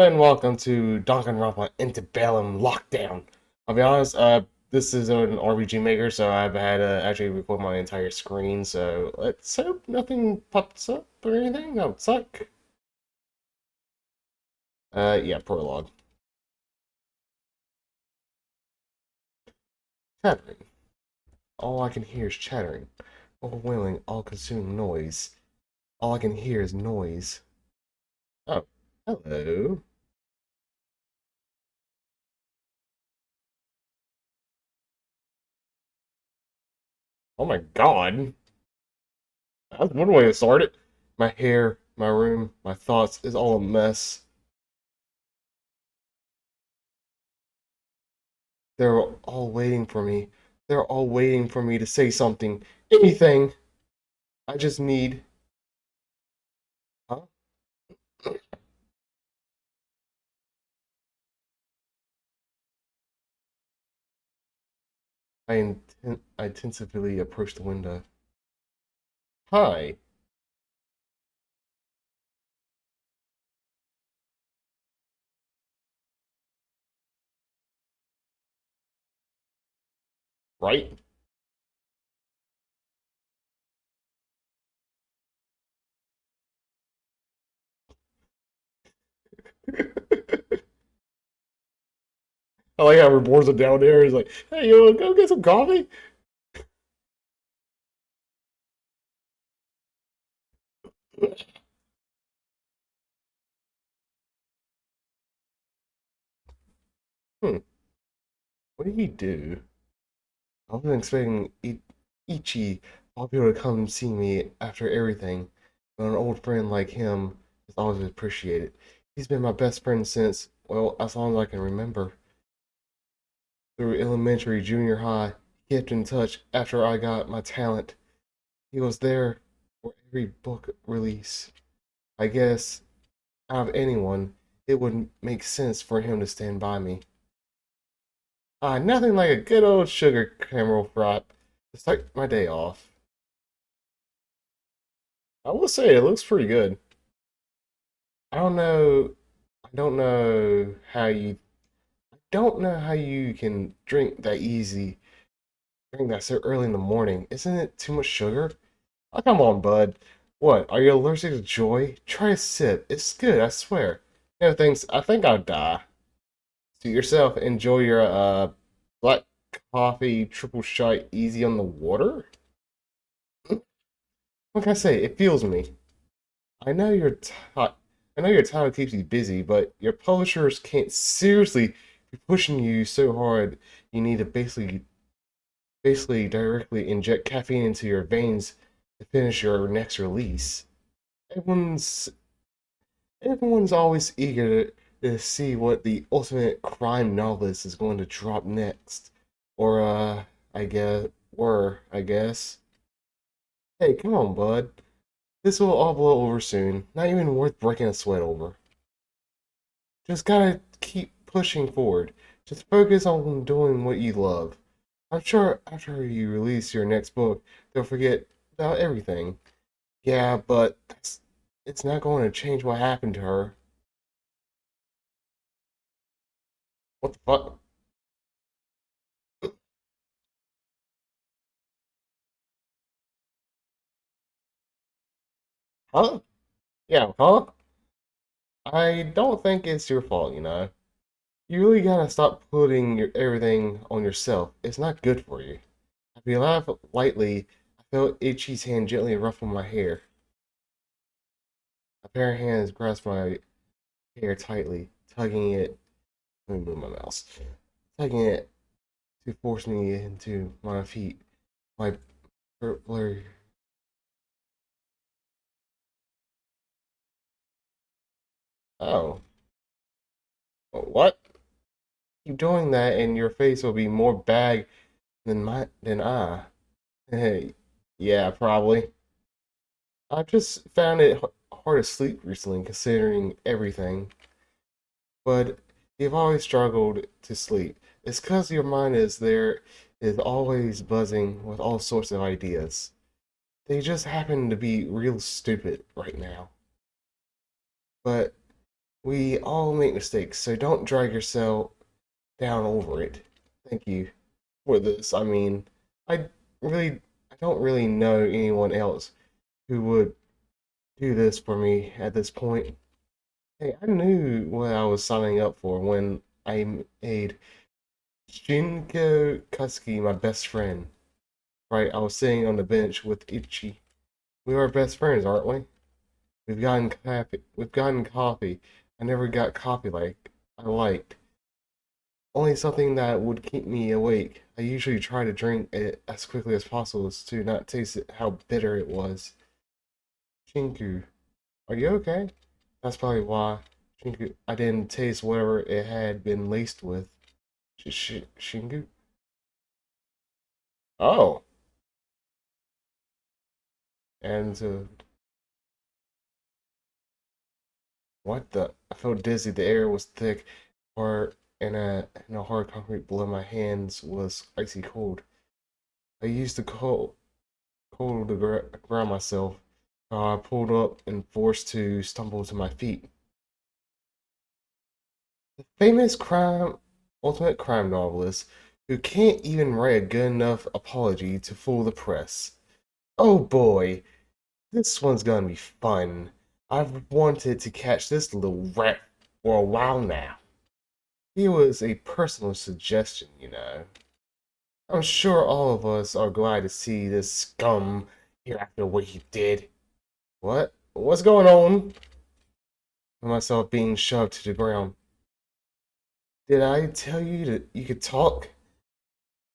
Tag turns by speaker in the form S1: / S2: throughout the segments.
S1: and welcome to Danganronpa Antebellum Lockdown. I'll be honest, this is an RPG Maker, so I've had to actually record my entire screen, so let's hope nothing pops up or anything. That would suck. Yeah, prologue. Chattering. All I can hear is chattering. Overwhelming, all-consuming noise. All I can hear is noise. Oh, hello. Oh my god. That's one way to start it. My hair, my room, my thoughts is all a mess. They're all waiting for me. They're all waiting for me to say something. Anything. I just need. Huh? I intensively approach the window. Hi. Right? I like how reports are down there. He's like, hey, you wanna go get some coffee? Hmm. What did he do? I wasn't expecting Ichi Fabio to come see me after everything, but an old friend like him is always appreciated. He's been my best friend since, well, as long as I can remember. Through elementary, junior high, he kept in touch after I got my talent. He was there for every book release. I guess, out of anyone, it would make sense for him to stand by me. Nothing like a good old sugar caramel frap to start my day off. I will say it looks pretty good. I don't know. I don't know how you. I don't know how you can drink that easy. Drink that so early in the morning. Isn't it too much sugar? Oh, come on, bud. What? Are you allergic to joy? Try a sip. It's good, I swear. No thanks. I think I'll die. Suit yourself. Enjoy your black coffee triple shot easy on the water. What can I say? It fuels me. I know your I know your title keeps you busy, but your publishers can't seriously be pushing you so hard. You need to basically directly inject caffeine into your veins to finish your next release. Everyone's everyone's always eager to see what the ultimate crime novelist is going to drop next. Or I guess. Hey, come on, bud. This will all blow over soon. Not even worth breaking a sweat over. Just gotta keep pushing forward. Just focus on doing what you love. I'm sure after you release your next book, they'll forget about everything. Yeah, but it's not going to change what happened to her. What the fuck? Huh? Yeah, huh? I don't think it's your fault, you know. You really gotta stop putting everything on yourself. It's not good for you. If you laugh lightly, I felt Itchy's hand gently ruffle my hair. A pair of hands grasped my hair tightly, tugging it. Let me move my mouse. Tugging it to force me into my feet. My blurry. Oh, what? Keep doing that, and your face will be more bag than I. Hey, yeah, probably. I've just found it hard to sleep recently, considering everything. But you've always struggled to sleep. It's because your mind is always buzzing with all sorts of ideas. They just happen to be real stupid right now. But We all make mistakes, so don't drag yourself down over it. Thank you for this. I mean, I I don't really know anyone else who would do this for me at this point. Hey, I knew what I was signing up for when I made Shinko Katsuki my best friend. Right, I was sitting on the bench with Ichi. We are best friends, aren't we? We've gotten coffee. We've gotten coffee. I never got coffee like I liked. Only something that would keep me awake. I usually try to drink it as quickly as possible to not taste it, how bitter it was. Shinku, are you okay? That's probably why. Shinku, I didn't taste whatever it had been laced with. Shinku? Oh, and what the? I felt dizzy. The air was thick, or in a hard concrete below my hands was icy cold. I used the cold to ground myself. I pulled up and forced to stumble to my feet. The famous ultimate crime novelist who can't even write a good enough apology to fool the press. Oh boy, this one's gonna be fun. I've wanted to catch this little rat for a while now. It was a personal suggestion, you know. I'm sure all of us are glad to see this scum here after what he did. What? What's going on? I myself being shoved to the ground. Did I tell you that you could talk?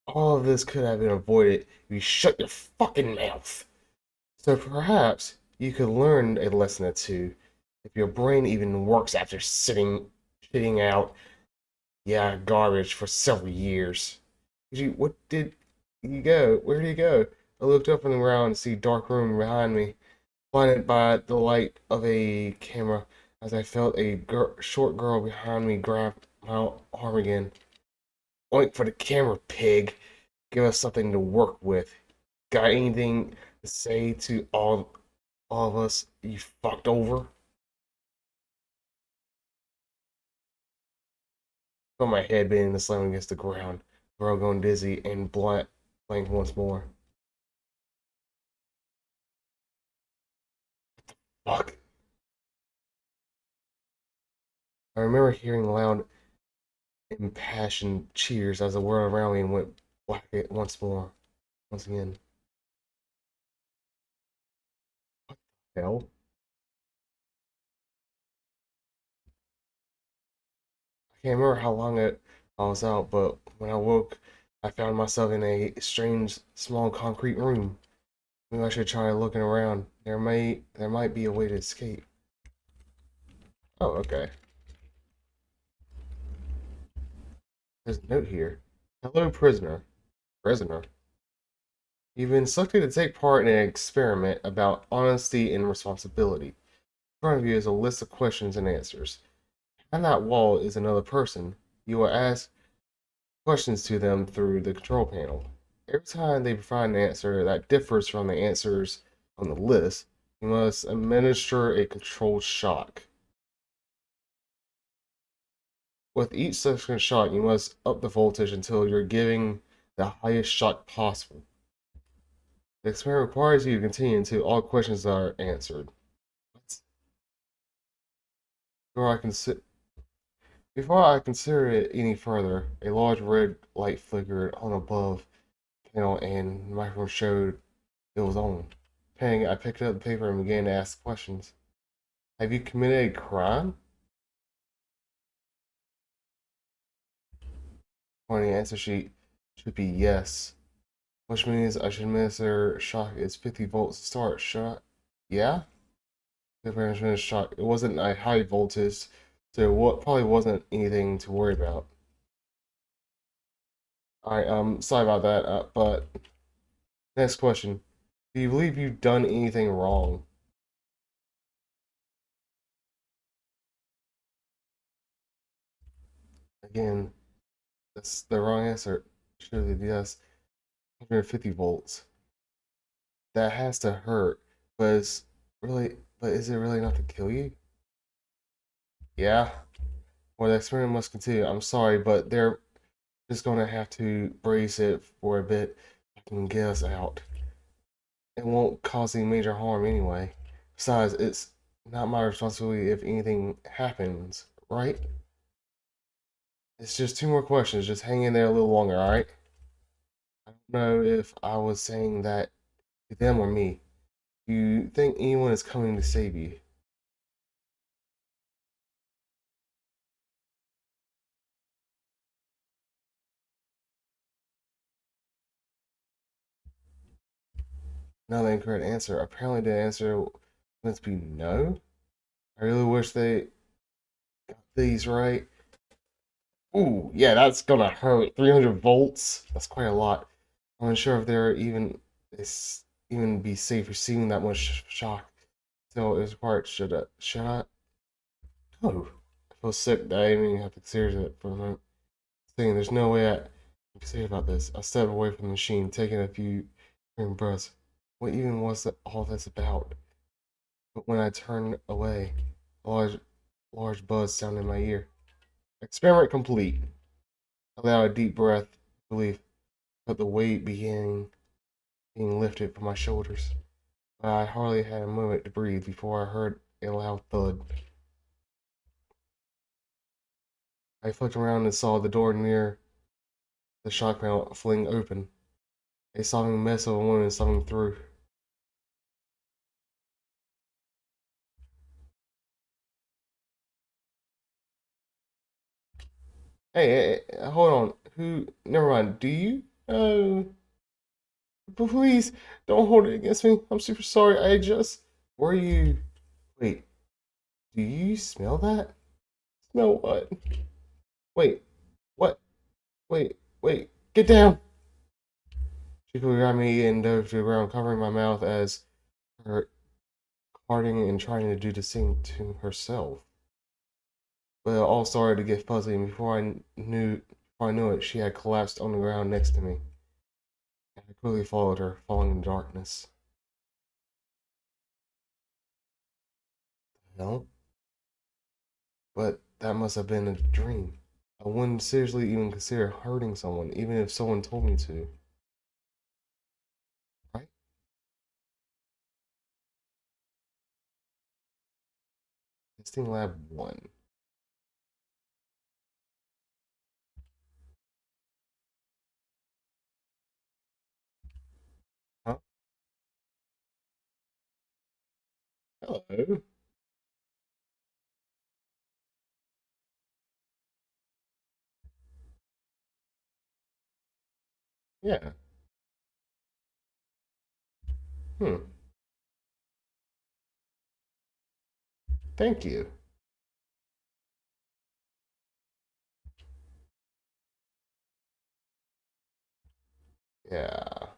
S1: All of this could have been avoided if you shut your fucking mouth. So perhaps you could learn a lesson or two if your brain even works after shitting out, yeah, garbage for several years. What did you go? Where did you go? I looked up on the ground to see a dark room behind me, blinded by the light of a camera as I felt a short girl behind me grab my arm again. Oink for the camera, pig. Give us something to work with. Got anything to say to all of us you fucked over? Felt my head being slammed against the ground. Girl going dizzy and blank once more. Fuck. I remember hearing loud, impassioned cheers as the world around me went black once more. Once again. Hell? I can't remember how long I was out, but when I woke, I found myself in a strange, small concrete room. Maybe I should try looking around. There might be a way to escape. Oh, okay. There's a note here. Hello, prisoner. Prisoner. You've been selected to take part in an experiment about honesty and responsibility. In front of you is a list of questions and answers. On that wall is another person. You will ask questions to them through the control panel. Every time they provide an answer that differs from the answers on the list, you must administer a controlled shock. With each subsequent shot, you must up the voltage until you're giving the highest shock possible. The experiment requires you to continue until all questions are answered. Before I before I consider it any further, a large red light flickered on above panel and the microphone showed it was on. Panic, I picked up the paper and began to ask questions. Have you committed a crime? On the answer sheet should be yes, which means I should administer shock is 50 volts to start. Shock? Yeah? The parents shock. It wasn't a high voltage, so what probably wasn't anything to worry about. Alright, sorry about that, but next question. Do you believe you've done anything wrong? Again, that's the wrong answer. Should be yes. 150 volts. That has to hurt, but is it really not to kill you? Yeah, well, the experiment must continue. I'm sorry, but they're just gonna have to brace it for a bit. I can get us out. It won't cause any major harm anyway. Besides, it's not my responsibility if anything happens, right? It's just two more questions. Just hang in there a little longer, alright? I don't know if I was saying that to them or me. Do you think anyone is coming to save you? Not the incorrect answer. Apparently, the answer must be no. I really wish they got these right. Ooh, yeah, that's gonna hurt. 300 volts. That's quite a lot. I'm unsure if they're even be safe receiving that much shock. Still, it's required. Should I? Oh, I feel sick that I didn't even have to consider it for a moment. Saying there's no way I can say about this. I stepped away from the machine, taking a few breaths. What even was all this about? But when I turned away, a large buzz sounded in my ear. Experiment complete. I allowed a deep breath, relief, but the weight being lifted from my shoulders. I hardly had a moment to breathe before I heard a loud thud. I flicked around and saw the door near the shock panel fling open. A sobbing mess of a woman sobbing through. Hey, hold on. Who? Never mind. Do you? But please don't hold it against me. I'm super sorry. I just. Were you? Wait. Do you smell that? Smell what? Wait. What? Wait. Get down! She quickly grabbed me and dove to the ground, covering my mouth as her parting and trying to do the same to herself. But it all started to get fuzzy, and before I knew it, she had collapsed on the ground next to me. And I quickly followed her, falling in darkness. No, but that must have been a dream. I wouldn't seriously even consider hurting someone, even if someone told me to. Right? Testing Lab 1. Huh? Hello? Yeah. Hmm. Thank you. Yeah.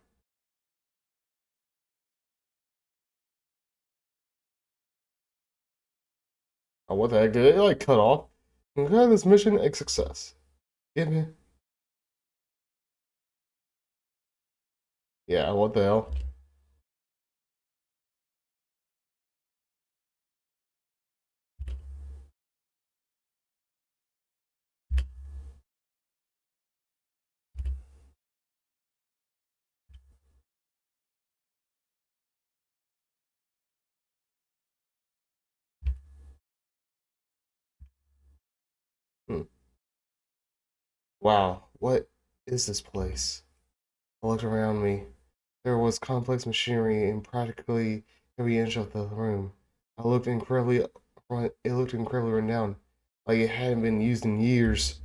S1: Oh, what the heck? Did it like cut off? Okay, this mission a success. Give me. Yeah, what the hell? Hmm. Wow, what is this place? I looked around me. There was complex machinery in practically every inch of the room. I looked incredibly, it looked incredibly run down, like it hadn't been used in years.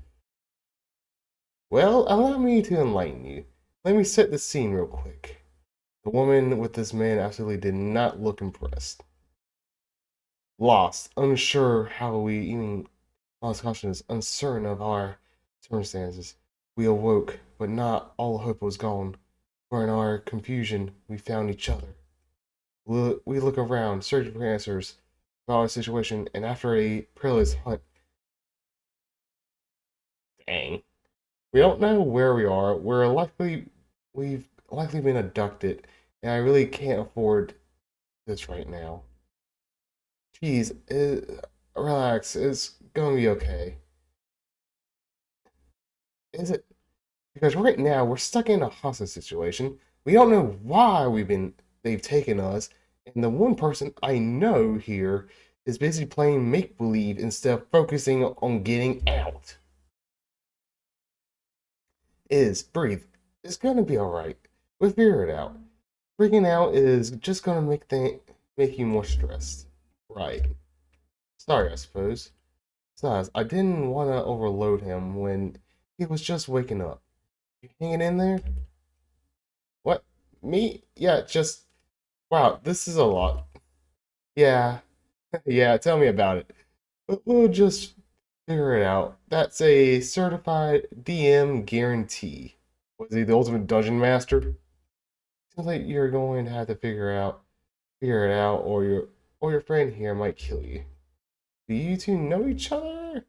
S1: Well, allow me to enlighten you. Let me set the scene real quick. The woman with this man absolutely did not look impressed. Lost, unsure how we even lost consciousness, uncertain of our circumstances. We awoke, but not all hope was gone. For in our confusion, we found each other. We look around, searching for answers about our situation, and after a perilous hunt, dang, we don't know where we are. We've likely been abducted, and I really can't afford this right now. Jeez, relax. It's gonna be okay. Is it? Because right now we're stuck in a hostage situation. We don't know why they've taken us, and the one person I know here is basically playing make believe instead of focusing on getting out. Is breathe. It's gonna be alright. We'll figure it out. Freaking out is just gonna make you more stressed. Right. Sorry, I suppose. Besides, I didn't want to overload him when he was just waking up. You hanging in there? What? Me? Yeah, just wow, this is a lot. Yeah, yeah, tell me about it. But we'll just figure it out. That's a certified DM guarantee. Was he the ultimate dungeon master? Seems like you're going to have to figure it out, or your friend here might kill you. Do you two know each other?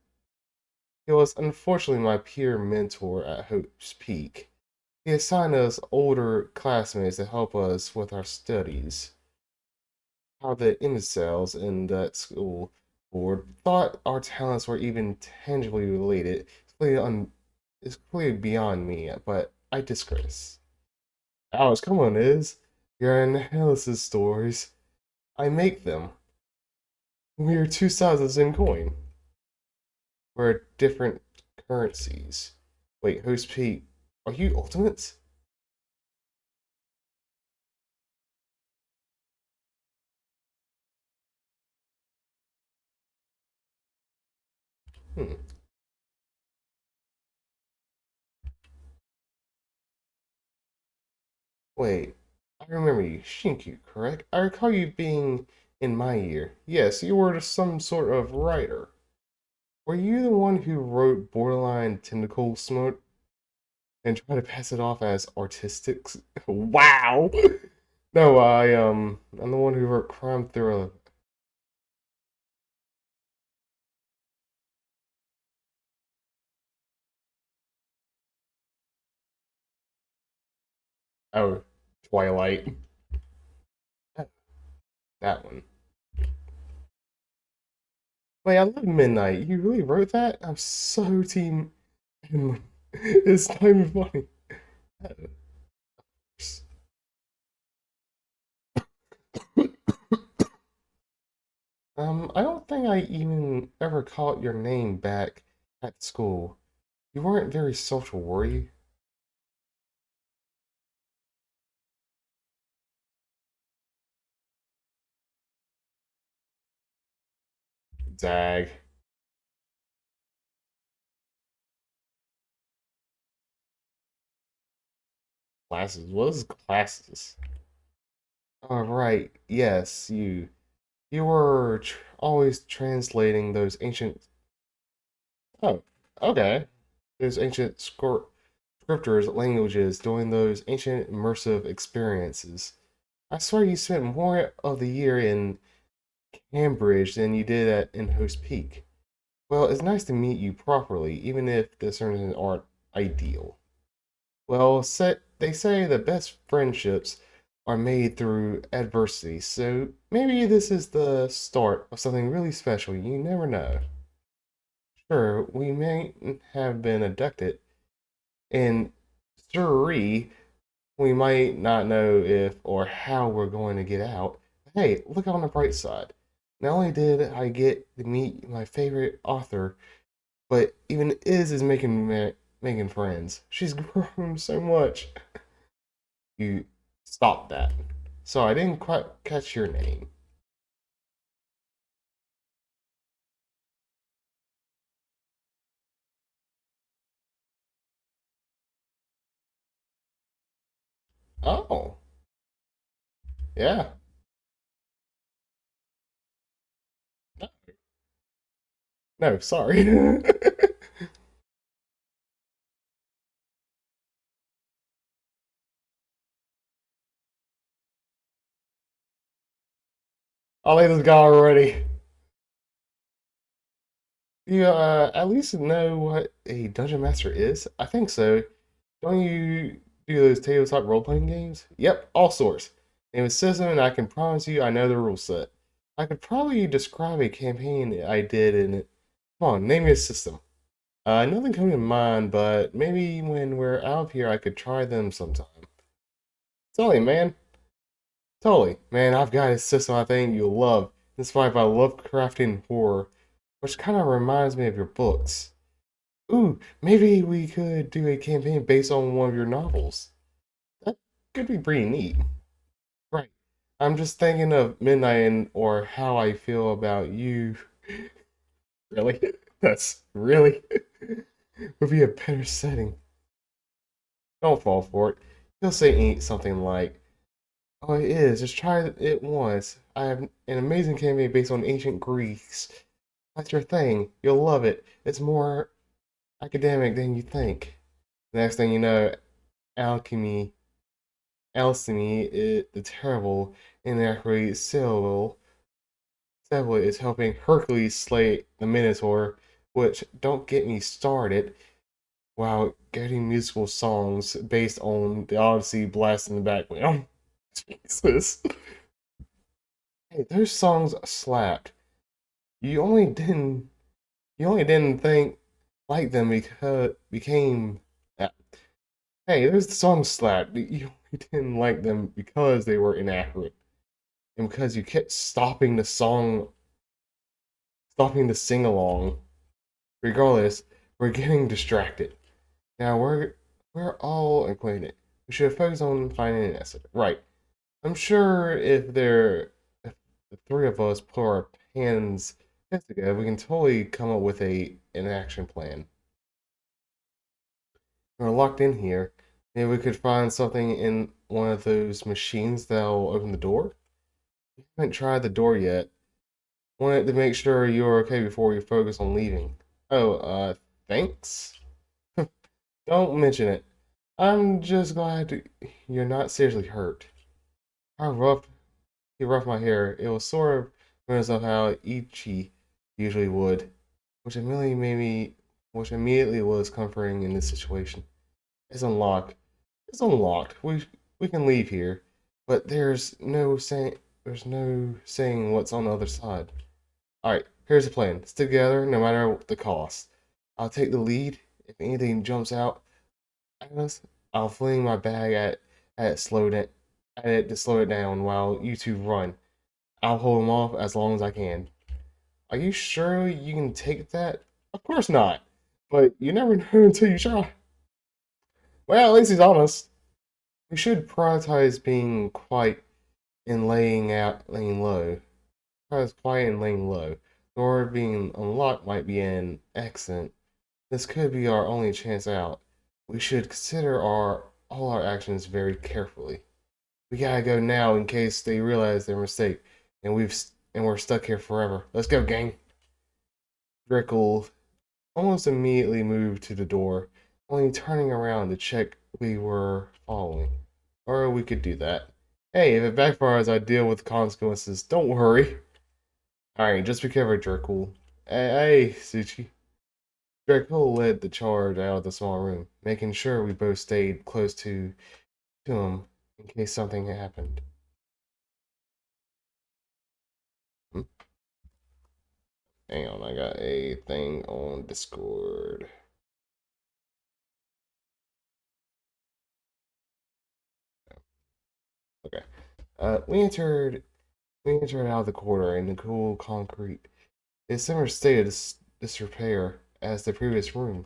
S1: He was unfortunately my peer mentor at Hope's Peak. He assigned us older classmates to help us with our studies. How the incels in that school board thought our talents were even tangibly related is clearly beyond me, but I digress. Alex, come on, your analysis stories. I make them. We are two sides of the same coin. We're different currencies. Wait, Host Pete, are you Ultimates? Hmm. Wait, I remember you, Shinku, correct? I recall you being in my year. Yes, you were some sort of writer. Were you the one who wrote Borderline Tentacle Smoke and tried to pass it off as artistic? Wow! No, I'm the one who wrote Crime Thriller. Oh, Twilight. That one. Wait, I love Midnight. You really wrote that? I'm so team. It's not even funny. I don't think I even ever caught your name back at school. You weren't very social, were you? Zag. Classes. What is classes? All right. Yes, you. You were always translating those ancient. Oh, okay. Those ancient scriptures, languages, doing those ancient immersive experiences. I swear you spent more of the year in Cambridge than you did in Host Peak. Well, it's nice to meet you properly, even if the surnames aren't ideal. Well, they say the best friendships are made through adversity, so maybe this is the start of something really special. You never know. Sure, we may have been abducted, and sure, we might not know if or how we're going to get out. Hey, look on the bright side. Not only did I get to meet my favorite author, but even is making friends. She's grown so much. You stop that. So I didn't quite catch your name. Oh, yeah. No, sorry. I'll lay this guy already. You at least know what a dungeon master is? I think so. Don't you do those tabletop role playing games? Yep, all sorts. Name a system, and I can promise you I know the rule set. I could probably describe a campaign I did in it Come on, name me a system. Nothing coming to mind, but maybe when we're out here, I could try them sometime. Totally, man. Totally, man. I've got a system I think you'll love, inspired by Lovecraftian horror, which kind of reminds me of your books. Ooh, maybe we could do a campaign based on one of your novels. That could be pretty neat. Right. I'm just thinking of Midnight and or how I feel about you. Really? That's really would be a better setting. Don't fall for it. He'll say ain't something like, "Oh, it is. Just try it once. I have an amazing campaign based on ancient Greeks. That's your thing. You'll love it. It's more academic than you think." Next thing you know, alchemy, alchemy, the terrible, inaccurate syllable is helping Hercules slay the Minotaur, which don't get me started. While getting musical songs based on the Odyssey blast in the background. Jesus. Hey, those songs slapped. You only didn't you only didn't think like them because became that. Hey, those songs slapped. You only didn't like them because they were inaccurate. And because you kept stopping the sing along. Regardless, we're getting distracted. Now we're all acquainted. We should focus on finding an asset. Right. I'm sure if the three of us put our heads together, we can totally come up with an action plan. We're locked in here. Maybe we could find something in one of those machines that'll open the door. We haven't tried the door yet. Wanted to make sure you're okay before we focus on leaving. Oh, thanks? Don't mention it. I'm just glad you're not seriously hurt. How rough he roughed my hair. It was sort of reminiscent of how Ichi usually would, which immediately made me, which immediately was comforting in this situation. It's unlocked. It's unlocked. We can leave here, but there's no saying what's on the other side. All right, here's the plan. Stick together no matter the cost. I'll take the lead. If anything jumps out at us, I'll fling my bag at it, at it to slow it down while you two run. I'll hold him off as long as I can. Are you sure you can take that? Of course not. But you never know until you try. Well, at least he's honest. We should prioritize being quiet and laying low. Prioritize quiet and laying low. Door being unlocked might be an accident. This could be our only chance out. We should consider all our actions very carefully. We gotta go now in case they realize their mistake, and we're stuck here forever. Let's go, gang. Drickle almost immediately moved to the door, only turning around to check we were following. Or we could do that. Hey, if it backfires, I deal with the consequences. Don't worry. Alright, just be careful, Drickle. Hey, Suchi. Drickle led the charge out of the small room, making sure we both stayed close to him in case something happened. Hmm? Hang on, I got a thing on Discord. Okay. We entered out of the corridor in the cool concrete. It's similar state of disrepair as the previous room.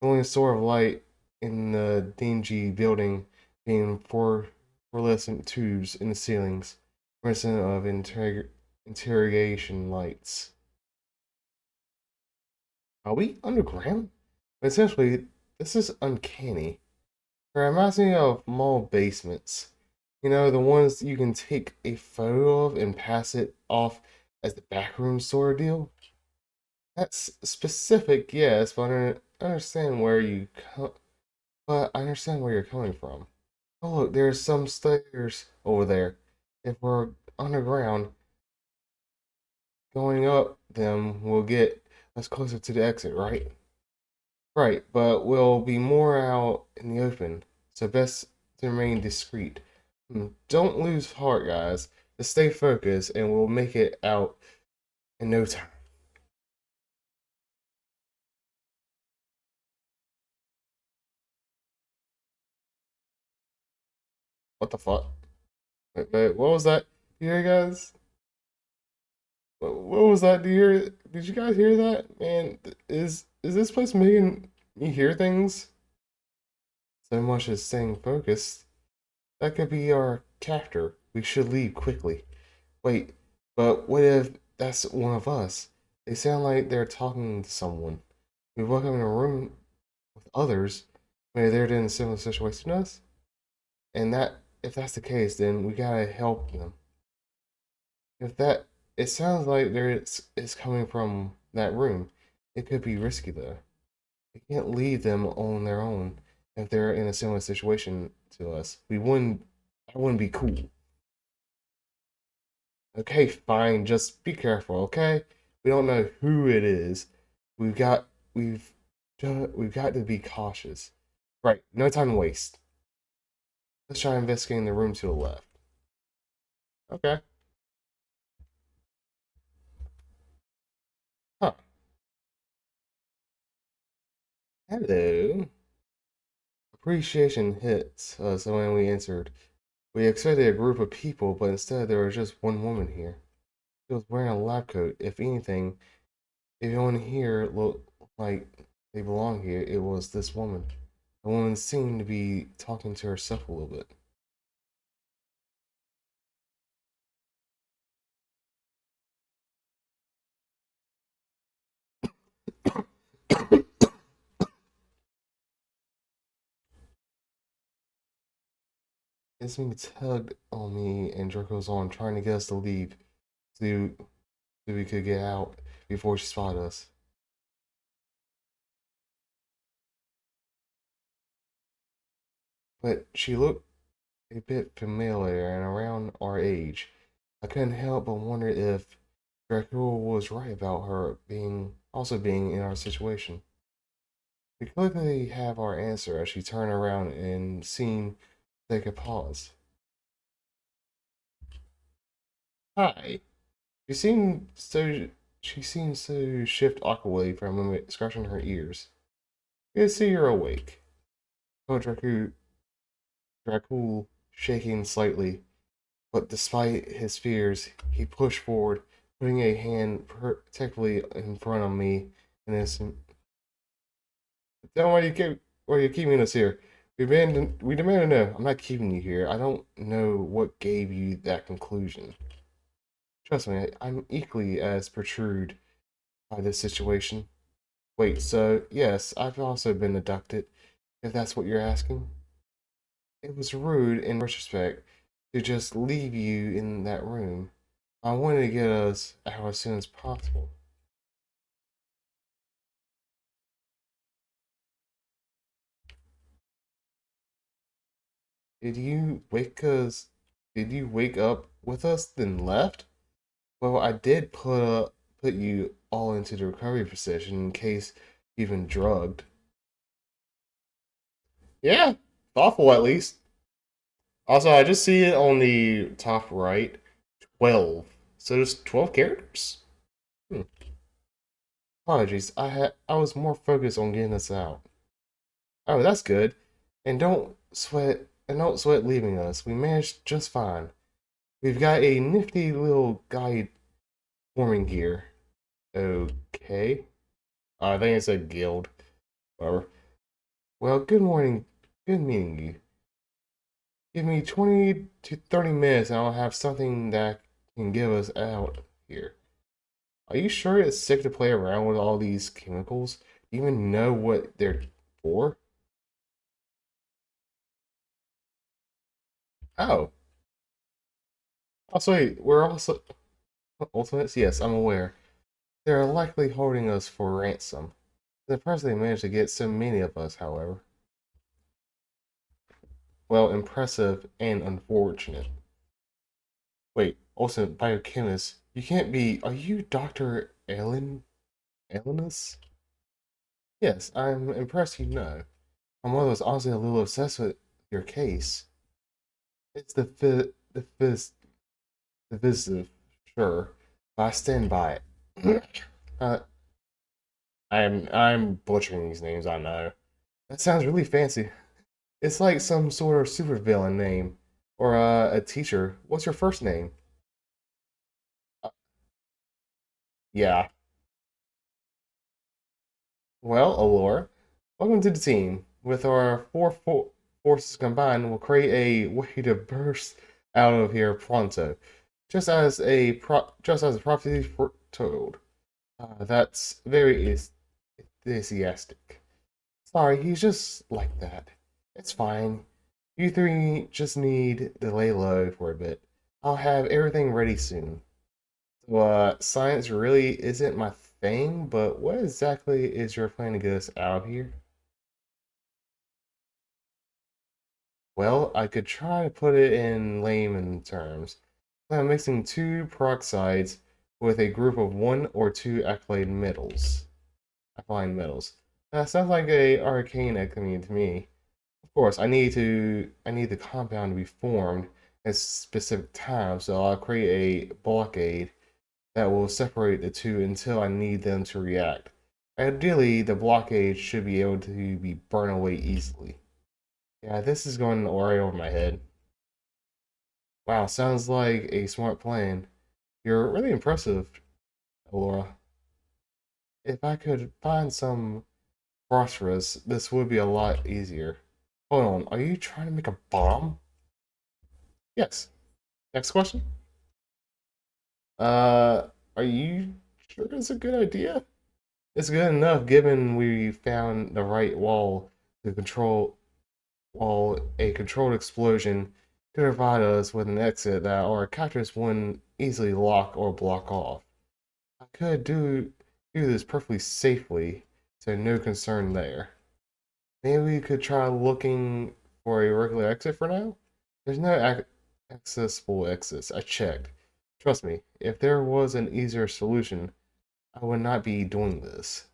S1: The only sort of light in the dingy building being fluorescent tubes in the ceilings, reminiscent of interrogation lights. Are we underground? Essentially, this is uncanny. It reminds me of mall basements. You know, the ones you can take a photo of and pass it off as the backroom sort of deal? That's specific, yes, but I understand where you're coming from. Oh, look, there's some stairs over there. If we're underground, going up them will get us closer to the exit, right? Right, but we'll be more out in the open, so best to remain discreet. Don't lose heart, guys. Just stay focused, and we'll make it out in no time. What the fuck? Wait, what was that? You hear, guys? What was that? Did you guys hear that? Man, is this place making me hear things so much as staying focused? That could be our captor. We should leave quickly. Wait, but what if that's one of us? They sound like they're talking to someone. We walk up in a room with others. Maybe they're in a similar situation to us. And if that's the case, then we gotta help them. If that, it sounds like it's coming from that room. It could be risky though. We can't leave them on their own if they're in a similar situation to us. That wouldn't be cool. Okay, fine. Just be careful, okay? We don't know who it is. We've got we've we've got to be cautious. Right, no time to waste. Let's try investigating the room to the left. Okay. Huh. Hello. Appreciation hits us when we entered. We expected a group of people, but instead there was just one woman here. She was wearing a lab coat. If anything, if anyone here looked like they belong here, it was this woman. The woman seemed to be talking to herself a little bit. Ismi tugged on me and Draco's on, trying to get us to leave so, so we could get out before she spotted us. But she looked a bit familiar and around our age. I couldn't help but wonder if Draco was right about her being in our situation. We quickly have our answer as she turned around and seemed to take a pause. Hi. She seemed so she seemed so shift awkwardly for a moment, scratching her ears. Good to see you're awake. Oh, Dracul shaking slightly, but despite his fears, he pushed forward, putting a hand protectively in front of me. And this, tell me why you keeping us here. We demand to know. I'm not keeping you here. I don't know what gave you that conclusion. Trust me, I'm equally as perturbed by this situation. Wait, so yes, I've also been abducted, if that's what you're asking. It was rude, in retrospect, to just leave you in that room. I wanted to get us out as soon as possible. Did you wake us? Did you wake up with us, then left? Well, I did put you all into the recovery position in case you've been drugged. Yeah, thoughtful at least. Also, I just see it on the top right, 12. So there's 12 characters? Hmm. Apologies, I was more focused on getting us out. Oh, that's good. And don't sweat leaving us. We managed just fine. We've got a nifty little guide forming here. Okay. I think it's a guild. Whatever. Well, good morning. Good meeting you. Give me 20 to 30 minutes and I'll have something that can give us out here. Are you sure it's sick to play around with all these chemicals? Do you even know what they're for? Oh. Also, wait, we're also Ultimates? Yes, I'm aware. They're likely holding us for ransom. The person they managed to get so many of us, however. Well, impressive and unfortunate. Wait, also, biochemist, you can't be. Are you Dr. Alanus? Yes, I'm impressed you know. My mother was honestly a little obsessed with your case. It's the visitive, sure, but I stand by it. uh, I'm butchering these names, I know. That sounds really fancy. It's like some sort of supervillain name. or a teacher. What's your first name? Uh, yeah. Well, Allure, welcome to the team. With our forces combined, we'll create a way to burst out of here pronto, just as a prophecy foretold. That's very enthusiastic. Sorry, he's just like that. It's fine. You three just need to lay low for a bit. I'll have everything ready soon. So, science really isn't my thing, but what exactly is your plan to get us out of here? Well, I could try to put it in layman terms. I'm mixing two peroxides with a group of one or two alkaline metals. Alkaline metals. That sounds like a arcane alchemy to me. Of course, I need the compound to be formed at a specific time, so I'll create a blockade that will separate the two until I need them to react. Ideally, the blockade should be able to be burned away easily. Yeah, this is going right over my head. Wow, sounds like a smart plan. You're really impressive, Laura. If I could find some phosphorus, this would be a lot easier. Hold on, are you trying to make a bomb? Yes. Next question. Are you sure it's a good idea? It's good enough given we found the right wall to control while a controlled explosion could provide us with an exit that our captors wouldn't easily lock or block off. I could do this perfectly safely, so no concern there. Maybe we could try looking for a regular exit for now? There's no accessible exits. I checked. Trust me, if there was an easier solution, I would not be doing this.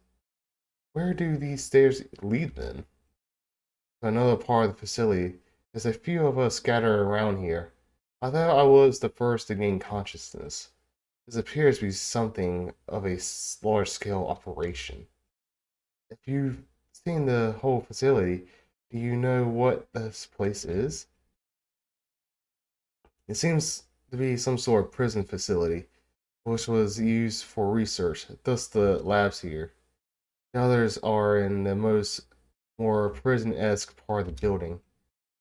S1: Where do these stairs lead then? To another part of the facility. There's a few of us scattered around here. I thought I was the first to gain consciousness. This appears to be something of a large scale operation. If you've seen the whole facility, do you know what this place is? It seems to be some sort of prison facility, which was used for research, thus the labs here. The others are in the more prison-esque part of the building.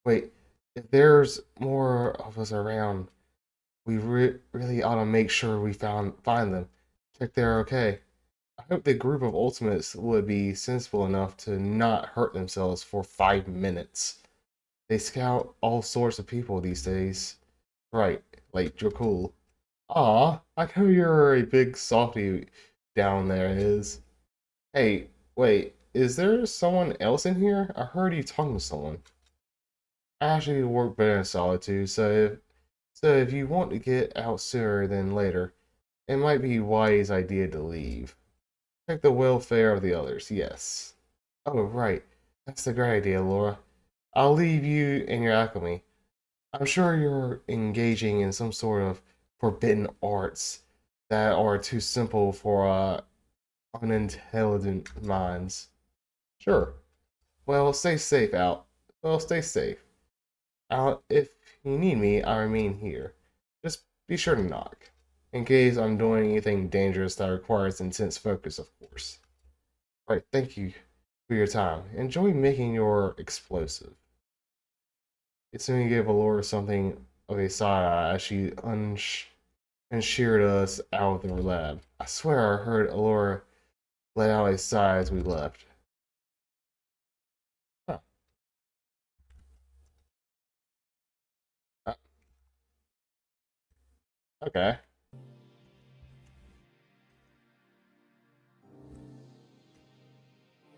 S1: Wait, if there's more of us around, we really ought to make sure we find them. Check they're okay. I hope the group of ultimates would be sensible enough to not hurt themselves for 5 minutes. They scout all sorts of people these days. Right, like you're cool. Aw, I know you're a big softy down there is. Hey, wait, is there someone else in here? I heard you talking to someone. I actually work better in solitude, so if you want to get out sooner than later, it might be a wise idea to leave. Check the welfare of the others, yes. Oh, right. That's a great idea, Laura. I'll leave you in your alchemy. I'm sure you're engaging in some sort of forbidden arts that are too simple for unintelligent minds. Sure. Well, stay safe out. Well, stay safe. If you need me, I remain here. Just be sure to knock. In case I'm doing anything dangerous that requires intense focus, of course. Right, thank you for your time. Enjoy making your explosive. It soon gave Allura something of a side eye as she unsheared us out of the lab. I swear I heard Allura let out a sigh as we left. Huh. Uh, okay.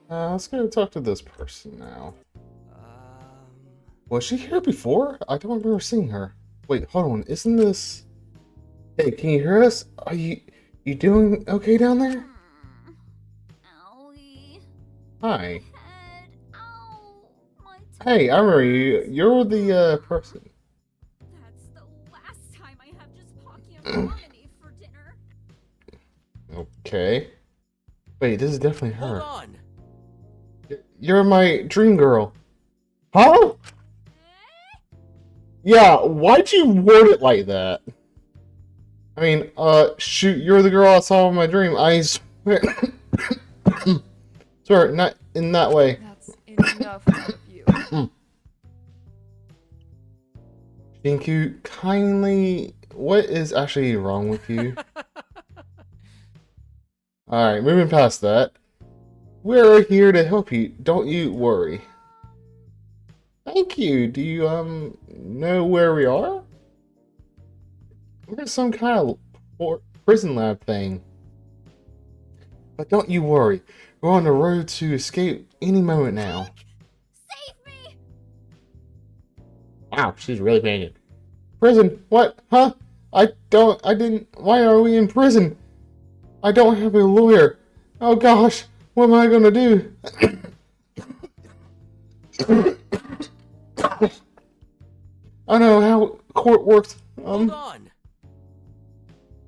S1: Let's go talk to this person now. Was she here before? I don't remember seeing her. Wait, hold on. Isn't this... Hey, can you hear us? Are you doing okay down there?
S2: Owie.
S1: Hi.
S2: Head. Ow. My
S1: Hey, I remember you.
S2: toes.
S1: You're the person.
S2: That's the last time I have just Pocky and promenade for dinner.
S1: Okay. Wait, this is definitely
S3: Hold
S1: her.
S3: on!
S1: You're my dream girl. Huh?
S2: Eh?
S1: Yeah, why'd you word it like that? I mean, shoot, you're the girl I saw in my dream. I swear. Swear, not in that way.
S3: That's enough out of you.
S1: Thank you kindly. What is actually wrong with you? Alright, moving past that. We're here to help you. Don't you worry. Thank you. Do you, know where we are? We're in some kind of prison lab thing. But don't you worry. We're on the road to escape any moment now.
S2: Save me!
S1: Wow, she's really painted. Prison? What? Huh? Why are we in prison? I don't have a lawyer. Oh gosh, what am I gonna do? I don't know how court works.
S4: Hold on.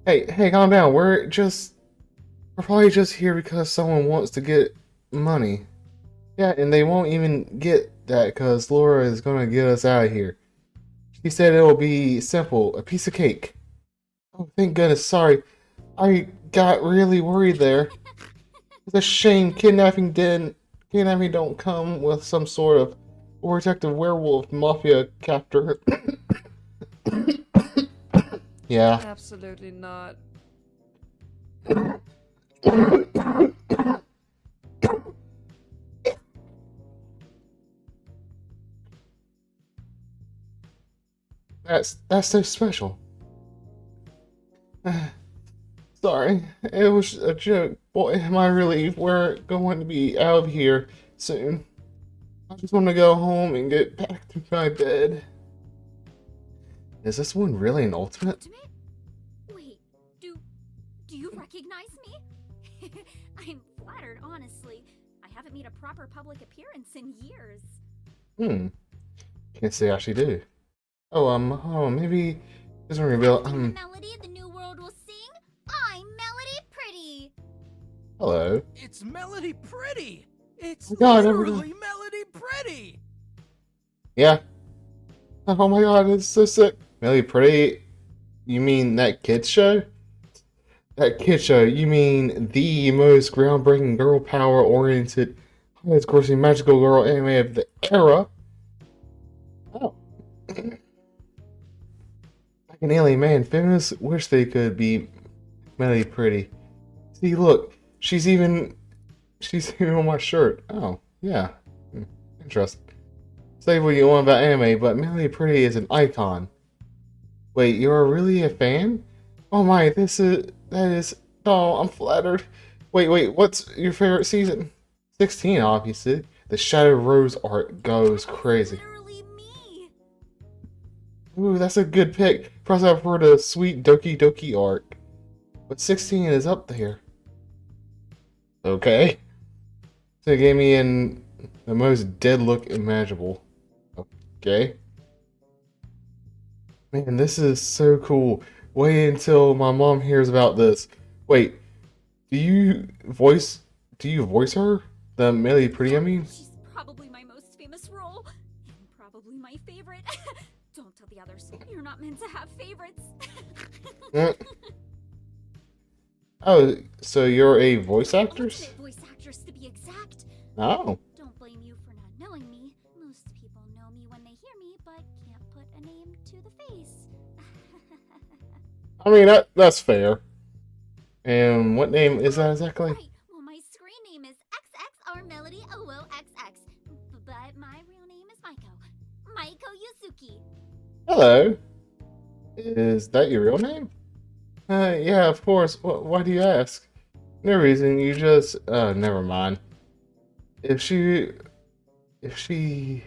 S1: Hey, calm down. We're probably just here because someone wants to get money. Yeah, and they won't even get that because Laura is gonna get us out of here. She said it'll be simple, a piece of cake. Oh, thank goodness. Sorry, I got really worried there. It's a shame kidnapping don't come with some sort of protective werewolf mafia captor. Yeah.
S3: Absolutely not.
S1: That's so special. Sorry, it was a joke. Boy, am I relieved we're going to be out of here soon. I just want to go home and get back to my bed. Is this one really an ultimate?
S2: Ultimate? Wait, do you recognize me? I'm flattered, honestly. I haven't made a proper public appearance in years.
S1: Can't say I actually do. Oh, maybe this one reveal.
S2: The melody the new world will sing. I'm Melody Pretty.
S1: Hello.
S4: It's Melody Pretty. It's
S1: Oh my God,
S4: literally Melody Pretty.
S1: Yeah. Oh my God, it's so sick. Melody Pretty. You mean that kids show? That kid show. You mean the most groundbreaking girl power oriented, highest grossing magical girl anime of the era? Oh. Like an alien man, feminists wish they could be Melody Pretty. See, look, she's even on my shirt. Oh, yeah. Interesting. Say what you want about anime, but Melody Pretty is an icon. Wait, you're really a fan? Oh my, oh, I'm flattered. Wait, what's your favorite season? 16, obviously. The Shadow Rose art goes crazy.
S2: Literally me.
S1: Ooh, that's a good pick. Plus, I've heard a sweet Doki Doki arc. But 16 is up there. Okay. So it gave me the most dead look imaginable. Okay. Man, this is so cool. Wait until my mom hears about this. Wait, do you voice her? The Melody Pretty, I mean?
S2: She's probably my most famous role. And probably my favorite. Don't tell the others. You're not meant to have favorites.
S1: Oh, so you're a voice actress?
S2: Ultimate voice actress to be exact.
S1: Oh.
S2: Don't blame you for not knowing me. Most people know me when they hear me, but can't put a name to the face.
S1: I mean, that's fair. And what name is that exactly?
S2: Right. Well, my screen name is XXR Melody OOXX. But my real name is Maiko Yuzuki.
S1: Hello. Is that your real name? Yeah, of course. Why do you ask? No reason. You just. Never mind. If she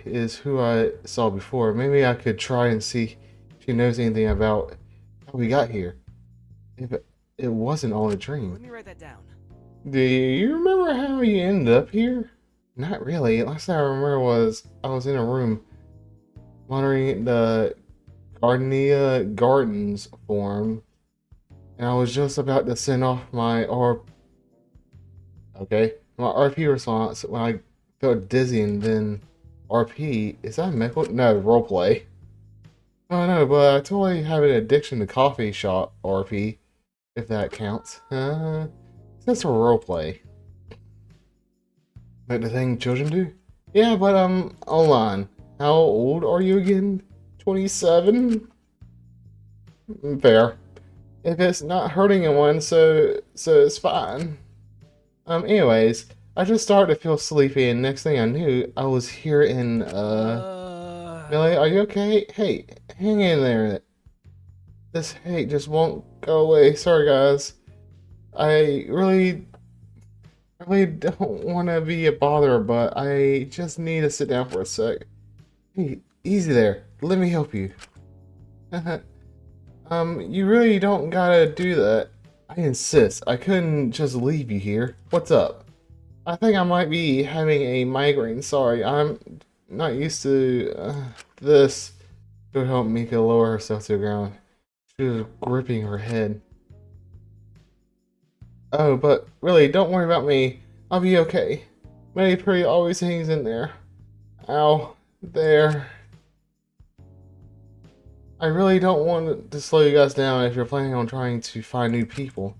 S1: is who I saw before, maybe I could try and see if she knows anything about how we got here. If it wasn't all a dream.
S4: Let me write that down.
S1: Do you remember how you ended up here? Not really. Last thing I remember was I was in a room monitoring the Gardenia Gardens form, and I was just about to send off my RP response when I felt dizzy, and then RP, is that medical? No, roleplay. I know, but I totally have an addiction to coffee shop RP, if that counts. That's a role play. Like the thing children do? Yeah, but online. How old are you again? 27? Fair. If it's not hurting anyone, so it's fine. Anyways, I just started to feel sleepy, and next thing I knew, I was here in Millie, are you okay? Hey, hang in there. This hate just won't go away. Sorry, guys. I really don't want to be a bother, but I just need to sit down for a sec. Hey, easy there. Let me help you. You really don't gotta do that. I insist. I couldn't just leave you here. What's up? I think I might be having a migraine. Sorry, I'm not used to this. It would help Mika lower herself to the ground. She was gripping her head. Oh, but really, don't worry about me. I'll be okay. Mary Pretty always hangs in there. Ow. There. I really don't want to slow you guys down if you're planning on trying to find new people.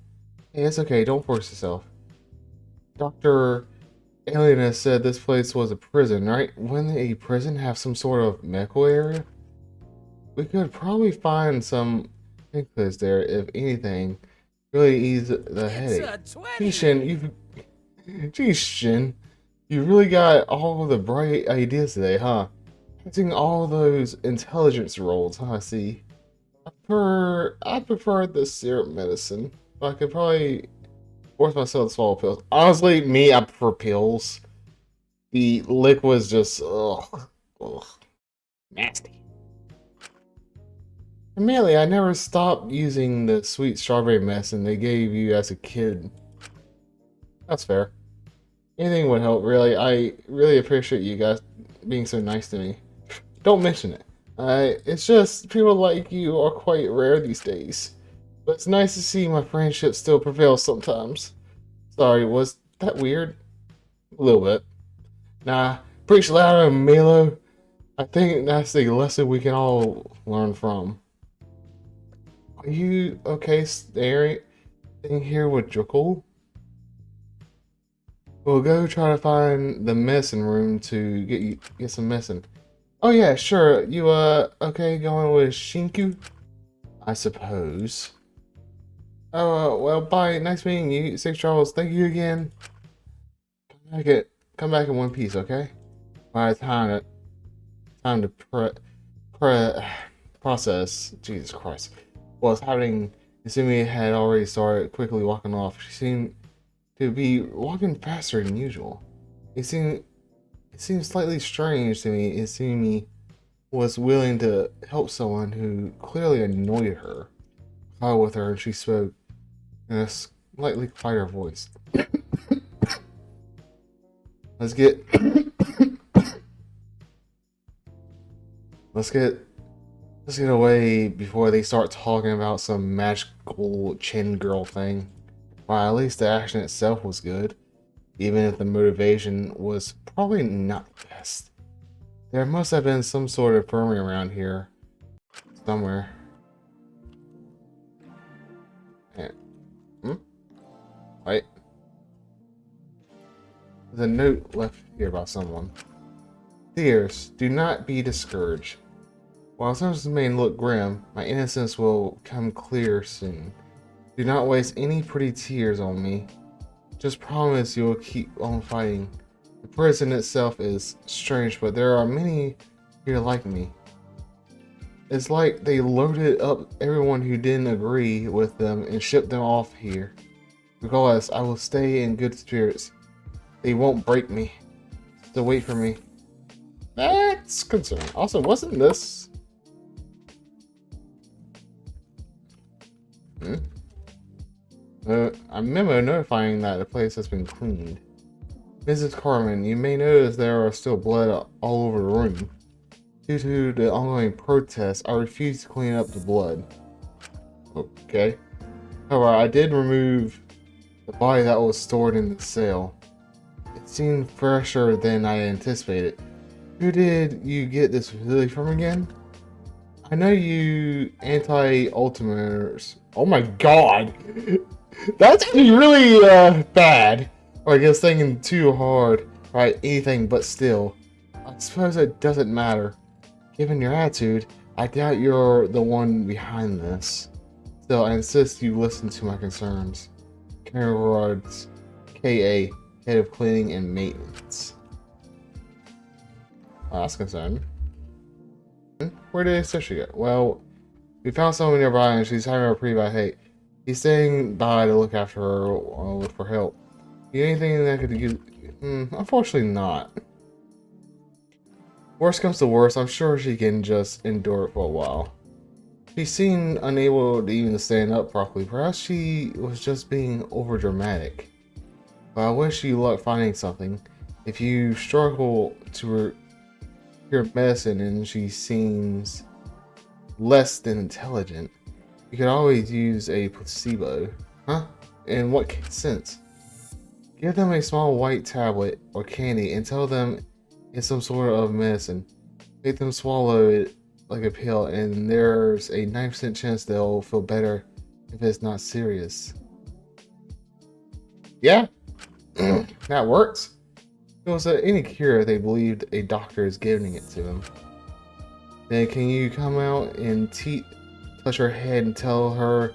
S1: Hey, it's okay. Don't force yourself. Dr. Alienus said this place was a prison, right? Wouldn't a prison have some sort of medical area? We could probably find some painkillers there, if anything. Really ease the headache.
S4: It's a 20.
S1: Geez, Shin, you really got all the bright ideas today, huh? Using all those intelligence rolls, huh? See, I prefer the syrup medicine, but I could probably force myself to swallow pills. Honestly, me, I prefer pills. The liquid's just ugh, nasty. Amelia, I never stopped using the sweet strawberry medicine they gave you as a kid. That's fair. Anything would help, really. I really appreciate you guys being so nice to me. Don't mention it. It's just people like you are quite rare these days. But it's nice to see my friendship still prevail sometimes. Sorry, was that weird? A little bit. Nah, preach louder, Milo. I think that's the lesson we can all learn from. Are you okay staying here with Jokel? We'll go try to find the medicine room to get some medicine. Oh yeah, sure. You okay going with Shinku? I suppose. Oh well, bye. Nice meeting you. Safe travels. Thank you again. Come back in one piece, okay? Alright, time to process. Jesus Christ. Well, it's happening. Assuming it had already started quickly walking off. She seemed to be walking faster than usual. It seemed slightly strange to me. It seemed he was willing to help someone who clearly annoyed her. I caught with her and she spoke in a slightly quieter voice. Let's get away before they start talking about some magical chin girl thing. Well, at least the action itself was good, even if the motivation was probably not the best. There must have been some sort of infirmary around here somewhere. Wait. There's a note left here about someone. Dears, do not be discouraged. While some may look grim, my innocence will come clear soon. Do not waste any pretty tears on me. Just promise you will keep on fighting. The prison itself is strange, but there are many here like me. It's like they loaded up everyone who didn't agree with them and shipped them off here. Regardless, I will stay in good spirits. They won't break me. So wait for me. That's concerning. Also, wasn't this... a memo notifying that the place has been cleaned. Mrs. Carmen, you may notice there are still blood all over the room. Due to the ongoing protests, I refuse to clean up the blood. Okay. However, I did remove the body that was stored in the cell. It seemed fresher than I anticipated. Who did you get this facility from again? I know you anti-ultimers. Oh my god! That's actually really bad. Or I guess thinking too hard. Right, anything but still. I suppose it doesn't matter. Given your attitude, I doubt you're the one behind this. Still, I insist you listen to my concerns. Karen Rhodes, KA, Head of Cleaning and Maintenance. Oh, that's concerning. Where did Sushi go? Well, we found someone nearby and she's having a pretty bad hate. He's staying by to look after her or look for help. You anything that could use? Unfortunately not. Worst comes to worst, I'm sure she can just endure it for a while. She seemed unable to even stand up properly. Perhaps she was just being overdramatic. But I wish you luck finding something. If you struggle to your medicine and she seems less than intelligent, you could always use a placebo. Huh? In what sense? Give them a small white tablet or candy and tell them it's some sort of medicine. Make them swallow it like a pill and there's a 9% chance they'll feel better if it's not serious. Yeah, that works. If it was any cure, they believed a doctor is giving it to them. Then can you come out and touch her head and tell her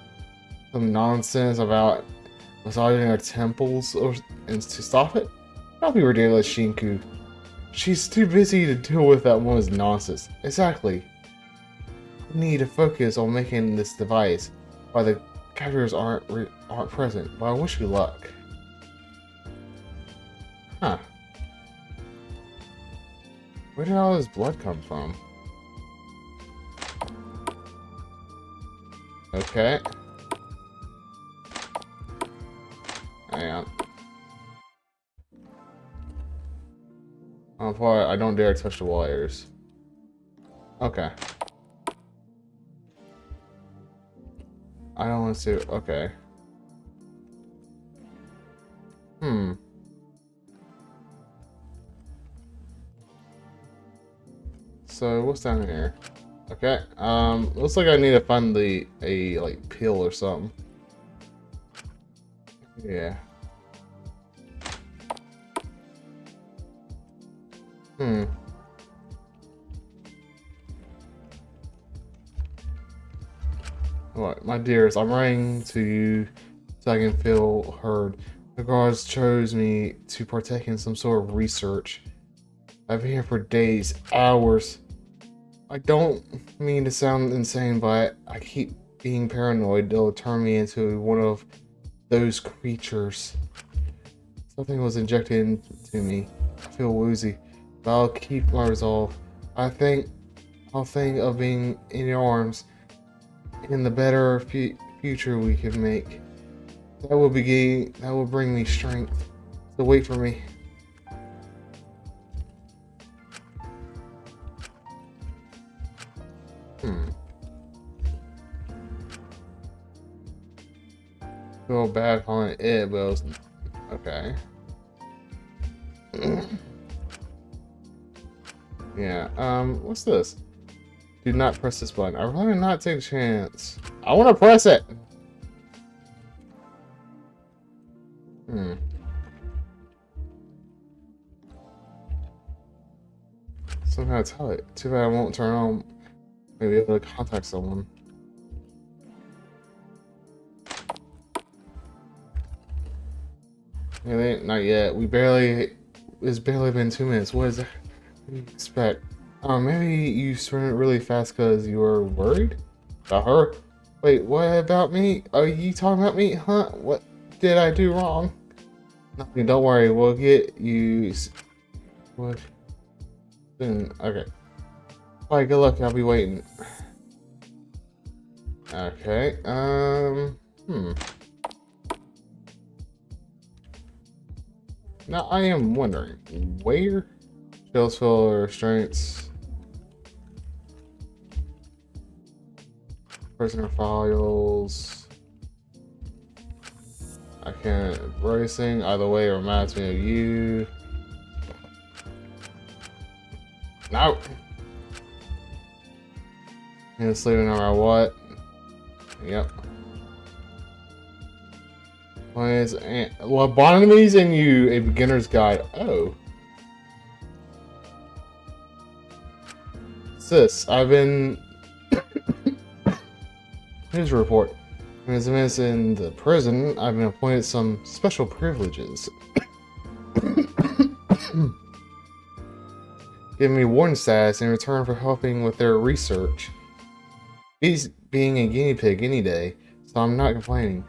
S1: some nonsense about massaging her temples and to stop it? Don't be ridiculous, Shinku. She's too busy to deal with that woman's nonsense. Exactly. We need to focus on making this device while the captors aren't present. But I wish you luck. Huh. Where did all this blood come from? Okay. Hang on. I don't dare touch the wires. Okay. I don't want to. Okay. So what's down here? Okay. Looks like I need to find a like pill or something. Yeah. Alright, my dearest, I'm writing to you so I can feel heard. The guards chose me to partake in some sort of research. I've been here for days, hours. I don't mean to sound insane, but I keep being paranoid they'll turn me into one of those creatures. Something was injected into me. I feel woozy, but I'll keep my resolve. I'll think of being in your arms in the better future we can make. That will bring me strength. So wait for me. Feel bad calling it, but it was okay. Yeah, what's this? Do not press this button. I'd rather not take a chance. I want to press it! Somehow tell it. Too bad I won't turn on. Maybe able to contact someone. Yeah, not yet. It's barely been 2 minutes. What is that? What do you expect? Maybe you swam really fast because you were worried? About her? Wait, what about me? Are you talking about me? Huh? What did I do wrong? Nothing, don't worry. We'll get you... What? Soon. Okay. Alright, good luck. I'll be waiting. Okay, Now I am wondering, where? Shells fill restraints. Prisoner files. I can't bracing. Either way, it reminds me of you. No! And sleep no matter what. Yep. Lobotomies and you, a beginner's guide. Oh. Sis, I've been... News report. As I in the prison, I've been appointed some special privileges. Giving me warden status in return for helping with their research. He's being a guinea pig any day, so I'm not complaining.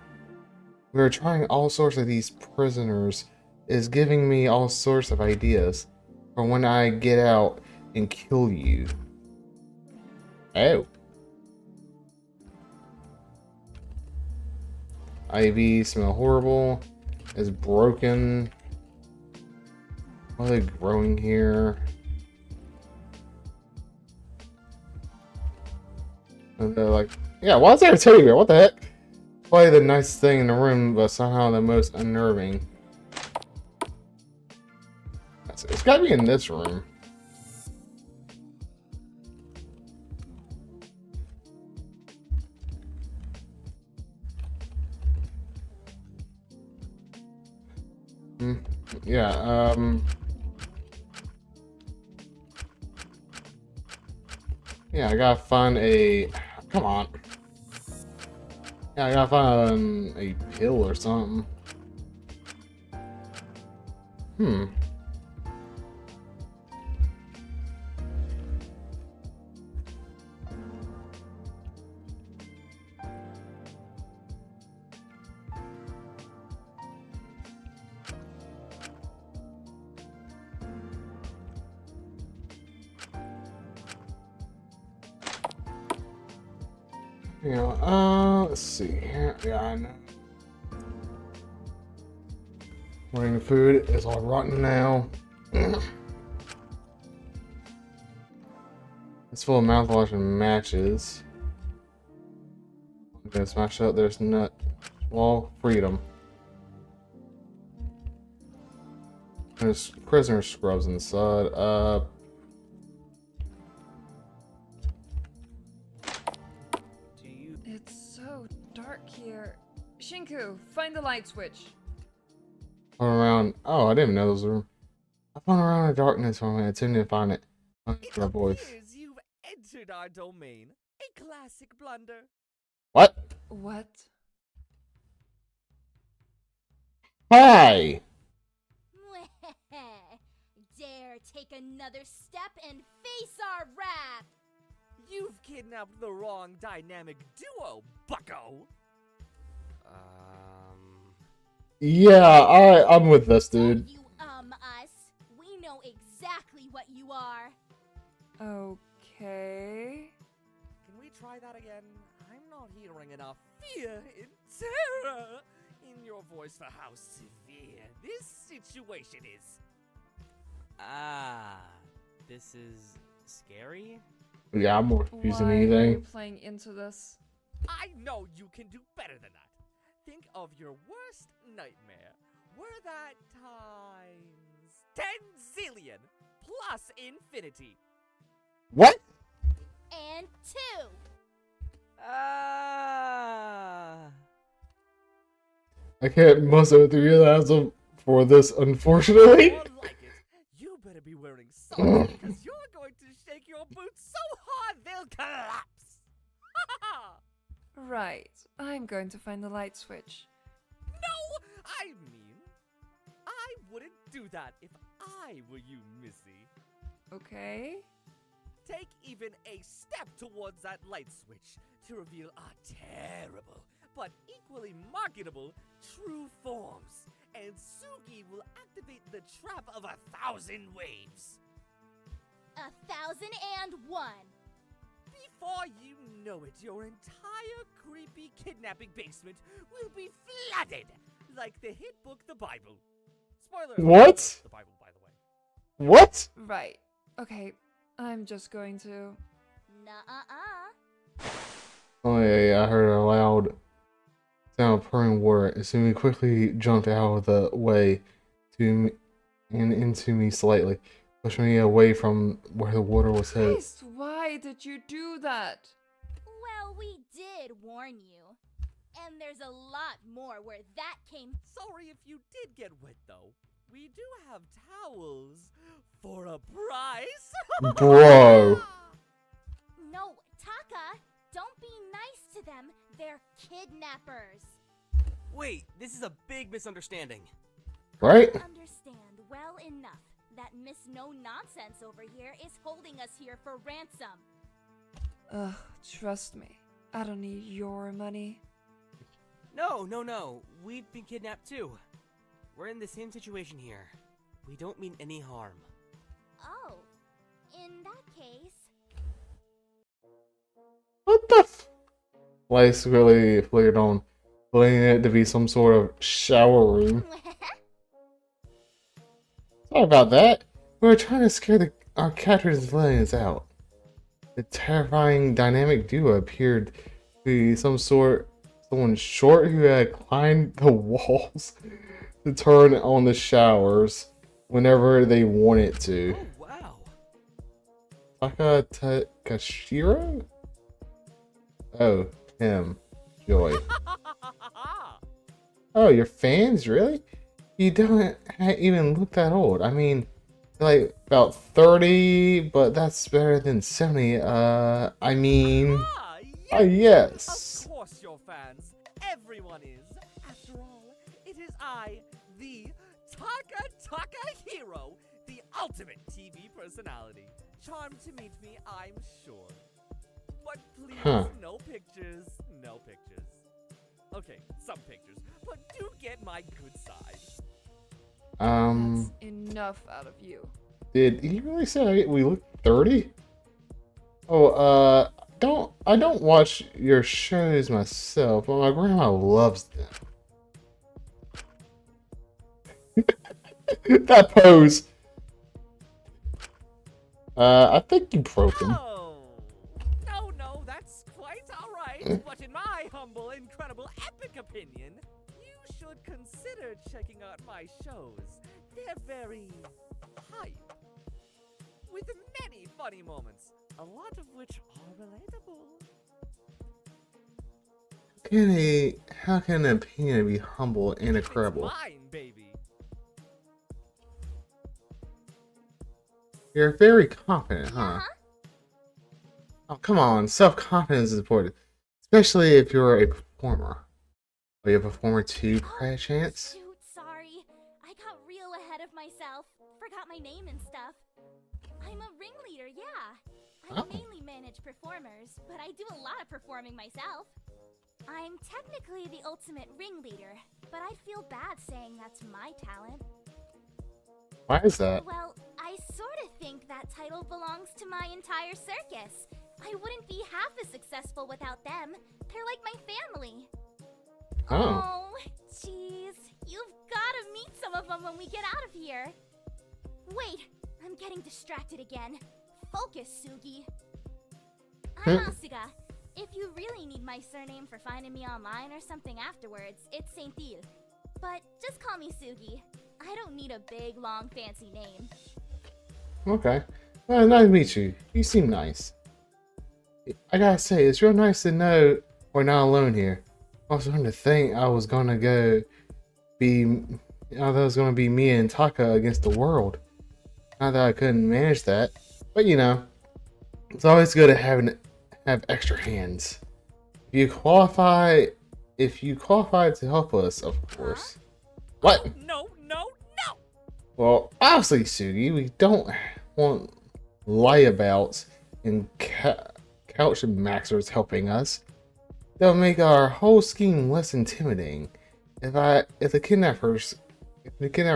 S1: We are trying all sorts of these prisoners. Is giving me all sorts of ideas for when I get out and kill you. Oh. IV smell horrible. It's broken. What are they growing here? And they're like, yeah, why is there a teddy bear? What the heck? Probably the nicest thing in the room, but somehow the most unnerving. It's gotta be in this room. Yeah, yeah, I gotta find a... Come on. Yeah, I gotta find a pill or something. You know, let's see. Yeah, I know. Morning food is all rotten now. It's full of mouthwash and matches. I'm gonna smash up. There's nut. Well, freedom. There's prisoner scrubs inside.
S3: It's so dark here. Shinku, find the light switch.
S1: Run around. Oh, I didn't even know there was a room. I found around in the darkness for a minute. Didn't find it.
S4: It
S1: My voice.
S4: appears you've entered our domain. A classic blunder.
S1: What?
S3: What?
S1: Hi.
S2: Dare take another step and face our wrath!
S4: You've kidnapped the wrong dynamic duo, bucko!
S1: Yeah, I'm with this dude.
S2: Don't you us. We know exactly what you are.
S3: Okay.
S4: Can we try that again? I'm not hearing enough fear and terror in your voice for how severe this situation is.
S5: Ah, this is scary?
S1: Yeah, I'm more confused than
S3: Why are you
S1: anything.
S3: playing into this?
S4: I know you can do better than that. Think of your worst nightmare. Were that times 10 zillion plus infinity.
S1: What?
S2: And 2.
S5: Ah.
S1: I can't muster the realism for this, unfortunately.
S4: More like it. You better be wearing socks because you're going to shake your boots so hard they'll collapse.
S3: Right. I'm going to find the light switch.
S4: No, I mean, I wouldn't do that if I were you, Missy.
S3: Okay.
S4: Take even a step towards that light switch to reveal our terrible but equally marketable true forms, and Sugi will activate the trap of 1,000 waves.
S2: 1,001.
S4: Before you know it, your entire creepy kidnapping basement will be flooded like the hit book, the Bible. Spoiler alert,
S1: What?
S4: the Bible, by the way.
S1: What?
S3: Right. Okay. I'm just going to...
S2: Nuh-uh-uh.
S1: Oh yeah, I heard a loud sound of purring water. As soon as we quickly jumped out of the way to me, and into me slightly, pushing me away from where the water was headed.
S3: Christ, why did you do that?
S2: Well, we did warn you. And there's a lot more where that came.
S4: Sorry if you did get wet, though. We do have towels for a price.
S1: Bro.
S2: No, Taka, don't be nice to them. They're kidnappers.
S5: Wait, this is a big misunderstanding.
S1: Right?
S2: Understand well enough that Miss No Nonsense over here is holding us here for ransom.
S3: Ugh, trust me. I don't need your money.
S5: No. We've been kidnapped too. We're in the same situation here. We don't mean any harm.
S2: Oh, in that case...
S1: What the f? Lice really flared on, believing it to be some sort of shower room. Sorry about that. We were trying to scare our captors and letting us out. The terrifying dynamic duo appeared to be someone short who had climbed the walls to turn on the showers whenever they wanted to.
S5: Oh, wow.
S1: Takashiro? Oh, him. Joy. Oh, your fans? Really? You don't even look that old. I mean, like about 30, but that's better than 70. I mean, yes.
S4: Of course you're fans. Everyone is. After all, it is I, the Taka Hero, the ultimate TV personality. Charmed to meet me, I'm sure. But please, no pictures. Okay, some pictures, but do get my good side.
S3: That's enough out of you.
S1: Did he really say we look 30? Oh, I don't watch your shows myself, but my grandma loves them. That pose. I think you broke him.
S4: No, that's quite alright. But in my humble, incredible, epic opinion, you should consider checking out my shows. They're very hype. With many funny moments, a lot of which are relatable.
S1: How can an opinion be humble and incredible?
S4: It's mine, baby.
S1: You're very confident, huh? Oh, come on. Self-confidence is important. Especially if you're a performer. Are you a performer too, by a chance?
S2: Shoot, sorry. I got real ahead of myself. Forgot my name and stuff. I'm a ringleader, yeah. I mainly manage performers, but I do a lot of performing myself. I'm technically the ultimate ringleader, but I feel bad saying that's my talent.
S1: Why is that?
S2: Well, I sort of think that title belongs to my entire circus. I wouldn't be half as successful without them. They're like my family.
S1: Oh.
S2: Jeez. You've gotta meet some of them when we get out of here. Wait, I'm getting distracted again. Focus, Sugi. I'm Asuga. If you really need my surname for finding me online or something afterwards, it's Saint-Il. But just call me Sugi. I don't need a big, long, fancy name.
S1: Okay. Well, nice to meet you. You seem nice. I gotta say, it's real nice to know we're not alone here. I was starting to think I was gonna be me and Taka against the world. Not that I couldn't manage that, but you know, it's always good to have extra hands. If you qualify to help us, of course. What?
S4: Oh, no.
S1: Well, obviously, Sugi, we don't want layabouts and couch maxers helping us. That would make our whole scheme less intimidating. If the kidnapper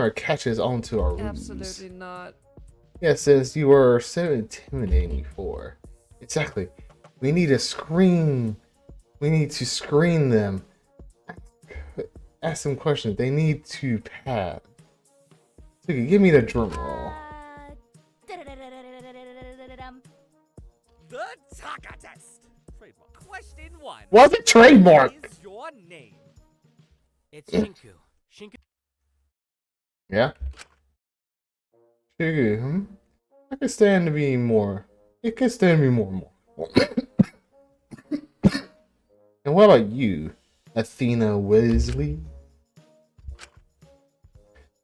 S1: catches onto our ruse.
S3: Absolutely not.
S1: Yeah, since you were so intimidating before. Exactly. We need to screen them. Ask them questions. They need to pass. Sugi, give me the drum roll.
S4: The Taka test. Trademark. Question 1.
S1: What's a trademark?
S4: What is your name?
S5: It's Shinku. Shinku.
S1: Yeah. Sugi, It could stand to be more. And what about you, Athena Weasley?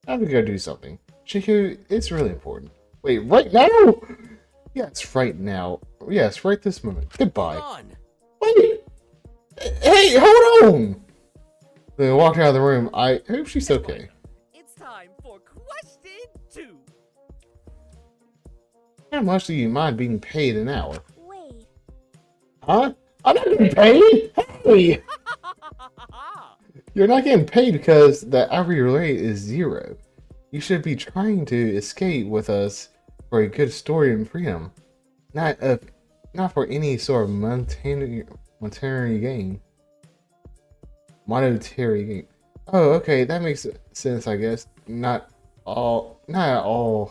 S1: I have to go do something. Shinku, it's really important. Wait, right now? Yes, right now. Yes, right this moment. Goodbye.
S5: On.
S1: Wait! Hey, hold on! Then walked out of the room. I hope she's okay.
S4: It's time for question 2.
S1: How much do you mind being paid an hour?
S2: Wait.
S1: Huh? I'm not getting paid? Hey! You're not getting paid because the hourly rate is 0. You should be trying to escape with us for a good story and freedom. Not for any sort of monetary gain. Monetary gain. Oh, okay, that makes sense, I guess. Not at all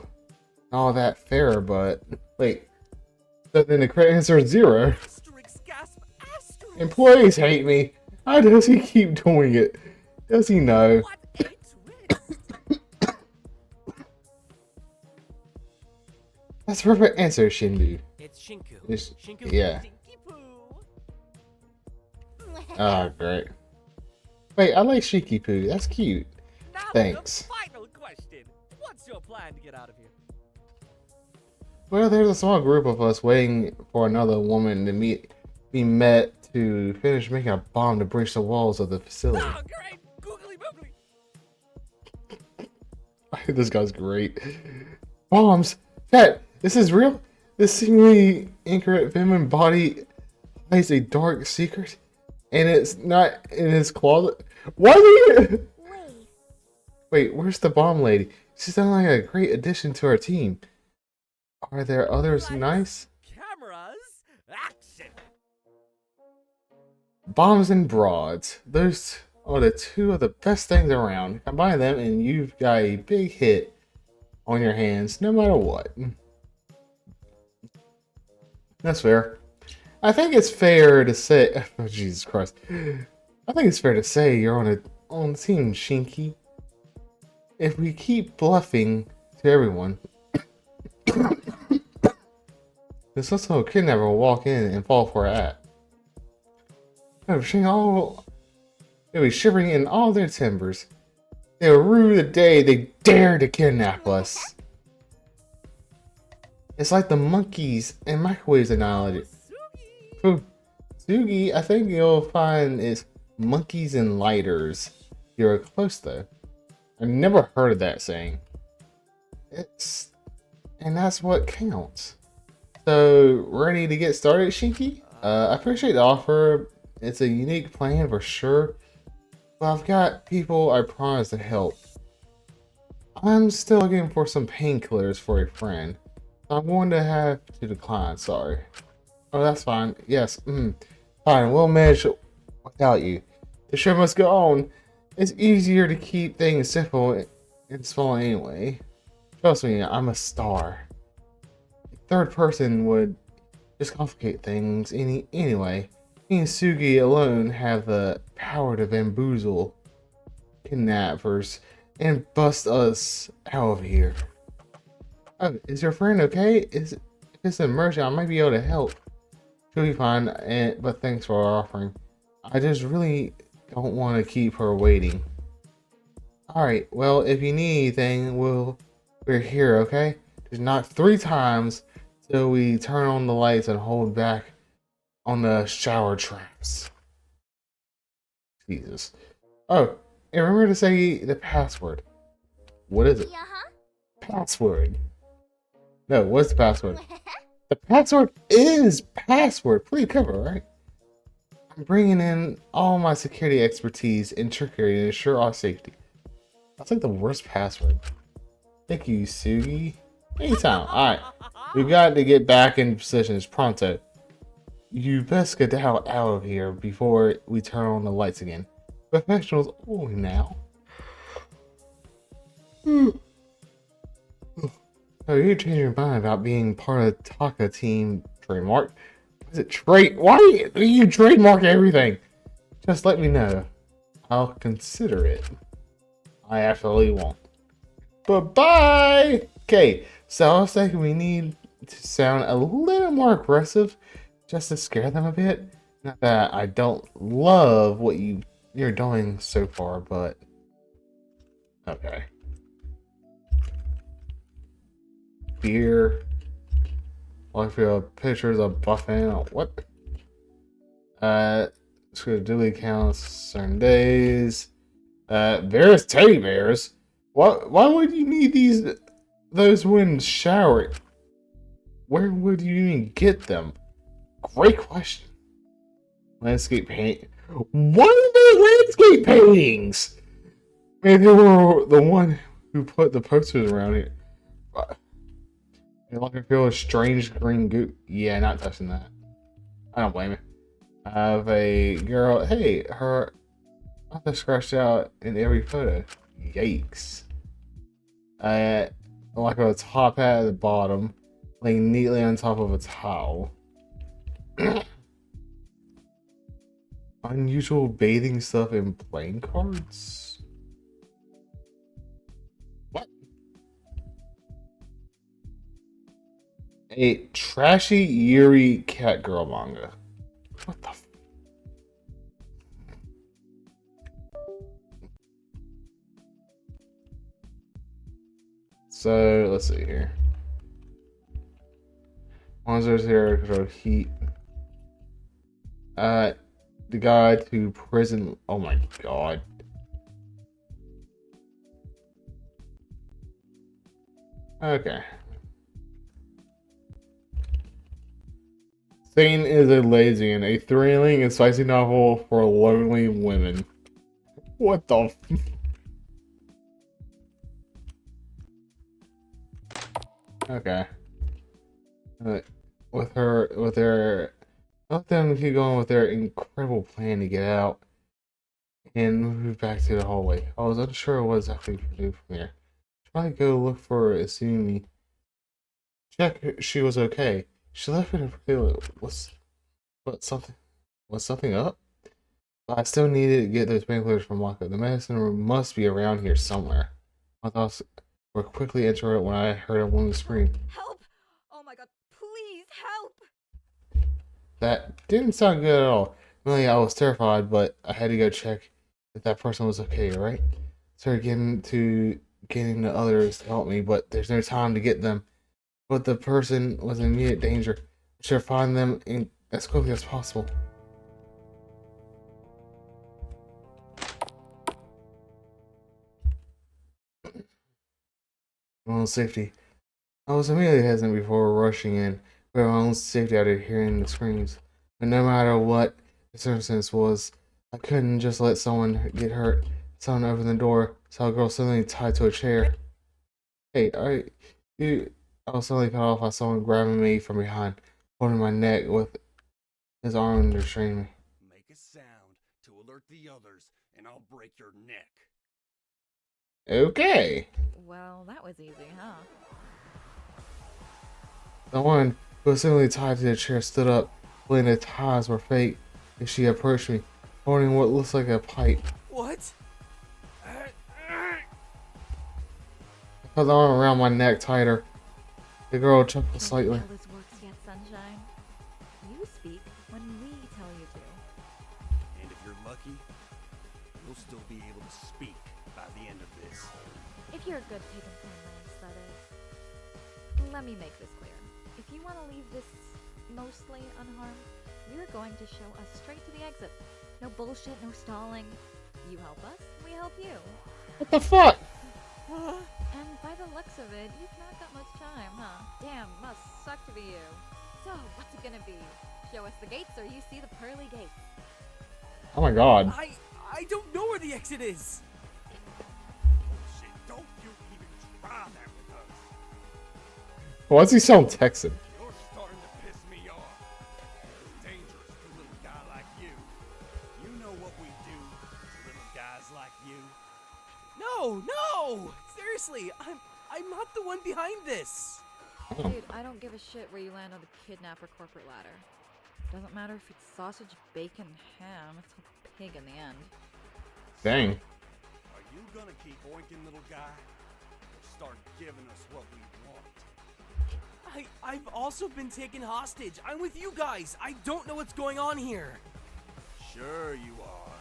S1: that fair, but wait. So then the correct answer is 0.
S4: Asterisk, gasp, asterisk.
S1: Employees hate me. How does he keep doing it? Does he know?
S4: What a twist.
S1: That's the perfect answer, Shindu.
S5: It's Shinku.
S1: It's-
S5: Shinku.
S1: yeah.
S4: Dinky poo.
S1: Ah, great. Wait, I like Shiki Poo. That's cute.
S4: Now
S1: Thanks.
S4: the final question. What's your plan to get out of here?
S1: Well, there's a small group of us waiting for another woman to be met to finish making a bomb to breach the walls of the facility.
S4: Oh, great. Googly boogly.
S1: This guy's great. Bombs? Cat, this is real? This seemingly incorrect feminine body hides a dark secret? And it's not in his closet? What?
S2: Wait.
S1: Wait, where's the bomb lady? She sounds like a great addition to our team. Are there others
S4: Lights,
S1: nice?
S4: Cameras, action.
S1: Bombs and broads. Those are the two of the best things around. Combine them and you've got a big hit on your hands, no matter what. That's fair. I think it's fair to say... Oh, Jesus Christ. I think it's fair to say you're on team, Shinky. If we keep bluffing to everyone... This also kidnapper will walk in and fall for it. They'll be shivering in all their timbers. They'll rue the day they dare to kidnap us. It's like the monkeys and microwaves analogy.
S4: Sugi.
S1: Sugi, I think you'll find is monkeys and lighters. You're close though. I've never heard of that saying. And that's what counts. So, ready to get started, Shinky? I appreciate the offer. It's a unique plan for sure. But I've got people I promise to help. I'm still looking for some painkillers for a friend. I'm going to have to decline, sorry. Oh, that's fine. Yes, fine, we'll manage without you. The show must go on. It's easier to keep things simple and small anyway. Trust me, I'm a star. Third person would just complicate things anyway. Me and Sugi alone have the power to bamboozle kidnappers and bust us out of here. Oh, is your friend okay? If it's an emergency, I might be able to help. She'll be fine, but thanks for offering. I just really don't want to keep her waiting. Alright, well, if you need anything, we're here, okay? Just knock 3 times till we turn on the lights and hold back on the shower traps. Jesus. Oh, and remember to say the password. What is it?
S2: Uh-huh.
S1: Password. No, what's the password? The password is password. Please cover, right? I'm bringing in all my security expertise and trickery to ensure our safety. That's like the worst password. Thank you, Sugi. Anytime. Alright. We've got to get back in positions pronto. You best get the hell out of here before we turn on the lights again. Professionals only now. Oh, you changed your mind about being part of the Taka team trademark? Is it why do you trademark everything? Just let me know. I'll consider it. I absolutely won't. But bye! Okay, so I was thinking we need to sound a little more aggressive just to scare them a bit. Not that I don't love what you're doing so far, but okay. Beer. I feel pictures of buffing. What? It's gonna duly count certain days. Bears, teddy bears. Why would you need those when showering? Where would you even get them? Great question. Landscape paint. What are the landscape paintings? Maybe they were the one who put the posters around here. Like I feel a strange green goo. Yeah, not touching that. I don't blame it. I have a girl. Hey, her mouth is scratched out in every photo. Yikes. Like a top hat at the bottom, laying neatly on top of a towel. Unusual bathing stuff in playing cards. What? A trashy Yuri cat girl manga. What the? So let's see here. Monsters here control heat. The guide to prison. Oh my god. Okay. Satan is a Lazy and a thrilling and spicy novel for lonely women. What the? Okay. With their, let them keep going with their incredible plan to get out and move back to the hallway. I was unsure what exactly to do from here. Try to go look for Asumi. Check she was okay. She left in a pretty. Was something up? But I still needed to get those painkillers from Mako. The medicine room must be around here somewhere. My thoughts were quickly interrupted when I heard a woman scream.
S3: Help! Oh my god, please help!
S1: That didn't sound good at all. Really, I was terrified, but I had to go check if that person was okay, right? Started getting the others to help me, but there's no time to get them. But the person was in immediate danger. I should find them as quickly as possible. My own safety. I was immediately hesitant before rushing in, but my own safety out of hearing the screams. But no matter what the circumstance was, I couldn't just let someone get hurt. Someone opened the door, saw a girl suddenly tied to a chair. Hey, I was suddenly cut off by someone grabbing me from behind, holding my neck with his arm restraining me.
S6: Make a sound to alert the others, and I'll break your neck.
S1: Okay.
S3: Well, that was easy, huh?
S1: The one who was suddenly tied to the chair stood up, believing the ties were fake, as she approached me, holding what looks like a pipe.
S5: What?
S1: I felt the arm around my neck tighter. The girl chuckled slightly.
S3: This works yet, Sunshine. You speak when we tell you to.
S6: And if you're lucky, you'll still be able to speak by the end of this.
S7: If you're a good pig in 10 minutes, that is. Let me make this clear. If you want to leave this mostly unharmed, you're going to show us straight to the exit. No bullshit, no stalling. You help us, we help you.
S1: What the fuck?
S7: And by the looks of it, you've not got much time, huh? Damn, must suck to be you. So, what's it gonna be? Show us the gates or you see the pearly gates?
S1: Oh my god.
S5: I don't know where the exit is.
S6: Shit, don't you even try that with us.
S1: Why does he sound Texan?
S6: You're starting to piss me off. It's dangerous for a little guy like you. You know what we do to little guys like you.
S5: No! Seriously, I'm not the one behind this.
S7: Dude, I don't give a shit where you land on the kidnapper corporate ladder. Doesn't matter if it's sausage, bacon, ham, it's a pig in the end.
S1: Dang.
S6: Are you gonna keep oinking, little guy? Or start giving us what we want?
S5: I've also been taken hostage. I'm with you guys. I don't know what's going on here.
S6: Sure you are.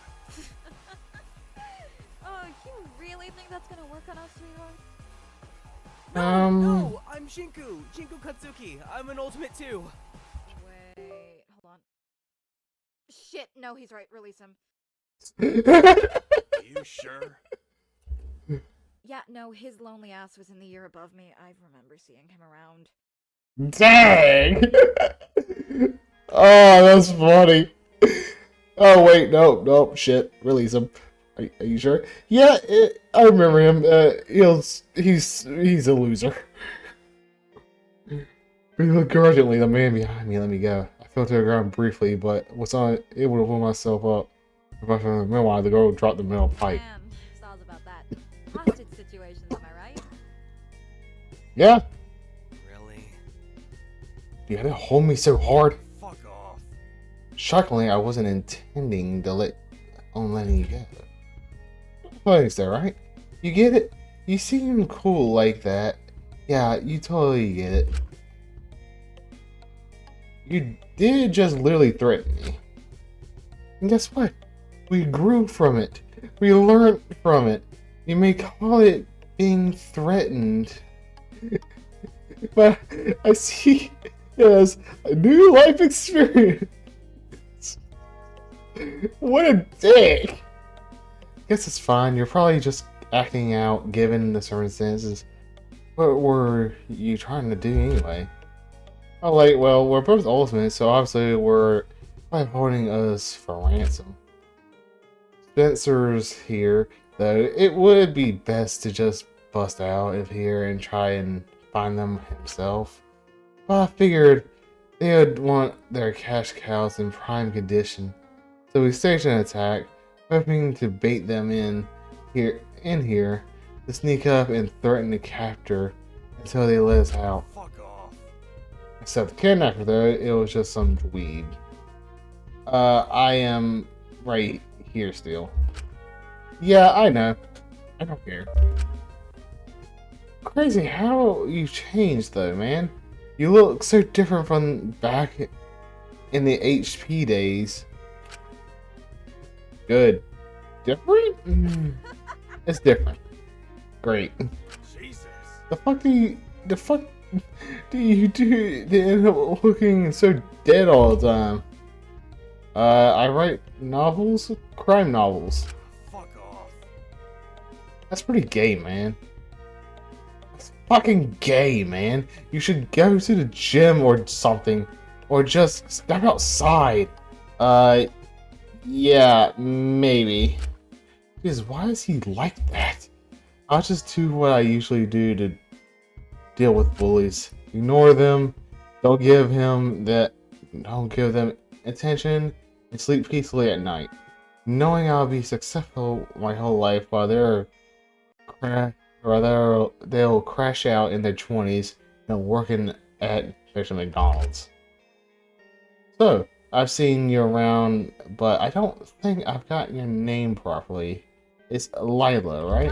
S7: Oh, you really think that's gonna work on us, sweetheart?
S5: No, I'm Shinku Katsuki. I'm an ultimate too.
S7: Wait, hold on. Shit, no, he's right. Release him.
S6: You sure?
S7: Yeah, no, his lonely ass was in the year above me. I remember seeing him around.
S1: Dang! Oh, that's funny. Oh wait, no, shit. Release him. Are you sure? Yeah, I remember him. He's a loser. Begrudgingly, the man behind me let me go. I fell to the ground briefly, but was able to pull myself up. Meanwhile, the girl dropped the metal pipe.
S7: Man, stalls about that. Hostage situations, am I right?
S1: Yeah.
S5: Really?
S1: You had to hold me so hard.
S6: Fuck off.
S1: Shockingly, I wasn't intending to letting you go. Thanks there, right? You get it? You seem cool like that. Yeah, you totally get it. You did just literally threaten me. And guess what? We grew from it. We learned from it. You may call it being threatened. But I see it as a new life experience. What a dick! Guess it's fine. You're probably just acting out given the circumstances. What were you trying to do anyway? Oh, like, well, we're both ultimates, so obviously we're probably holding us for ransom. Spencer's here, though. It would be best to just bust out of here and try and find them himself. But I figured they would want their cash cows in prime condition, so we staged an attack, hoping to bait them in here to sneak up and threaten to capture until they let us out.
S6: Fuck off.
S1: Except the kidnapper, though, it was just some dweeb. I am right here still. Yeah, I know. I don't care. Crazy how you changed, though, man. You look so different from back in the HP days. Good. Different? It's different. Great.
S6: Jesus.
S1: The fuck do you do to end up looking so dead all the time? I write novels? Crime novels.
S6: Fuck off.
S1: That's pretty gay, man. That's fucking gay, man. You should go to the gym or something. Or just step outside. Yeah, maybe. Because why is he like that? I'll just do what I usually do to deal with bullies. Ignore them. Don't give them attention and sleep peacefully at night. Knowing I'll be successful my whole life while they'll crash out in their 20s and working at McDonald's. So, I've seen you around, but I don't think I've gotten your name properly. It's Lila, right?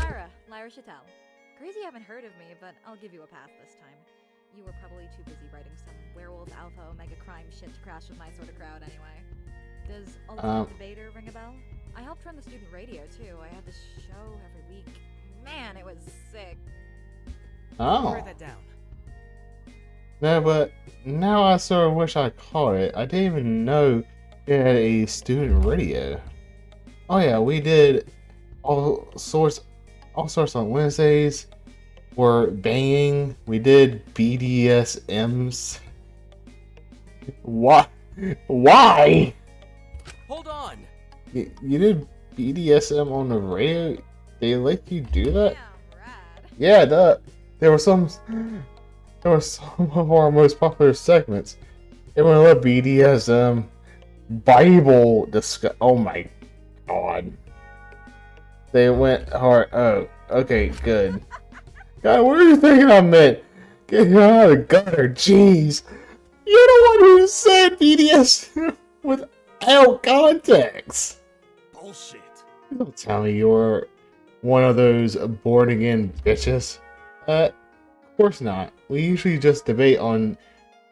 S7: Lyra Chattel. Crazy you haven't heard of me, but I'll give you a pass this time. You were probably too busy writing some werewolf alpha omega crime shit to crash with my sort of crowd anyway. Does Ultimate Debater ring a bell? I helped run the student radio too. I had this show every week. Man, it was sick.
S1: Oh.
S5: Write that down.
S1: No, but now I sort of wish I caught it. I didn't even know it had a student radio. Oh yeah, we did all sorts on Wednesdays. We're banging. We did BDSMs. Why? Why?
S5: Hold on.
S1: You did BDSM on the radio? They let you do that?
S7: Yeah, rad.
S1: Yeah, there were some of our most popular segments. It went up BDSM, Bible discuss. Oh my god. They went hard. Oh, okay, good. God, what are you thinking I meant? Get out of the gutter, jeez. You're the one who said BDSM without context.
S6: Bullshit.
S1: Don't tell me you're one of those born again bitches. Of course not. We usually just debate on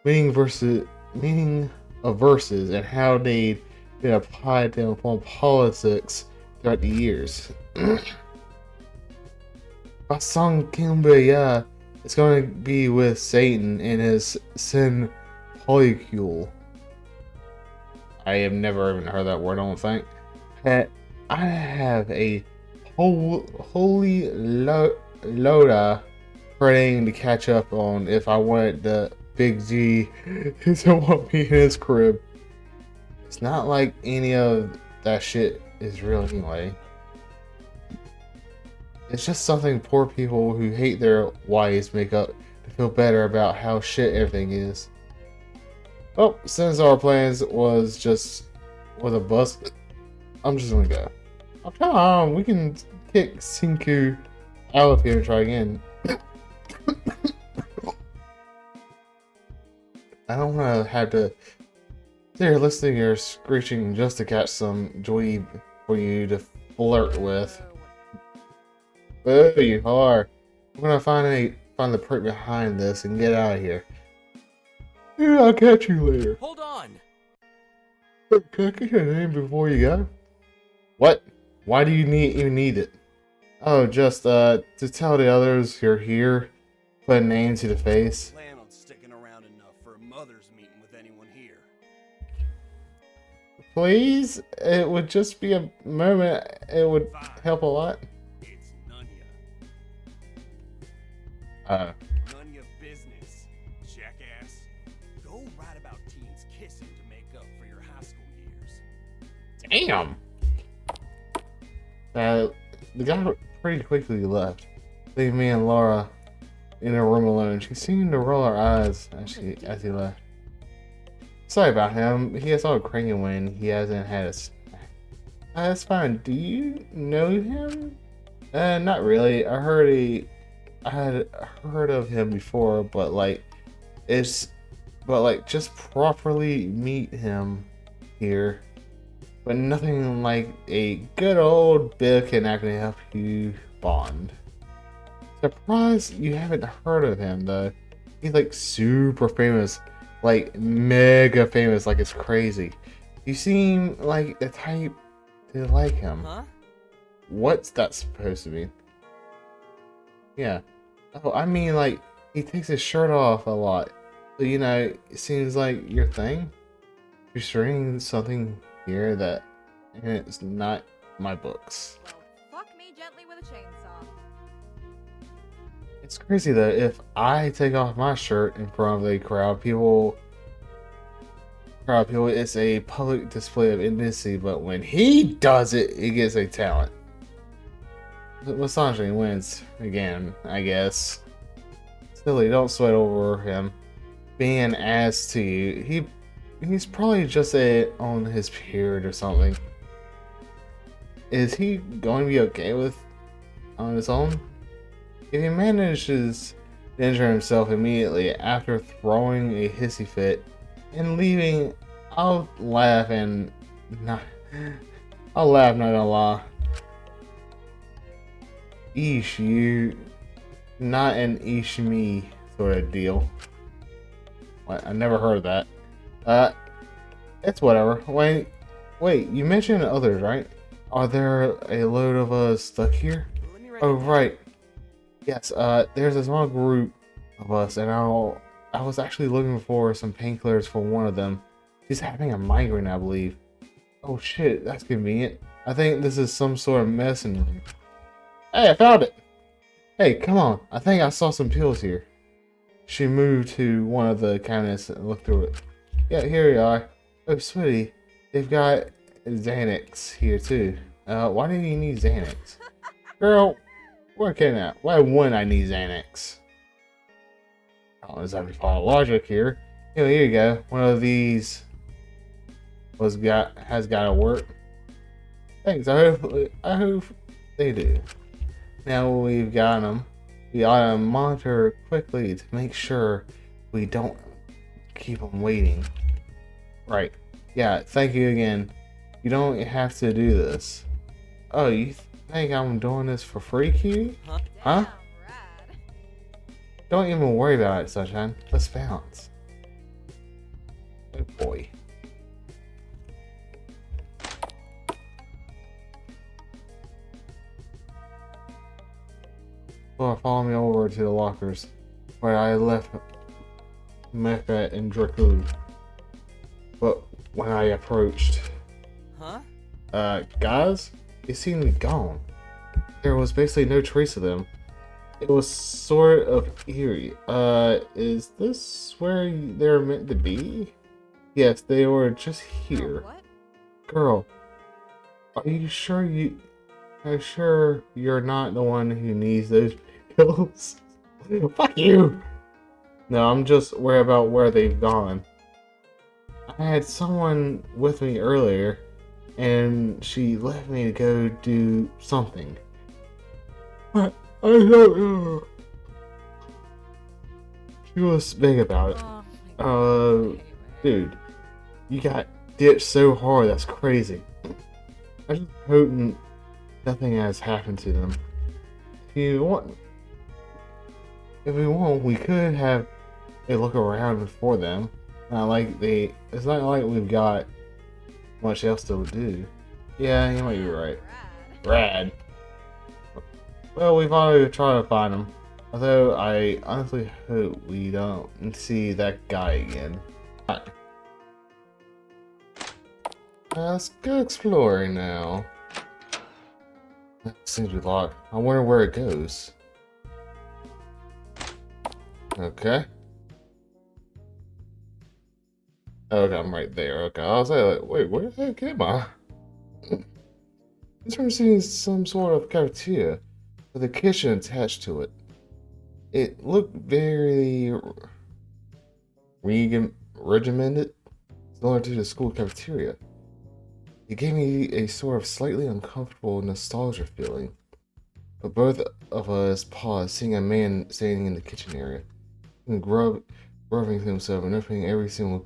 S1: meaning of verses and how they been applied to foreign politics throughout the years. My son Kumbaya is going to be with Satan in his sin polycule. I have never even heard that word, I don't think. I have a holy Loda praying to catch up on if I wanted the Big G to want me in his crib. It's not like any of that shit is real anyway. It's just something poor people who hate their wives make up to feel better about how shit everything is. Well, since our plans was a bust, I'm just gonna go. Oh, come on, we can kick Sinku out of here and try again. I don't want to have to sit here listening to your screeching just to catch some dweeb for you to flirt with. Oh, you are. I'm gonna find the prick behind this and get out of here. Yeah, I'll catch you later.
S5: Hold on!
S1: Can I get your name before you go? What? Why do you even need it? Oh, just to tell the others you're here, put a name to the face.
S6: Plan on sticking around enough for a mother's meeting with anyone here.
S1: Please? It would just be a moment. It would help a lot.
S6: It's none ya.
S1: Uh,
S6: None ya business, jackass. Go write about teens kissing to make up for your high school years.
S1: damn! The guy pretty quickly left, leaving me and Laura in a room alone. She seemed to roll her eyes as he left. Sorry about him. He has all cranium when he hasn't had a snack. That's fine. Do you know him? Not really. I had heard of him before, but just properly meet him here. But nothing like a good old bit can actually help you bond. Surprised you haven't heard of him though. He's like super famous, like mega famous, like it's crazy. You seem like the type to like him.
S5: Huh?
S1: What's that supposed to mean? Yeah. Oh, I mean like he takes his shirt off a lot. So you know, it seems like your thing. You're reading something here that, and it's not my books.
S7: Well, fuck me gently with a chainsaw.
S1: It's crazy though, if I take off my shirt in front of a crowd, it's a public display of intimacy, but when he does it, it gets a talent. Misogyny wins again, I guess. Silly, don't sweat over him being an ass to you. He's probably just on his period or something. Is he going to be okay with on his own? If he manages to injure himself immediately after throwing a hissy fit and leaving, I'll laugh, not gonna lie. Eesh, you, not an eesh me sort of deal. What? I never heard of that. It's whatever. Wait, you mentioned others, right? Are there a load of us stuck here?
S5: Let me write
S1: Oh,
S5: it down.
S1: right. Yes, there's a small group of us, and I was actually looking for some painkillers for one of them. She's having a migraine, I believe. Oh shit, that's convenient. I think this is some sort of medicine room. Hey, I found it! Hey, come on. I think I saw some pills here. She moved to one of the cabinets and looked through it. Yeah, here we are. Oh, sweetie, they've got Xanax here too. Why do you need Xanax? Girl, work it out. Why wouldn't I need Xanax? Oh, there's having to follow logic here. Here you go. One of these has got to work. Thanks. I hope they do. Now we've got them. We ought to monitor quickly to make sure we don't keep them waiting. Right. Yeah, thank you again. You don't have to do this. Oh, you think I'm doing this for free, cutie? Huh?
S7: Damn, rad.
S1: Don't even worry about it, sunshine. Let's bounce. Oh boy. before following me over to the lockers where I left Mecca and Dracu. But when I approached,
S5: Huh?
S1: guys, they seemed to be gone. There was basically no trace of them. It was sort of eerie. Is this where they're meant to be? Yes, they were just here.
S7: What?
S1: Girl, are you sure you're not the one who needs those pills? Fuck you! No, I'm just worried about where they've gone. I had someone with me earlier, and she left me to go do something. But I don't know. She was big about it.
S7: Oh,
S1: Dude, you got ditched so hard, that's crazy. I just hope nothing has happened to them. If we want, we could have a look around for them. It's not like we've got much else to do. Yeah, you might be right. Rad. Well, we've already tried to find them. Although I honestly hope we don't see that guy again. Alright. Let's go exploring now. That seems to be locked. I wonder where it goes. Okay. Okay, I'm right there. Okay, I was like, wait, where the heck am I? This room seems some sort of cafeteria with a kitchen attached to it. It looked very regimented, similar to the school cafeteria. It gave me a sort of slightly uncomfortable nostalgia feeling. But both of us paused, seeing a man standing in the kitchen area, and rubbing himself and opening every single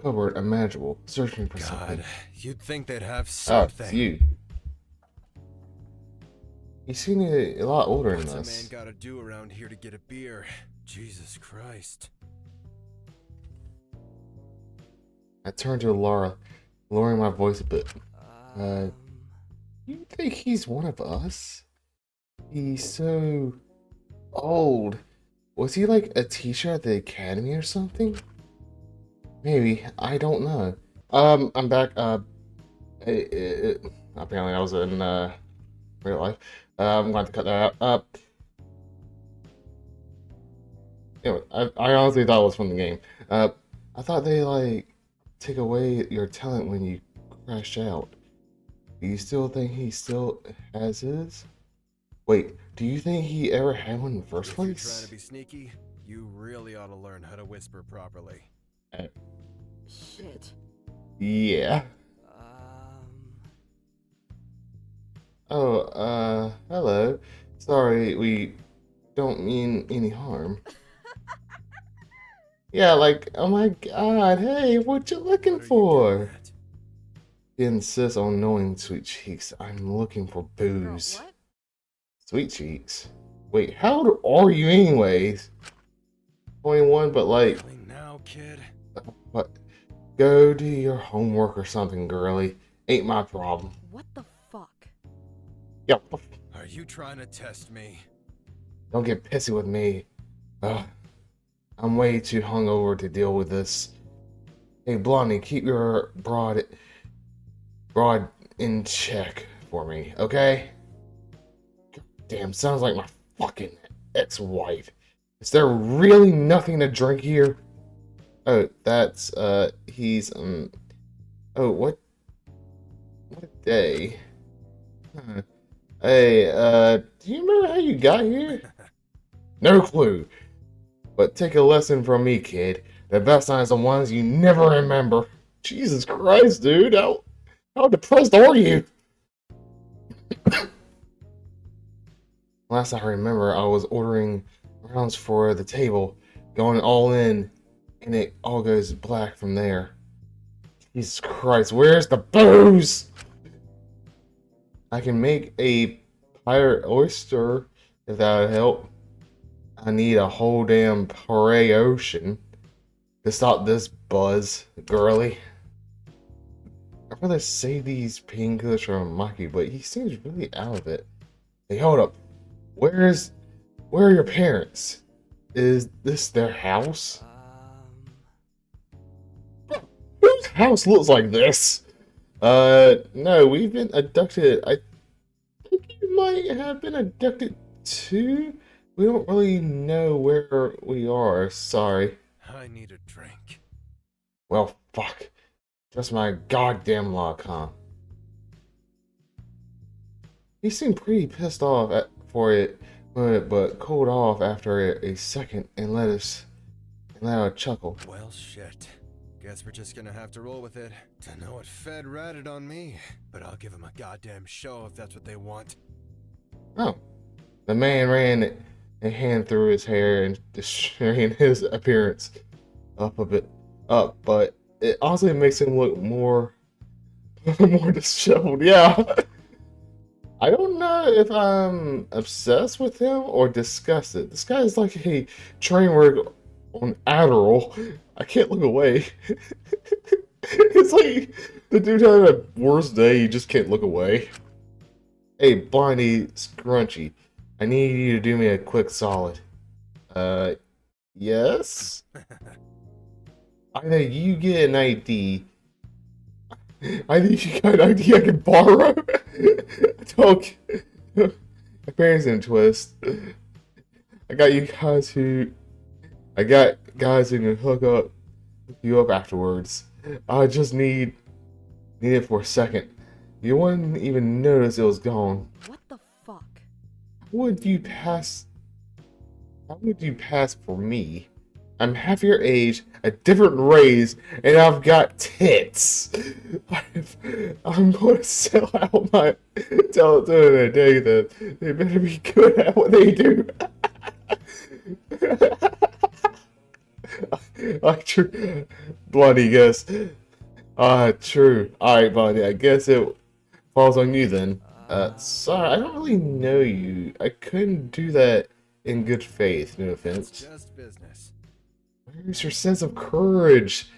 S1: cupboard imaginable, searching for something.
S6: God, you'd think they'd have
S1: Oh,
S6: something.
S1: it's you. You seem a lot older than
S6: What's a
S1: us.
S6: man gotta do around here to get a beer? Jesus Christ.
S1: I turned to Laura, lowering my voice a bit. You think he's one of us? He's so old. Was he like a teacher at the academy or something? Maybe. I don't know. I'm back. Apparently I was in, real life. I'm going to cut that out. Anyway, I honestly thought it was from the game. I thought they, like, take away your talent when you crash out. Do you still think he still has his? Wait, do you think he ever had one in the first
S6: If you're
S1: place?
S6: trying to be sneaky, you really ought to learn how to whisper properly.
S5: Shit.
S1: Yeah. Oh, hello. Sorry, we don't mean any harm. Yeah, like, oh my god, hey, what you looking
S6: What are you
S1: for?
S6: getting at?
S1: He insists on knowing Sweet Cheeks. I'm looking for booze.
S7: Girl, what?
S1: Sweet Cheeks? Wait, how old are you anyways? 21, but like,
S6: Really now, kid?
S1: what? Go do your homework or something, girly. Ain't my problem.
S7: What the fuck?
S1: Yeah,
S6: Are you trying to test me?
S1: don't get pissy with me. Ugh. I'm way too hungover to deal with this. Hey, Blondie, keep your broad in check for me, okay? Damn, sounds like my fucking ex-wife. Is there really nothing to drink here? Oh, that's, he's, oh, what a day. Huh. Hey, do you remember how you got here? No clue. But take a lesson from me, kid. The best signs are the ones you never remember. Jesus Christ, dude. How depressed are you? Last I remember, I was ordering rounds for the table, going all in, and it all goes black from there. Jesus Christ, where's the booze? I can make a pirate oyster if that would help. I need a whole damn Pare ocean to stop this buzz, girly. I'd rather save these painkillers from Maki, but he seems really out of it. Hey, hold up. Where's Where are your parents? Is this their house? Whose house looks like this? No, we've been abducted. I think you might have been abducted too. We don't really know where we are. Sorry.
S6: I need a drink.
S1: Well, fuck. Just my goddamn luck, huh? He seemed pretty pissed off for it, but cooled off after a second and let out a chuckle.
S6: Well, shit. Guess we're just gonna have to roll with it. To know it Fed ratted on me, but I'll give him a goddamn show if that's what they want.
S1: Oh. The man ran a hand through his hair and ran his appearance up a bit, but it honestly makes him look more disheveled. Yeah. I don't know if I'm obsessed with him or disgusted. This guy is like a train wreck on Adderall. I can't look away. It's like the dude having a worst day, you just can't look away. Hey, Blindy Scrunchy, I need you to do me a quick solid. Yes? Either you get an ID. I think you got an ID I can borrow. Don't. My parents didn't twist. I got guys who can hook you up afterwards. I just need it for a second. You wouldn't even notice it was gone.
S7: What the fuck?
S1: How would you pass for me? I'm half your age, a different race, and I've got tits. I'm going to sell out my Teletubby in a day that they better be good at what they do. True. Bloody guess. True. Alright, Bloody, I guess it falls on you then. Sorry, I don't really know you. I couldn't do that in good faith, no offense.
S6: It's just business.
S1: Where's your sense of courage?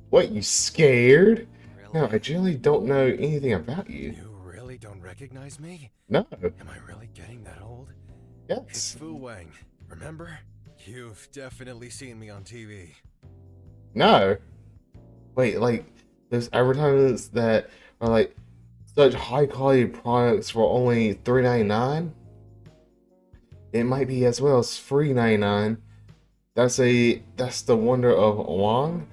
S1: What, you scared?
S6: Really?
S1: No, I generally don't know anything about you.
S6: You really don't recognize me?
S1: No.
S6: Am I really getting that old? It's
S1: Yes.
S6: Fu Wang. Remember? You've definitely seen me on TV.
S1: No. Wait, like, those advertisements that are like such high quality products for only $3.99? It might be as well as $3.99. That's the wonder of Wong.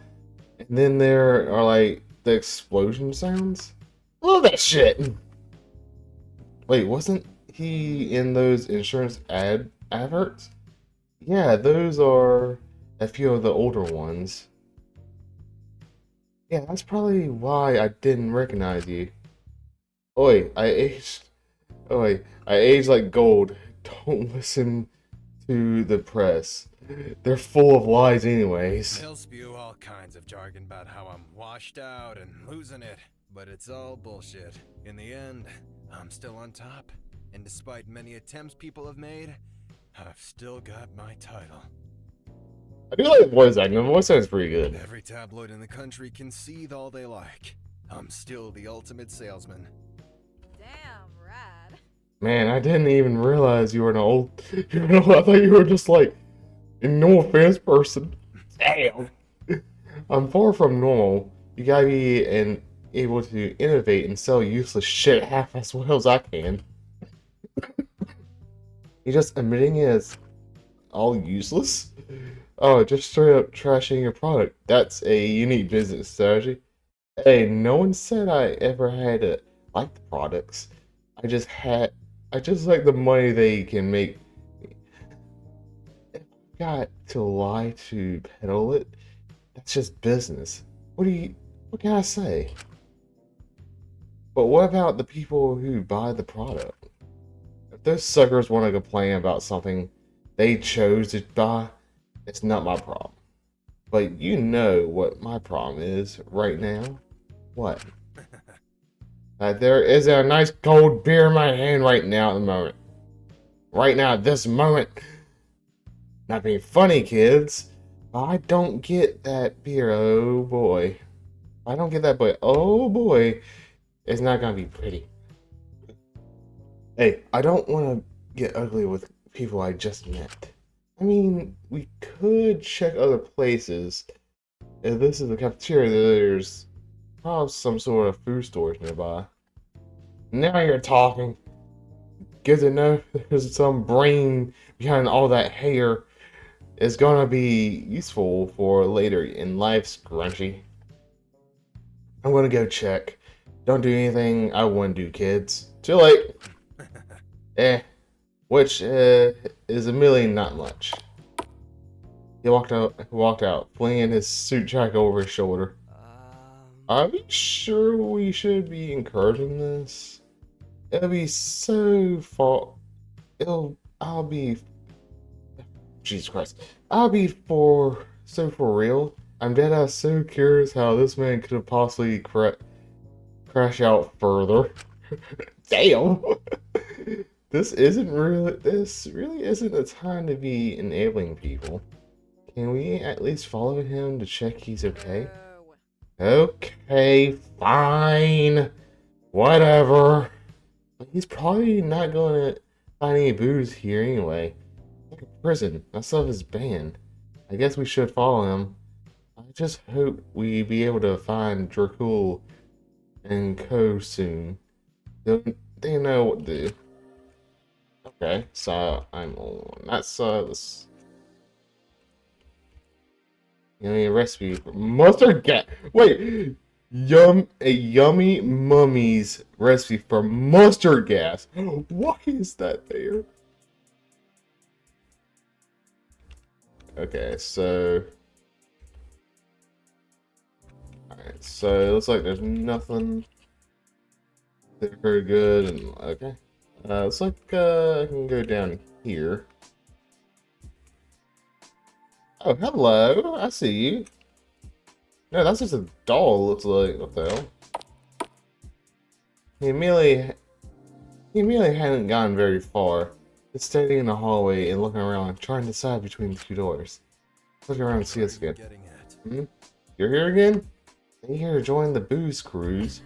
S1: And then there are like the explosion sounds. Love that shit. Wait, wasn't he in those insurance adverts? Yeah, those are a few of the older ones. Yeah, that's probably why I didn't recognize you. Oi, I aged like gold. Don't listen to the press. They're full of lies anyways.
S6: They'll spew all kinds of jargon about how I'm washed out and losing it, but it's all bullshit. In the end, I'm still on top, and despite many attempts people have made, I've still got my title.
S1: I do like the voice acting. The voice acting is pretty good.
S6: Every tabloid in the country can seethe all they like. I'm still the ultimate salesman.
S7: Damn, rad.
S1: Man, I didn't even realize you were an old. I thought you were just like a no offense person. Damn. I'm far from normal. You gotta be able to innovate and sell useless shit half as well as I can. You're just admitting it as all useless? Oh, just straight up trashing your product. That's a unique business strategy. Hey, no one said I ever had to like the products. I just like the money they can make. If I got to lie to peddle it, that's just business. What can I say? But what about the people who buy the product? If those suckers want to complain about something they chose to buy, it's not my problem. But you know what my problem is right now? What? There is a nice cold beer in my hand right now at the moment. Right now, at this moment. Not being funny, kids. I don't get that beer, oh boy. I don't get that boy, oh boy. It's not gonna be pretty. Hey, I don't want to get ugly with people I just met. I mean, we could check other places. If this is the cafeteria, there's probably some sort of food stores nearby. Now you're talking. Good to know there's some brain behind all that hair. Is gonna be useful for later in life, Scrunchy. I'm gonna go check. Don't do anything I wouldn't do, kids. Too late. Which is a million not much. He walked out, flinging his suit jacket over his shoulder. Are we sure we should be encouraging this? It'll be so far. I'll be. Jesus Christ. I'll be for real. I'm dead ass so curious how this man could have possibly crash out further. Damn. This really isn't the time to be enabling people. Can we at least follow him to check he's okay? Okay, fine. Whatever. He's probably not gonna find any booze here anyway. Like a prison. That stuff is banned. I guess we should follow him. I just hope we be able to find Dracul and Co soon. They know what to do. Okay, so I'm on. That's this. You know, a recipe for mustard gas. Wait, a yummy mummy's recipe for mustard gas. Why is that there? Okay, so. Alright, so it looks like there's nothing. They're very good, and okay. Looks like I can go down here. Oh, hello! I see you. No, that's just a doll, looks like. What the hell? He immediately hadn't gone very far. Just standing in the hallway and looking around, trying to decide between the two doors. Looking around and see us again. Hmm? You're here again? Are you here to join the booze cruise?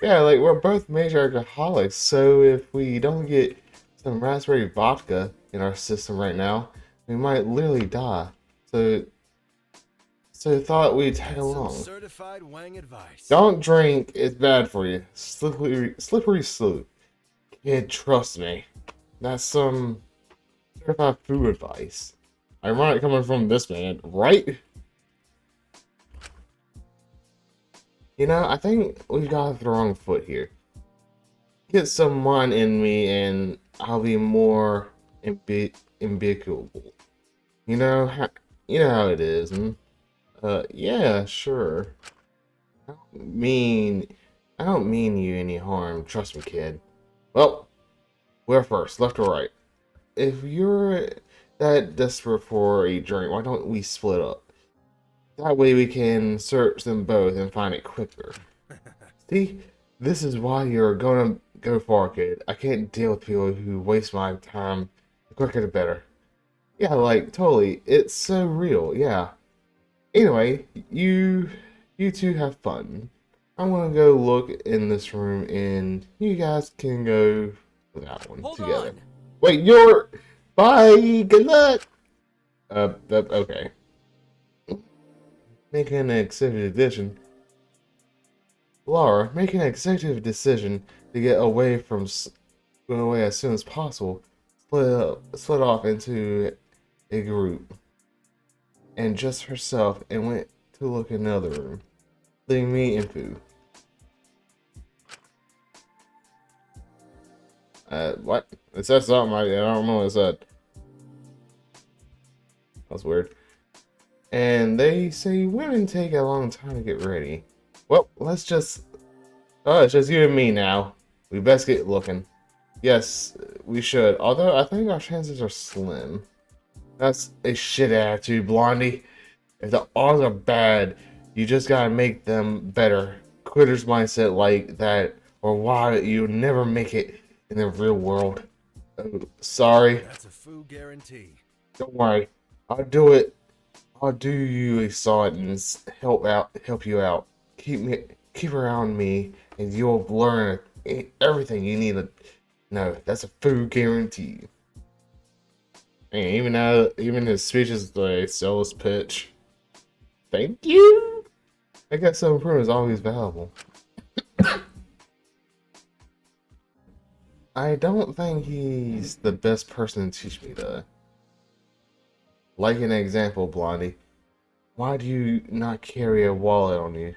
S1: Yeah, like, we're both major alcoholics, so if we don't get some raspberry vodka in our system right now, we might literally die. So thought we'd tag along.
S6: Certified wang advice.
S1: Don't drink, it's bad for you. Slippery slope. Kid, trust me. That's some certified food advice. Ironic coming from this man, right? You know, I think we've got the wrong foot here. Get some wine in me and I'll be more ambiguous. You know how it is. Yeah, sure. I don't mean you any harm. Trust me, kid. Well, where first, left or right? If you're that desperate for a drink, why don't we split up? That way we can search them both and find it quicker. See, this is why you're gonna go far, kid. I can't deal with people who waste my time. The quicker the better. Yeah, like, totally. It's so real, yeah. Anyway, you two have fun. I'm gonna go look in this room and you guys can go to that one together.
S5: On.
S1: Wait, bye, good luck! Okay. Making an executive decision. Laura, making an executive decision to get away as soon as possible, split off into a group and just herself and went to look in another room, leaving me and Pooh. What? It said something, I don't know what it said. That's weird. And they say women take a long time to get ready. Well, it's just you and me now. We best get looking. Yes, we should. Although, I think our chances are slim. That's a shit attitude, Blondie. If the odds are bad, you just gotta make them better. Quitter's mindset like that, or why you'll never make it in the real world. Oh, sorry.
S6: That's a foo guarantee.
S1: Don't worry. I'll do it. I'll do you a solid and help you out. Keep around me, and you'll learn everything you need to know. That's a food guarantee. And even his speech is the sales pitch. Thank you. I guess some improvement is always valuable. I don't think he's the best person to teach me though. Like an example, Blondie. Why do you not carry a wallet on you?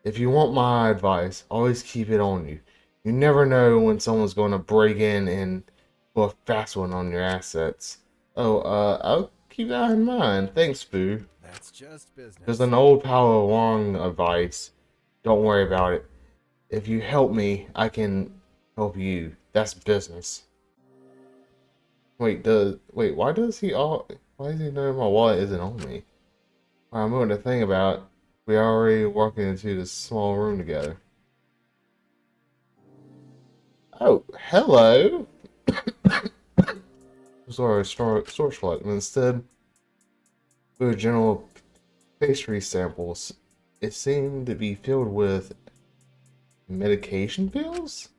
S1: If you want my advice, always keep it on you. You never know when someone's going to break in and put a fast one on your assets. Oh, I'll keep that in mind. Thanks, Boo.
S6: That's just business.
S1: There's an old pal of long advice. Don't worry about it. If you help me, I can help you. That's business. Why does he know my wallet isn't on me? I'm going to think about. We already walking into this small room together. Oh, hello. Sorry, store select. Instead of general pastry samples, it seemed to be filled with medication pills.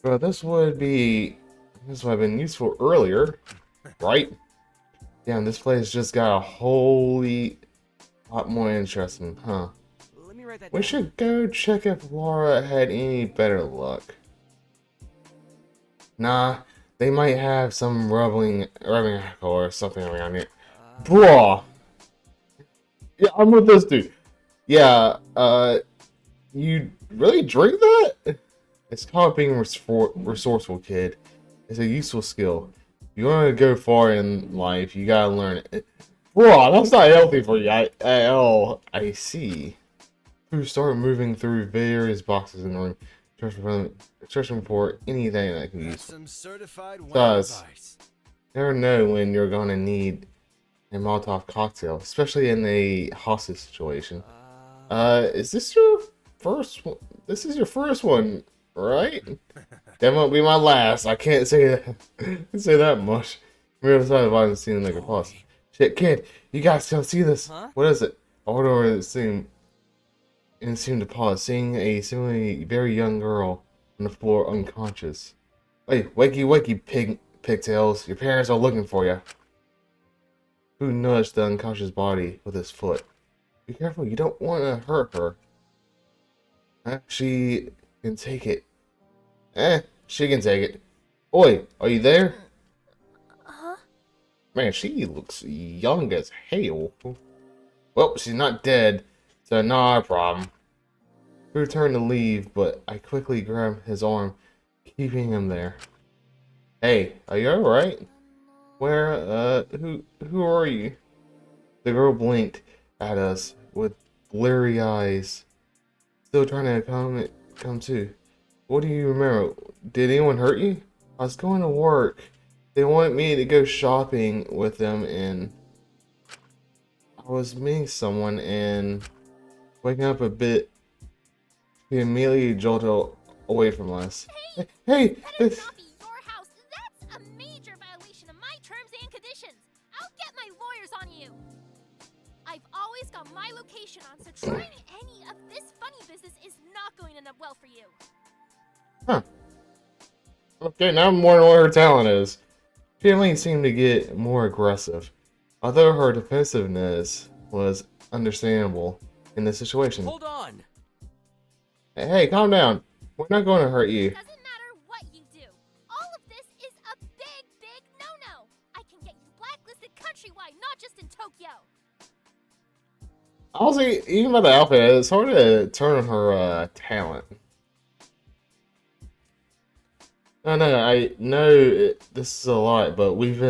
S1: Well, this would have been useful earlier, right? Damn, this place just got a whole lot more interesting, huh?
S5: Let me write that
S1: We
S5: down.
S1: should go check if Laura had any better luck. Nah, they might have some rubbing or something around here. Bruh! Yeah, I'm with this dude. Yeah, you really drink that? It's called being resourceful, kid. It's a useful skill. If you want to go far in life, you gotta learn it. Bro, that's not healthy for you at all. I see. You start moving through various boxes in the room, searching for anything that can use.
S6: Some certified wine
S1: Does.
S6: advice.
S1: Never know when you're gonna need a Molotov cocktail, especially in a hostage situation. Is this your first one? This is your first one, right? That won't be my last. I can't say that much. We're outside of I've seen like a pause. Shit, kid, you guys don't see this.
S5: Huh?
S1: What is it? I wonder where it seemed to pause, seeing a seemingly very young girl on the floor unconscious. Hey, wakey, pigtails. Your parents are looking for you. Who nudged the unconscious body with his foot? Be careful, you don't want to hurt her. She can take it. She can take it. Oi, are you there? Man, she looks young as hell. Well, she's not dead, so not a problem. We turned to leave, but I quickly grabbed his arm, keeping him there. Hey, are you alright? Where, who are you? The girl blinked at us with bleary eyes, still trying to come to. What do you remember? Did anyone hurt you? I was going to work. They wanted me to go shopping with them, and I was meeting someone and waking up a bit. He immediately jolted away from us. Hey,
S2: That is not be your house. That's a major violation of my terms and conditions. I'll get my lawyers on you. I've always got my location on, so trying any of this funny business is not going to end up well for you.
S1: Huh. Okay, now I'm wondering what her talent is. She only seemed to get more aggressive, although her defensiveness was understandable in this situation.
S5: Hold on.
S1: Hey, calm down. We're not going to hurt you.
S2: Doesn't matter what you do. All of this is a big no-no. I can get you blacklisted countrywide, not just in Tokyo.
S1: Honestly, even by the outfit, it's hard to turn on her talent. No, I know this is a lot, but we've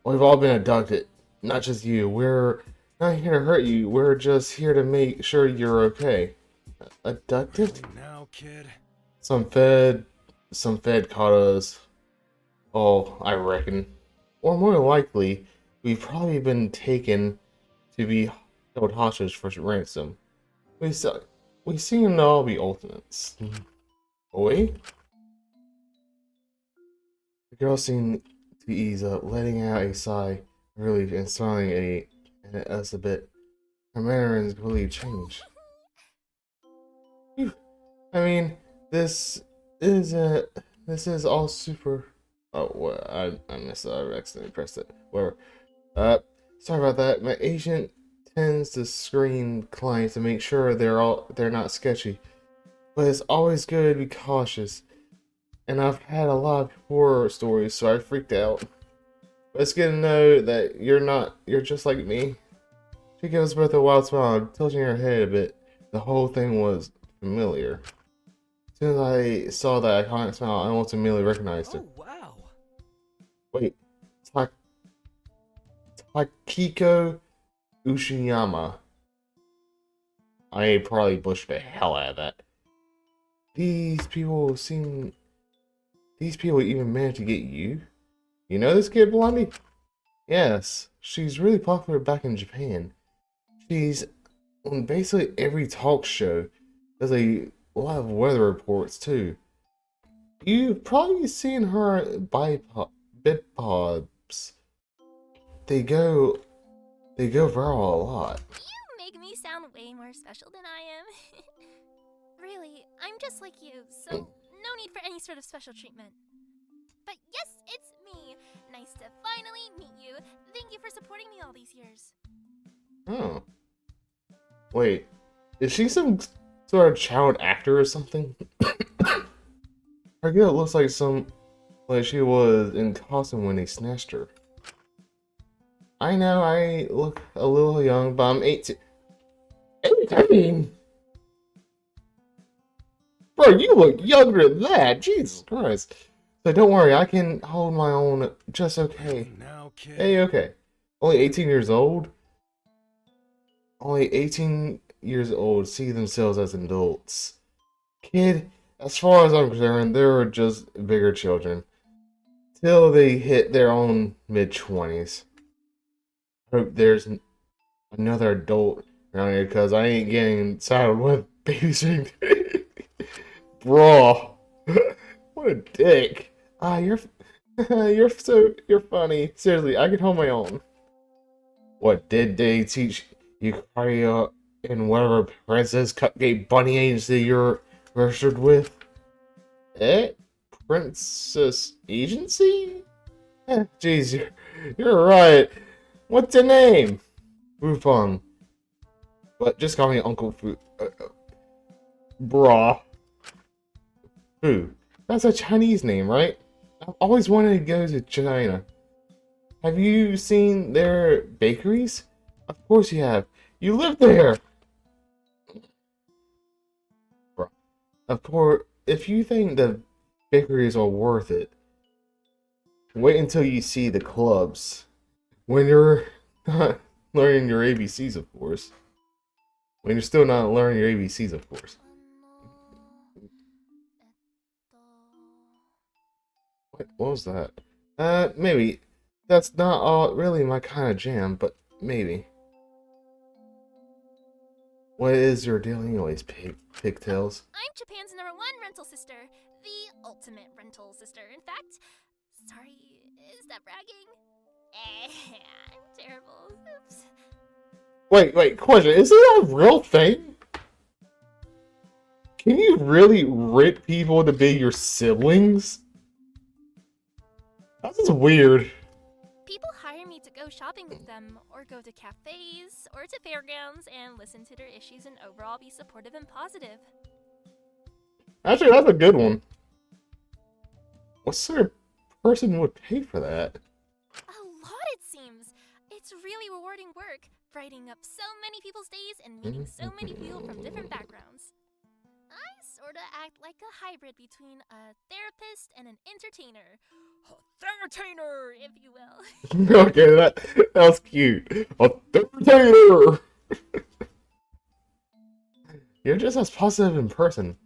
S1: all been abducted. Not just you. We're not here to hurt you. We're just here to make sure you're okay. Abducted?
S6: Now, kid.
S1: Some Fed caught us. Oh, I reckon. Or more likely, we've probably been taken to be held hostage for ransom. We seem to all be alternates. Oi? The girl seemed to ease up, letting out a sigh of relief and smiling at us a bit. Her manner has completely changed. Phew. I mean, this this is all super. Oh, well, I missed it. I accidentally pressed it. Whatever. Sorry about that. My agent tends to screen clients to make sure they're not sketchy, but it's always good to be cautious. And I've had a lot of horror stories, so I freaked out. But it's good to know that you're just like me. She gives both a wild smile, tilting her head a bit. The whole thing was familiar. As soon as I saw that iconic smile, I almost immediately recognized her.
S5: Oh, wow.
S1: Wait, Takiko Ushiyama. I probably butchered the hell out of that. These people even managed to get you? You know this kid, Blondie? Yes, she's really popular back in Japan. She's on basically every talk show. Does a lot of weather reports too. You've probably seen her bipod's. They go viral a lot.
S2: You make me sound way more special than I am. Really, I'm just like you, so no need for any sort of special treatment. But yes, it's me. Nice to finally meet you. Thank you for supporting me all these years.
S1: Oh. Wait, is she some sort of child actor or something? Her girl looks like she was in costume when they snatched her. I know I look a little young, but I'm 18. 18? Bro, you look younger than that. Jesus Christ. So don't worry, I can hold my own just okay.
S6: Now, kid.
S1: Hey, okay. Only 18 years old? Only 18 years old see themselves as adults. Kid, as far as I'm concerned, they're just bigger children. Till they hit their own mid-20s. Hope there's another adult around here, because I ain't getting saddled with babysitting. Bro. What a dick. Ah, you're funny. Seriously, I can hold my own. What did they teach you carry up in whatever Princess Cupcake Bunny agency you're registered with? Eh? Princess Agency? Jeez, you're right. What's your name? Wufeng. But just call me Uncle Fu. Brah. Fu. That's a Chinese name, right? I've always wanted to go to China. Have you seen their bakeries? Of course you have. You live there! Bruh. Of course, if you think the bakeries are worth it, wait until you see the clubs. When you're not learning your ABCs, of course. When you're still not learning your ABCs, of course. What was that? Maybe. That's not all really my kind of jam, but maybe. What is your deal anyways, pigtails?
S2: I'm Japan's #1 rental sister. The ultimate rental sister, in fact. Sorry, is that bragging? I'm terrible. Oops.
S1: Wait, question. Is it a real thing? Can you really rent people to be your siblings? That's weird.
S2: People hire me to go shopping with them, or go to cafes, or to fairgrounds, and listen to their issues and overall be supportive and positive.
S1: Actually, that's a good one. What sort of person would pay for that?
S2: A lot, it seems. It's really rewarding work, brightening up so many people's days and meeting so many people from different backgrounds. I sorta act like a hybrid between a therapist and an entertainer. A entertainer, if you will.
S1: Okay, that was cute. A entertainer! You're just as positive in person.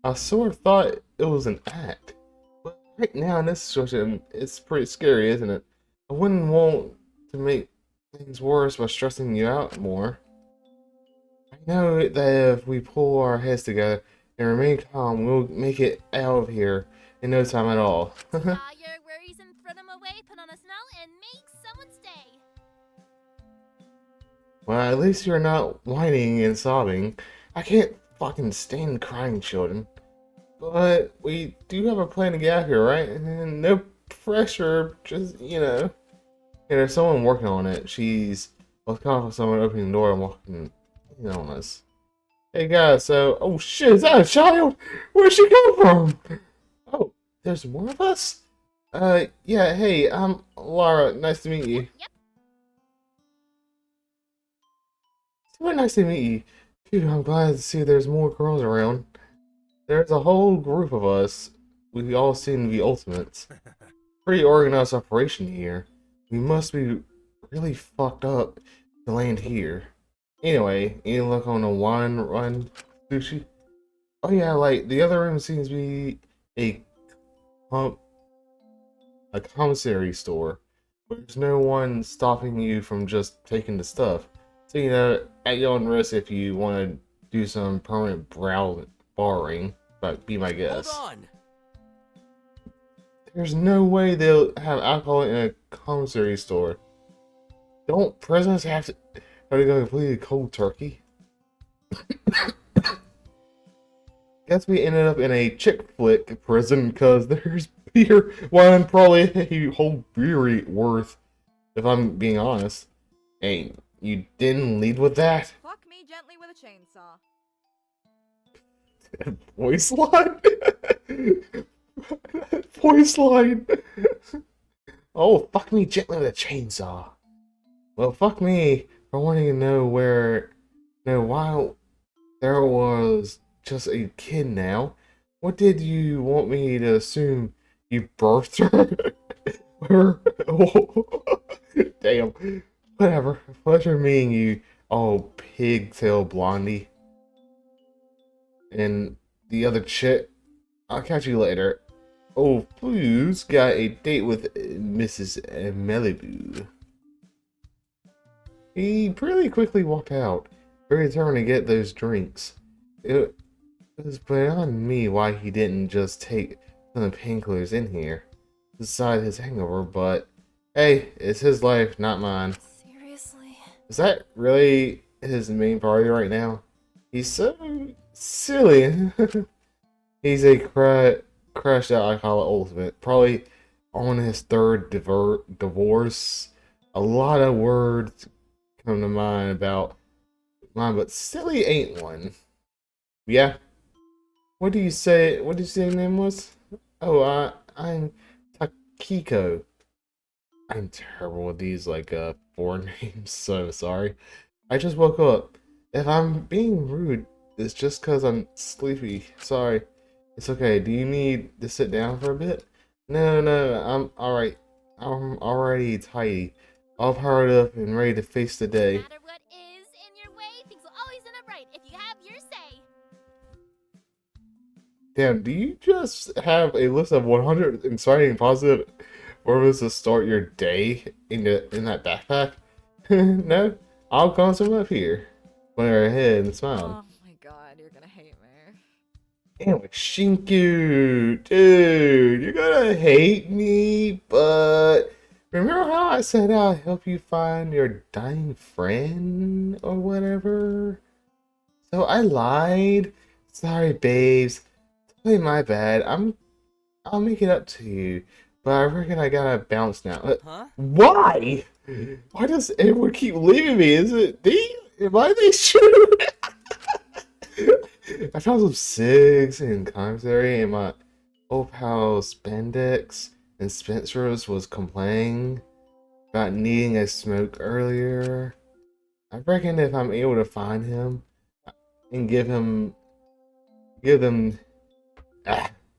S1: I sort of thought it was an act. But right now in this situation, it's pretty scary, isn't it? I wouldn't want to make things worse by stressing you out more. I know that if we pull our heads together and remain calm, we'll make it out of here in no time at all.
S2: Draw your worries and throw them away, put on a smile, and make someone's day.
S1: Well, at least you're not whining and sobbing. I can't fucking stand crying children. but we do have a plan to get out here, right? And no pressure, just, yeah, there's someone working on it. She's, let's call for someone opening the door and walking in on us. Hey guys, so, oh shit, is that a child? Where'd she come from? Oh, there's more of us? Yeah, hey, I'm Laura, nice to meet you.
S2: Yep.
S1: It's really nice to meet you. Dude, I'm glad to see there's more girls around. There's a whole group of us. We all seem to be ultimates. Pretty organized operation here. We must be really fucked up to land here. Anyway, any luck on a wine run sushi? Oh yeah, like the other room seems to be a com a commissary store. There's no one stopping you from just taking the stuff. So at your own risk if you want to do some permanent borrowing, but be my guest.
S5: Hold on.
S1: There's no way they'll have alcohol in a commissary store. Don't prisoners have to go completely cold turkey? Guess we ended up in a chick flick prison because there's beer, wine, probably a whole brewery worth, if I'm being honest. Hey, you didn't lead with that?
S7: Fuck me gently with a chainsaw.
S1: Voice line? Voice line. Oh, fuck me gently with a chainsaw. Well, fuck me for wanting to know why there was just a kid now. What did you want me to assume you birthed her? Damn. Whatever. Pleasure meeting you, oh pigtail blondie. And the other chick, I'll catch you later. Oh, Blue's got a date with Mrs. Malibu. He pretty quickly walked out, very determined to get those drinks. It was beyond me why he didn't just take some of the painkillers in here, decide his hangover, but hey, it's his life, not mine.
S2: Seriously?
S1: Is that really his main priority right now? He's so silly. He's a crashed out alcoholic ultimate, probably on his third divorce. A lot of words come to mind about mine, but silly ain't one. Yeah. What do you say? What did you say your name was? Oh, I'm Takiko. I'm terrible with these foreign names. So sorry. I just woke up. If I'm being rude, it's just because I'm sleepy. Sorry. It's okay. Do you need to sit down for a bit? No, I'm alright. I'm already tidy. All powered up and ready to face the
S2: No
S1: day.
S2: matter what is in your way, things will always end up right if you have your say.
S1: Damn, do you just have a list of 100 inspiring positive words to start your day in that backpack? No? I'll consume up here. Point her head and smile.
S7: Oh my god, you're gonna hate me.
S1: Anyway, Shinku, dude, you're gonna hate me, but remember how I said I'll help you find your dying friend or whatever? So I lied. Sorry, babes. Totally my bad. I'll make it up to you, but I reckon I gotta bounce now.
S5: Huh?
S1: Why? Why does everyone keep leaving me? Is it me? Am I the issue? I found some cigs in commissary, and my old pal Spandex and Spencer's was complaining about needing a smoke earlier. I reckon if I'm able to find him and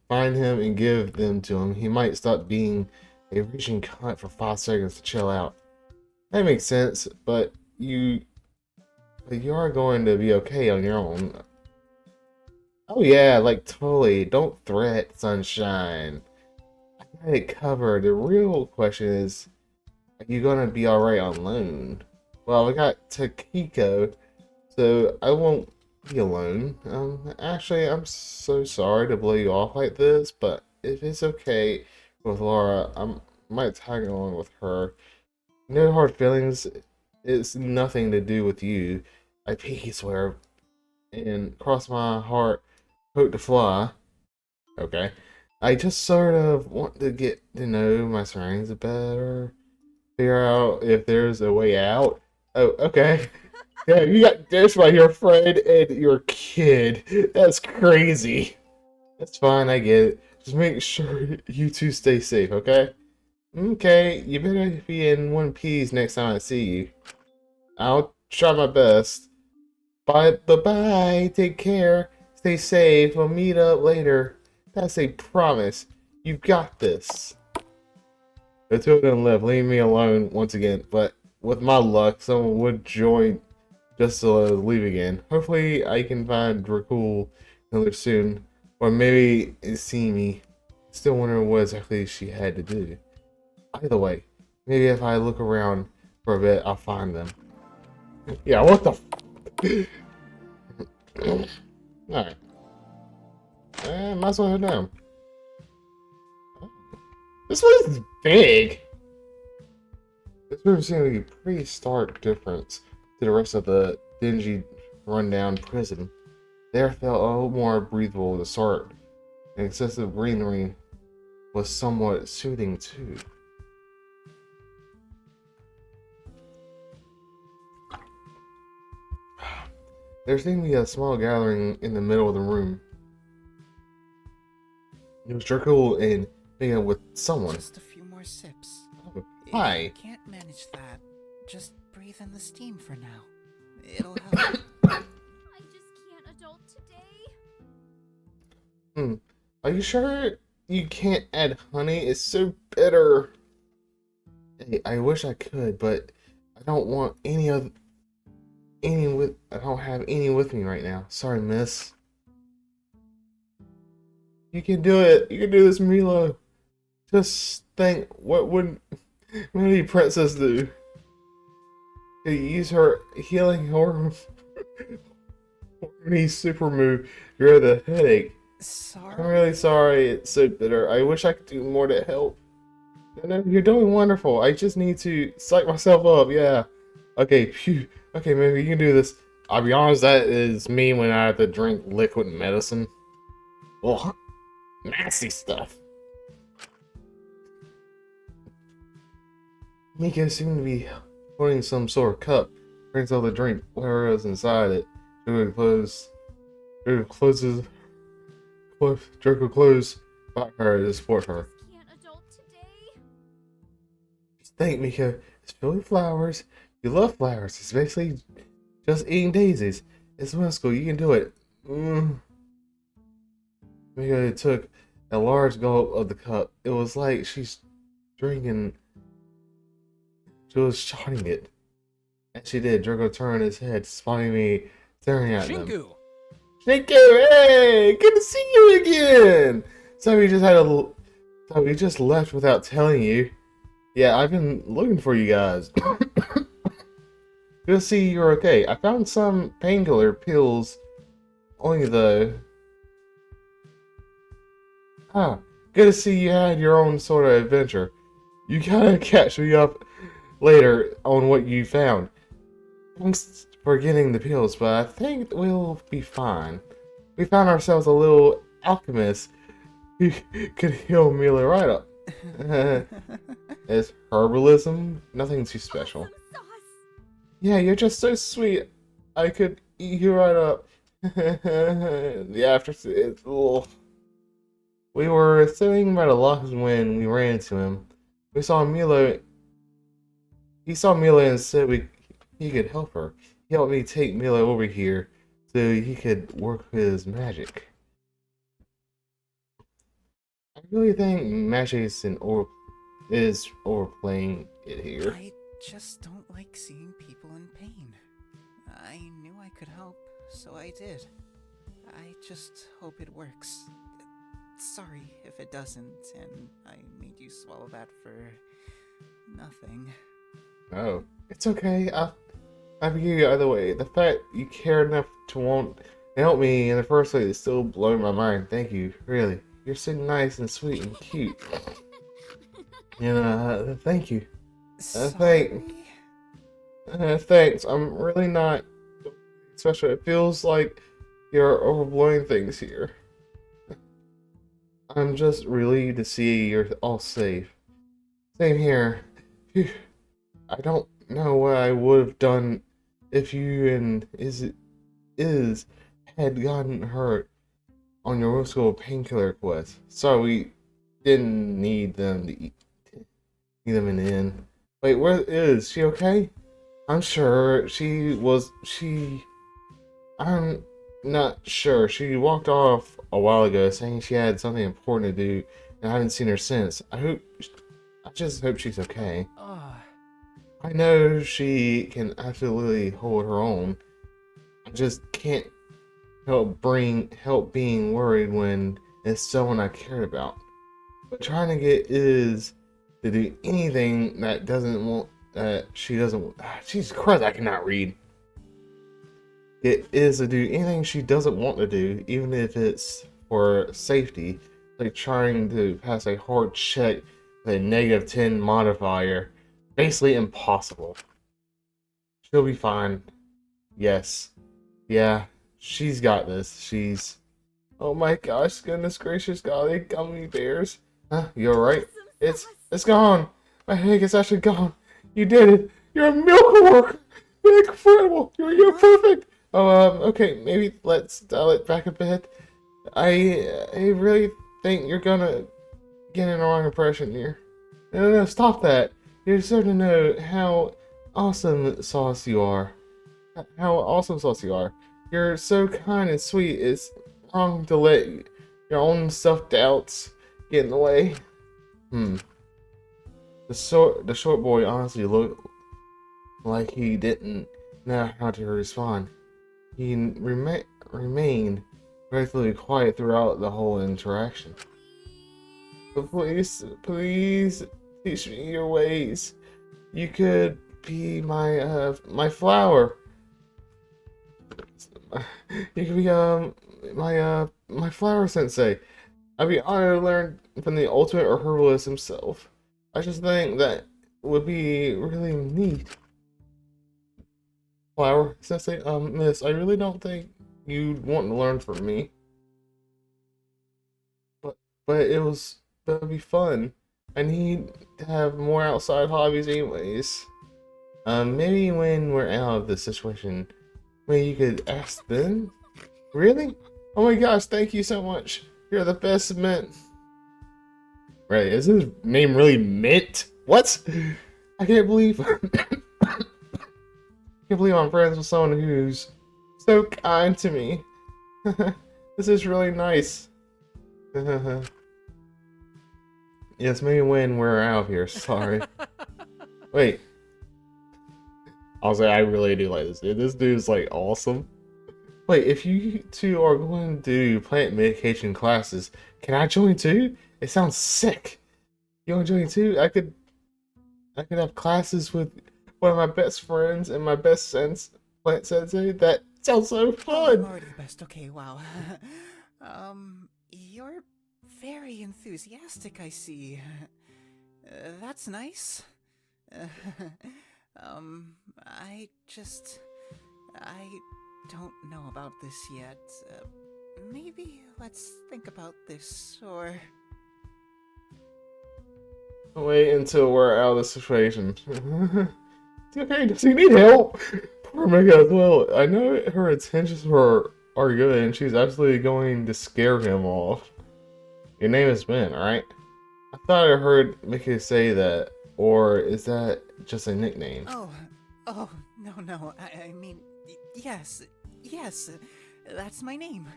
S1: find him and give them to him, he might stop being a reaching cunt for 5 seconds to chill out. That makes sense, but you are going to be okay on your own. Oh yeah, like totally. Don't threat, sunshine. I got it covered. The real question is, are you gonna be alright on loan? Well, I got Takiko, so I won't be alone. Actually, I'm so sorry to blow you off like this, but if it's okay with Laura, I might tag along with her. No hard feelings. It's nothing to do with you. I pinky swear and cross my heart, hope to fly. Okay. I just sort of want to get to know my surroundings better, figure out if there's a way out. Oh, okay. Yeah, you got ditched by your friend and your kid. That's crazy. That's fine, I get it. Just make sure you two stay safe, okay? Okay, you better be in one piece next time I see you. I'll try my best. Bye-bye. Take care. Stay safe. We'll meet up later. That's a promise. You've got this. The two of them left, leaving me alone once again. But with my luck, someone would join just to leave again. Hopefully, I can find Dracul another soon. Or maybe see me. Still wondering what exactly she had to do. Either way, maybe if I look around for a bit, I'll find them. Yeah, what the Alright. Might as well head down. This one's big! This room seems to be a pretty stark difference to the rest of the dingy, rundown prison. There felt a little more breathable. The sort and excessive greenery was somewhat soothing too. There seemed to be a small gathering in the middle of the room. It was Dracul and Mia with someone.
S8: Just a few more sips.
S1: Oh,
S8: If
S1: hi.
S8: you can't manage that, just breathe in the steam for now. It'll help.
S2: I just can't adult today.
S1: Are you sure you can't add honey? It's so bitter. Hey, I wish I could, but I don't want I don't have any with me right now. Sorry, miss. You can do it. You can do this, Milo. Just think, what would Melody Princess do? To use her healing hormone super move to cure the headache. I'm
S8: Sorry.
S1: really sorry. It's so bitter. I wish I could do more to help. No, you're doing wonderful. I just need to psych myself up. Yeah. Okay. Phew. Okay, maybe you can do this. I'll be honest. That is me when I have to drink liquid medicine. Ugh. Nasty stuff. Mika seemed to be holding some sort of cup. Brings out the drink, whatever is inside it. Draco closes by her to support her.
S2: Can't adult today.
S1: Just think, Mika, it's filled with flowers. You love flowers. It's basically just eating daisies. It's whimsical. You can do it. Mika took a large gulp of the cup. It was like she's drinking. She was shotting it. As she did, Draco turned his head, spotting me staring at them.
S4: Shinku!
S1: Shinku, hey! Good to see you again! So we just left without telling you. Yeah, I've been looking for you guys. Good to see you're okay. I found some painkiller pills. Only though. Good to see you had your own sort of adventure. You gotta catch me up later on what you found. Thanks for getting the pills, but I think we'll be fine. We found ourselves a little alchemist who could heal Mila right up. It's herbalism, nothing too special.
S2: Awesome sauce.
S1: Yeah, you're just so sweet. I could eat you right up. The after it's We were sitting by the locks when we ran into him. We saw Milo. He saw Milo and said he could help her. He helped me take Milo over here so he could work his magic. I really think magic is overplaying it here.
S8: I just don't like seeing people in pain. I knew I could help, so I did. I just hope it works. Sorry if it doesn't, and I made you swallow that for nothing.
S1: Oh, it's okay. I forgive you either way. The fact you care enough to want to help me in the first place is still blowing my mind. Thank you, really. You're so nice and sweet and cute. And thank you.
S8: Sorry.
S1: Thanks. I'm really not special. It feels like you're overblowing things here. I'm just relieved to see you're all safe. Same here. Phew. I don't know what I would have done if you and is had gotten hurt on your school painkiller quest. Sorry, we didn't need them to eat. Need them in the end. Wait, where is she? Okay? I'm sure she was. I'm not sure. She walked off a while ago, saying she had something important to do, and I haven't seen her since. I just hope she's okay.
S5: Oh,
S1: I know she can absolutely hold her own. I just can't help being worried when it's someone I cared about. But trying to get is to do anything that doesn't want that she doesn't. Jesus Christ, I cannot read. It is to do anything she doesn't want to do, even if it's for safety, like trying to pass a hard check with a -10 modifier. Basically impossible. She'll be fine. Yes. Yeah, she's got this. She's. Oh my gosh, goodness gracious, golly, gummy bears. Huh? You alright? It's gone. My headache is actually gone. You did it. You're a miracle worker. You're incredible. You're perfect. Oh, okay, maybe let's dial it back a bit. I really think you're gonna get the wrong impression here. No, stop that. You deserve to know how awesome sauce you are. How awesome sauce you are. You're so kind and sweet. It's wrong to let your own self-doubts get in the way. The short boy honestly looked like he didn't know how to respond. He remained relatively quiet throughout the whole interaction. But please teach me your ways. You could be my flower. You could be my flower sensei. I'd be honored to learn from the ultimate herbalist himself. I just think that would be really neat. Flower sensei, miss, I really don't think you'd want to learn from me. But that'd be fun. I need to have more outside hobbies anyways. Maybe when we're out of this situation, maybe you could ask them? Really? Oh my gosh, thank you so much. You're the best mint. Right, is his name really Mint? What? I can't believe I'm friends with someone who's so kind to me. This is really nice. Yes, maybe when we're out here, sorry. Wait. I'll say I really do like this dude. This dude's like awesome. Wait, if you two are going to do plant medication classes, can I join too? It sounds sick. You want to join too? I could have classes with one of my best friends and my best plant sensei. That sounds so
S8: Oh, I'm
S1: fun.
S8: already the best. Okay, wow. You're very enthusiastic, I see. That's nice. I don't know about this yet. Maybe let's think about this, or...
S1: Wait until we're out of the situation. It's okay, does he need help? Poor Mega as well. I know her intentions are good and she's absolutely going to scare him off. Your name is Ben, alright? I thought I heard Mickey say that, or is that just a nickname?
S8: Oh, no, I mean, yes, that's my name.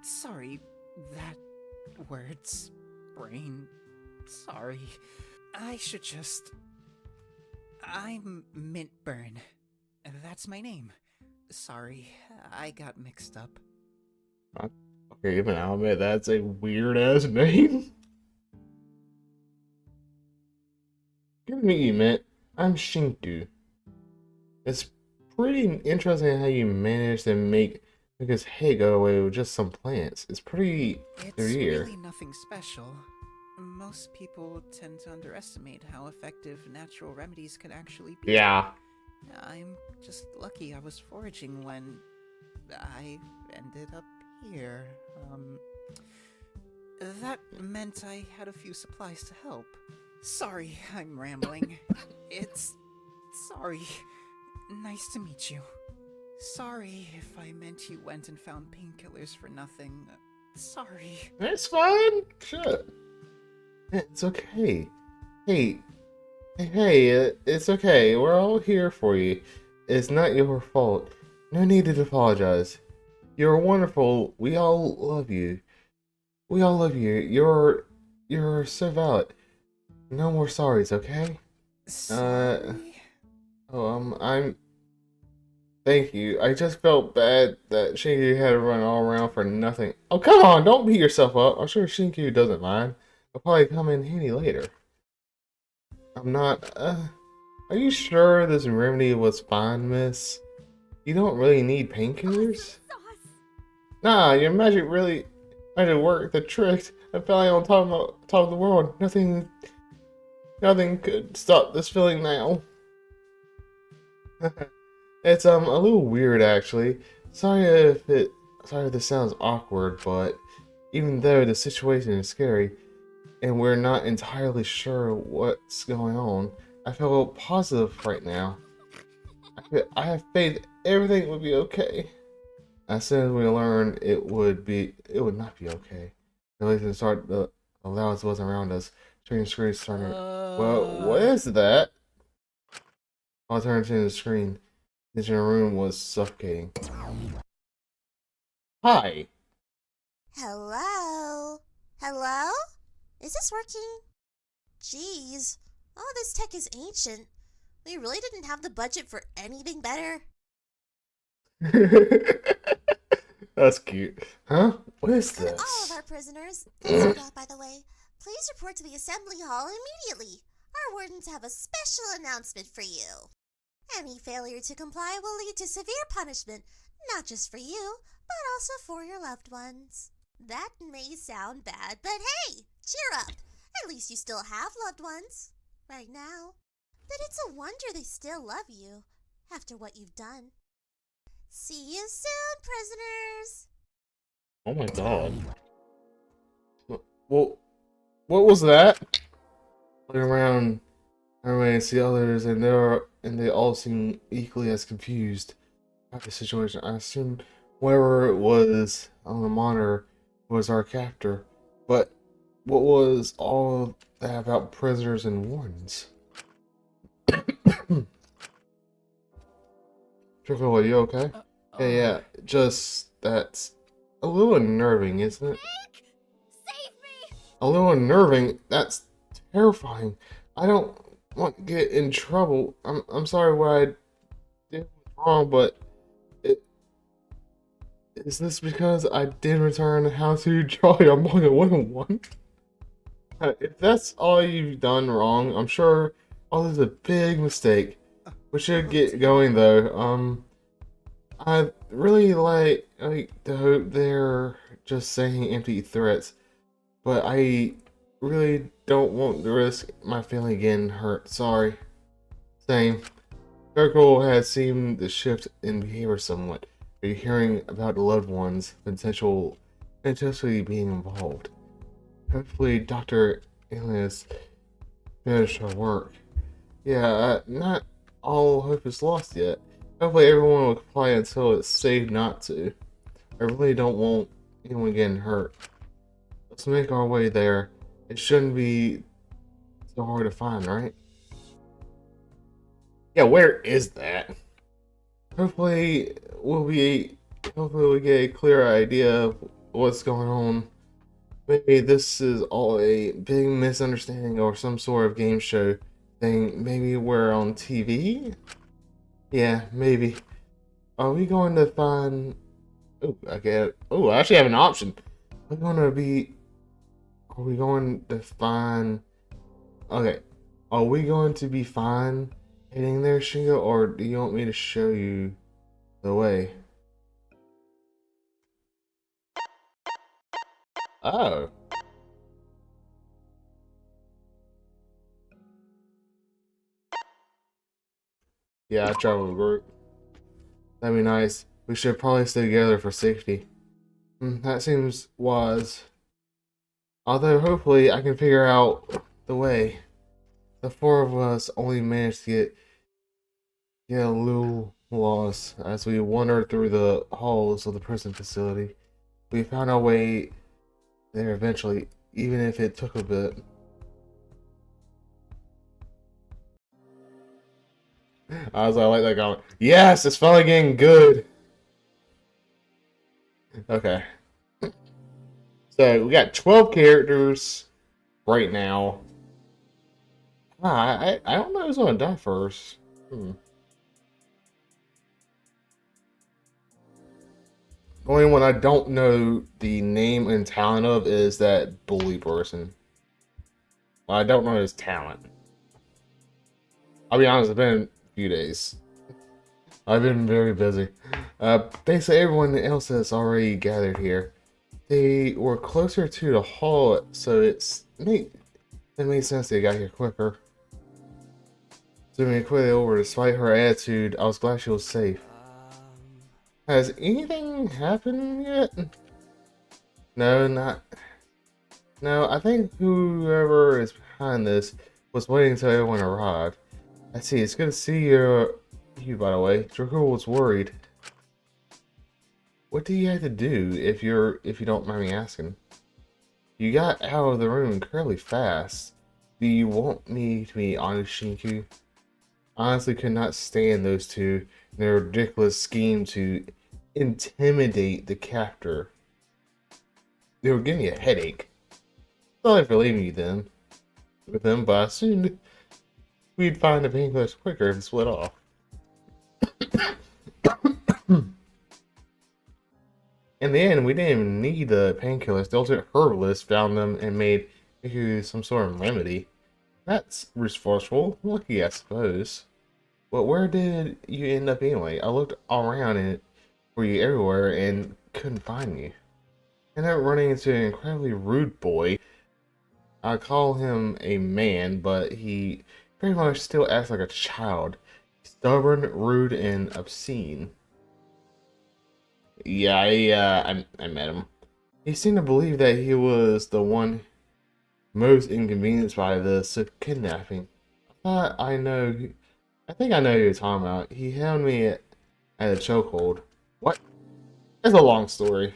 S8: Sorry, that word's brain, sorry. I'm Mintburn. That's my name. Sorry, I got mixed up.
S1: Okay, even I'll admit that's a weird ass name. Good to meet you, Mint. I'm Shinku. It's pretty interesting how you managed to make his head go away with just some plants. It's pretty
S8: It's
S1: severe.
S8: really nothing special. Most people tend to underestimate how effective natural remedies can actually be.
S1: Yeah.
S8: I'm just lucky I was foraging when I ended up here. That meant I had a few supplies to help. Sorry, I'm rambling. Sorry. Nice to meet you. Sorry if I meant you went and found painkillers for nothing. Sorry.
S1: It's fine. Shit. It's okay. Hey, it's okay. We're all here for you. It's not your fault. No need to apologize. You're wonderful. We all love you. We all love you. You're so valid. No more sorries, okay?
S8: Sorry?
S1: I'm. Thank you. I just felt bad that Shinku had to run all around for nothing. Oh, come on! Don't beat yourself up. I'm sure Shinku doesn't mind. I'll probably come in handy later. I'm not. Are you sure this remedy was fine, miss? You don't really need painkillers? Nah, your magic worked the trick. I felt like on top of the world. Nothing could stop this feeling now. It's a little weird actually. Sorry if this sounds awkward, but even though the situation is scary and we're not entirely sure what's going on, I feel positive right now. I have faith everything would be okay. As soon as we learned it would not be okay. At least it started the allowance wasn't around us. Turning screen started. Well, what is that? I turned to the screen. The room was suffocating. Hi.
S9: Hello? Hello? Is this working? Jeez, all this tech is ancient. We really didn't have the budget for anything better.
S1: That's cute. Huh? What is this?
S9: And all of our prisoners, that's that by the way, please report to the assembly hall immediately. Our wardens have a special announcement for you. Any failure to comply will lead to severe punishment, not just for you, but also for your loved ones. That may sound bad, but hey, cheer up. At least you still have loved ones. Right now. But it's a wonder they still love you, after what you've done. See you soon, prisoners!
S1: Oh my god. Well, what was that? Looking around, everybody see others, and they all seem equally as confused about the situation. I assumed whoever it was on the monitor was our captor, but what was all that about prisoners and wardens? Trickle, are you okay? Yeah, just that's a little unnerving, isn't it?
S2: Nick! Save me!
S1: A little unnerving? That's terrifying. I don't want to get in trouble. I'm sorry what I did was wrong, but is this because I did return how to draw your manga 101? If that's all you've done wrong, I'm sure all is a big mistake. We should get going though. I really like to hope they're just saying empty threats, but I really don't want to risk my family getting hurt. Sorry. Same. Circle has seemed to shift in behavior somewhat. Are you hearing about loved ones potentially being involved? Hopefully, Dr. Alias finished her work. Yeah, not all hope is lost yet. Hopefully everyone will comply until it's safe not to. I really don't want anyone getting hurt. Let's make our way there. It shouldn't be so hard to find, right? Yeah, where is that? Hopefully we get a clear idea of what's going on. Maybe this is all a big misunderstanding or some sort of game show thing. Maybe we're on TV? Yeah, maybe. Are we going to find... Oh, I get it. Oh, I actually have an option. Are we going to find... Okay. Are we going to be fine heading there, Shingo, or do you want me to show you the way? Oh. Yeah, I travel with a group. That'd be nice. We should probably stay together for safety. That seems wise. Although hopefully I can figure out the way. The four of us only managed to get a little lost as we wandered through the halls of the prison facility. We found our way there eventually, even if it took a bit. I like that comment. Yes, it's finally getting good. Okay. So we got 12 characters right now. I don't know who's gonna die first. The only one I don't know the name and talent of is that bully person. Well, I don't know his talent. I'll be honest, it's been a few days. I've been very busy. Basically, everyone else has already gathered here. They were closer to the hall, so it made sense they got here quicker. Zooming quickly over, despite her attitude, I was glad she was safe. Has anything happened yet? No, No, I think whoever is behind this was waiting until everyone arrived. I see, it's good to see you by the way. Draco was worried. What do you have to do if you don't mind me asking? You got out of the room incredibly fast. Do you want me to be honest, Shinku? Honestly could not stand those two and their ridiculous scheme to intimidate the captor. They were giving me a headache. Sorry for leaving you then with them, but I assumed we'd find the painkillers quicker and split off. In the end, we didn't even need the painkillers. The ultimate herbalist found them and made some sort of remedy. That's resourceful. Lucky, I suppose. But where did you end up anyway? I looked all around and for you everywhere and couldn't find you. I ended up running into an incredibly rude boy. I call him a man, but he pretty much still acts like a child. Stubborn, rude, and obscene. Yeah, I met him. He seemed to believe that he was the one most inconvenienced by this kidnapping. I think I know who you're talking about. He held me at a chokehold. What? That's a long story.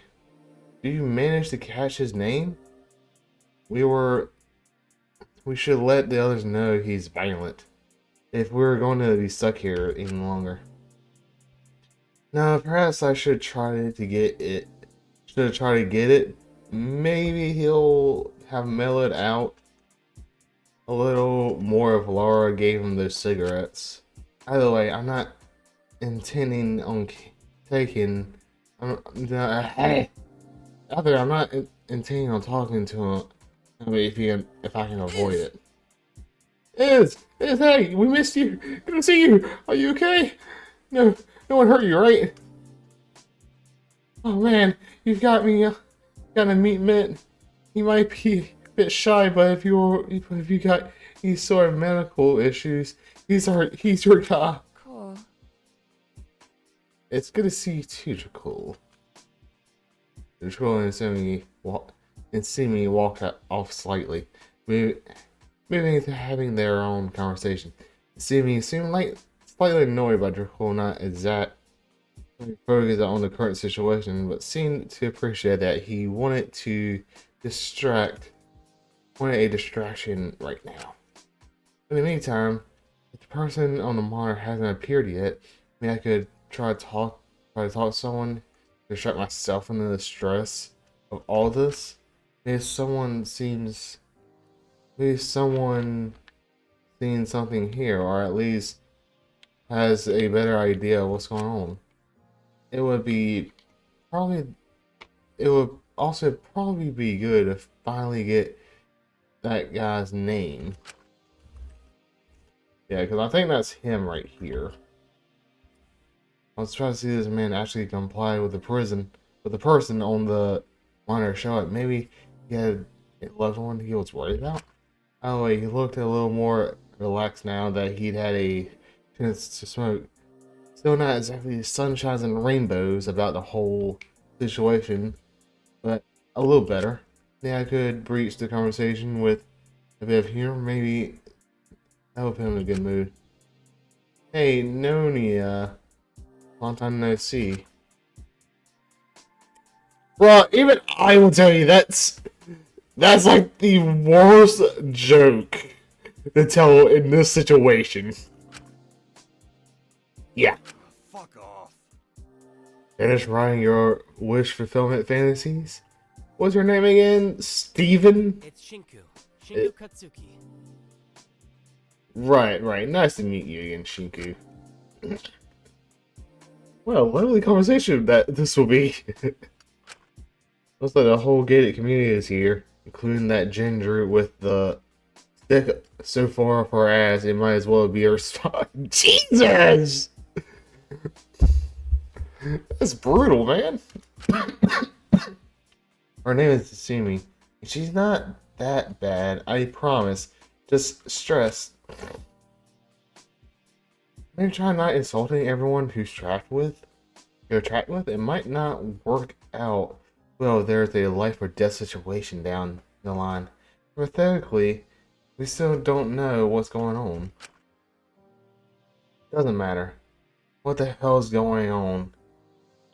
S1: Do you manage to catch his name? We should let the others know he's violent. If we're going to be stuck here any longer. Now, perhaps I should try to get it. Should try to get it. Maybe he'll have mellowed out a little more if Laura gave him those cigarettes. Either way, I'm not intending on taking. I'm not intending on talking to him. I mean, if I can avoid it. Hey, we missed you. Good to see you. Are you okay? No one hurt you, right? Oh man, you've got me. Got to meet Mint. He might be a bit shy, but if you got these sort of medical issues, he's your guy.
S3: Cool.
S1: It's good to see you too, Dracul. Dracul and see me walk off slightly, moving into having their own conversation. See me seem like slightly annoyed by Dracul, not exact focus on the current situation, but seemed to appreciate that he wanted a distraction right now. In the meantime, if the person on the monitor hasn't appeared yet, maybe I could try to talk to someone, distract myself from the stress of all this. Maybe someone seen something here, or at least has a better idea of what's going on. It would also probably be good to finally get that guy's name. Yeah, because I think that's him right here. Let's try to see this man actually comply with the person on the monitor show up. Maybe he had a loved one he was worried about. Oh wait, he looked a little more relaxed now that he'd had a chance to smoke. Still not exactly sunshines and rainbows about the whole situation, but a little better. Yeah, I could breach the conversation with a bit of humor. Maybe that'll put him in a good mood. Hey, Nonia. Long time no see. Bro, even I will tell you that's like the worst joke to tell in this situation. Yeah.
S6: Fuck off.
S1: Finish writing your wish fulfillment fantasies? What's your name again? Steven?
S5: It's Shinku. Shinku Katsuki.
S1: Right. Nice to meet you again, Shinku. Well, lovely conversation that this will be. Looks like the whole gated community is here, including that ginger with the stick so far up her ass, it might as well be her spot. Jesus! That's brutal, man. Her name is Tsumi. She's not that bad, I promise. Just stressed. Maybe try not insulting everyone who's you're trapped with. It might not work out well. There's a life or death situation down the line. Hypothetically, we still don't know what's going on. Doesn't matter. What the hell's going on?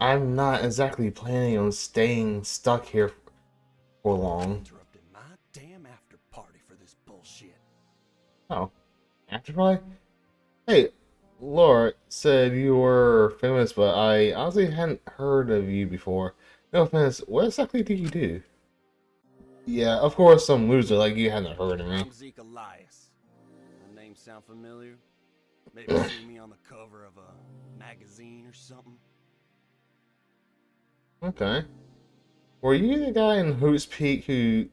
S1: I'm not exactly planning on staying stuck here for long.
S6: Interrupted my damn after party for this bullshit.
S1: Oh, after party? Hey, Laura said you were famous, but I honestly hadn't heard of you before. No offense, what exactly do you do? Yeah, of course, some loser like you hadn't heard of me.
S6: I'm Zeke Elias. The name sound familiar? Maybe see me on the cover of a magazine or something?
S1: Okay. Were you the guy in Hoots Peak who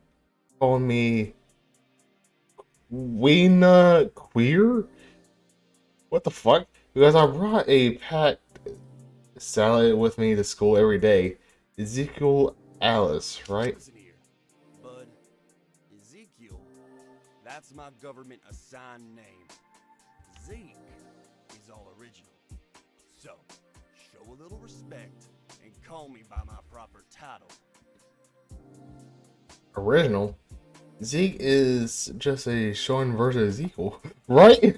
S1: called me Weena Queer? What the fuck? Because I brought a packed salad with me to school every day. Ezekiel Alice, right?
S6: Listen here, bud. Ezekiel, that's my government assigned name. Zeke is all original. So, show a little respect and call me by my proper title.
S1: Original? Zeke is just a shortened version of Ezekiel, right?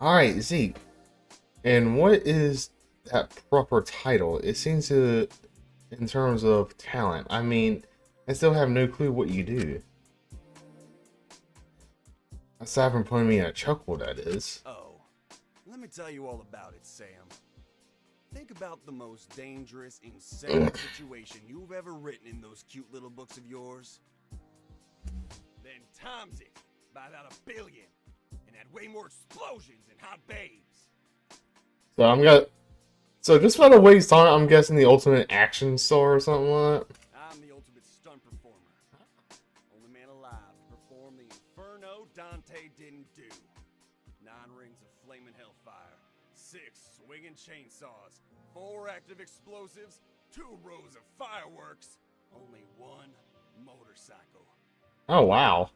S1: Alright, Zeke. And what is that proper title? It seems to, in terms of talent, I mean, I still have no clue what you do. Aside from putting me in a chuckle, that is.
S6: Oh, let me tell you all about it, Sam. Think about the most dangerous, insane situation you've ever written in those cute little books of yours. Then times it by about 1 billion, and add way more explosions and hot babes.
S1: So just by the way he's talking, I'm guessing the ultimate action star or something like that.
S6: I'm the ultimate stunt performer. Only man alive to perform the inferno Dante didn't do. 9 rings of flaming hellfire, 6 swinging chainsaws, 4 active explosives, 2 rows of fireworks, only 1 motorcycle.
S1: Oh wow.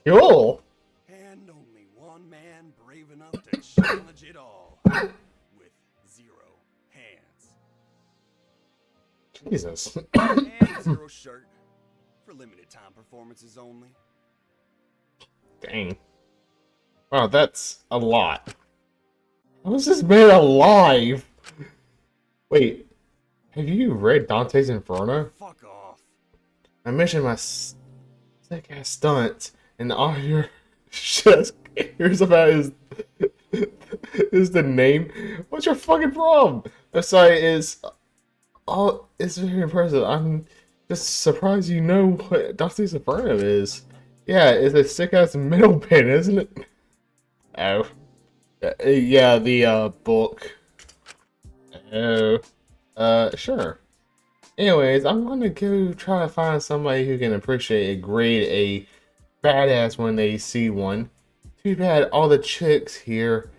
S1: Cool.
S6: And only 1 man brave enough to challenge it all. With 0 hands.
S1: Jesus.
S6: And 0 shirt. For limited time performances only.
S1: Dang. Wow, that's a lot. How is this man alive? Wait, have you read Dante's Inferno?
S6: Fuck off.
S1: I mentioned my sick ass stunts, and all your shit cares about is the name. What's your fucking problem? The site is it's very impressive. I'm just surprised you know what Dante's Inferno is. Yeah, it's a sick ass metal band, isn't it? Oh. Yeah, the book. Oh. Sure. Anyways, I'm gonna go try to find somebody who can appreciate a grade A badass when they see one. Too bad all the chicks here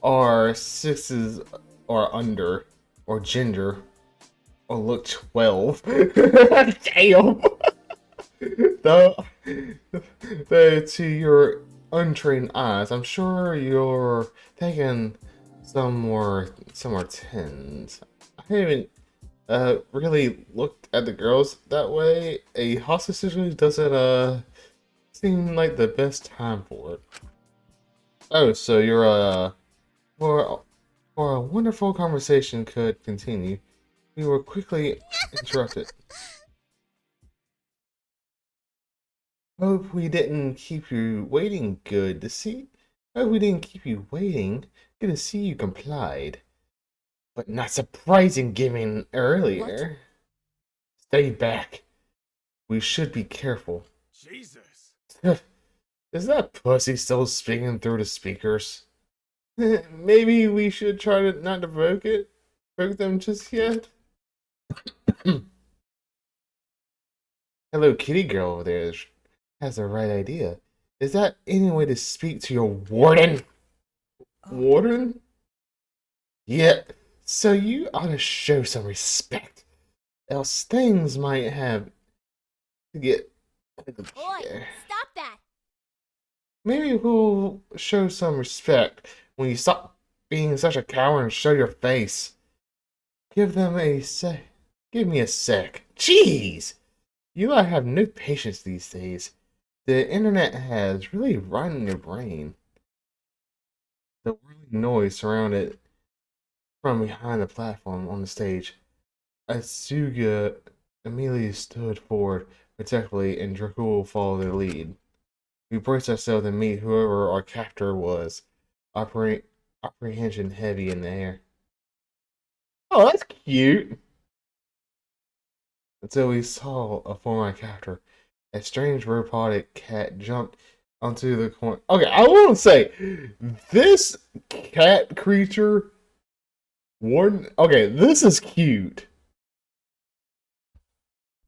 S1: are 6s or under, or ginger, or look 12. Damn! Though, to your untrained eyes, I'm sure you're thinking some more 10s. I haven't really looked at the girls that way, a hostage situation doesn't seem like the best time for it. Oh, so you're for for a wonderful conversation could continue, we were quickly interrupted. Hope we didn't keep you waiting. Good to see. Hope we didn't keep you waiting. Good to see you complied. But not surprising given earlier. Stay back. We should be careful.
S6: Jesus.
S1: Is that pussy still speaking through the speakers? Maybe we should try to not to provoke them just yet. Hello, kitty girl over there has the right idea. Is that any way to speak to your warden? Warden? Yeah, so you ought to show some respect. Else things might have to get ugly
S2: Boy,
S1: here.
S2: stop that!
S1: Maybe we'll show some respect when you stop being such a coward and show your face. Give them a sec. Give me a sec. Jeez! You lot have no patience these days. The internet has really run your brain. The whirling noise surrounded from behind the platform on the stage. Asuga immediately stood forward protectively, and Dracul followed their lead. We braced ourselves to meet whoever our captor was, apprehension heavy in the air. Oh, that's cute! Until we saw a former captor. A strange robotic cat jumped onto the corner. Okay, I want to say, this cat creature, Warden. Okay, this is cute.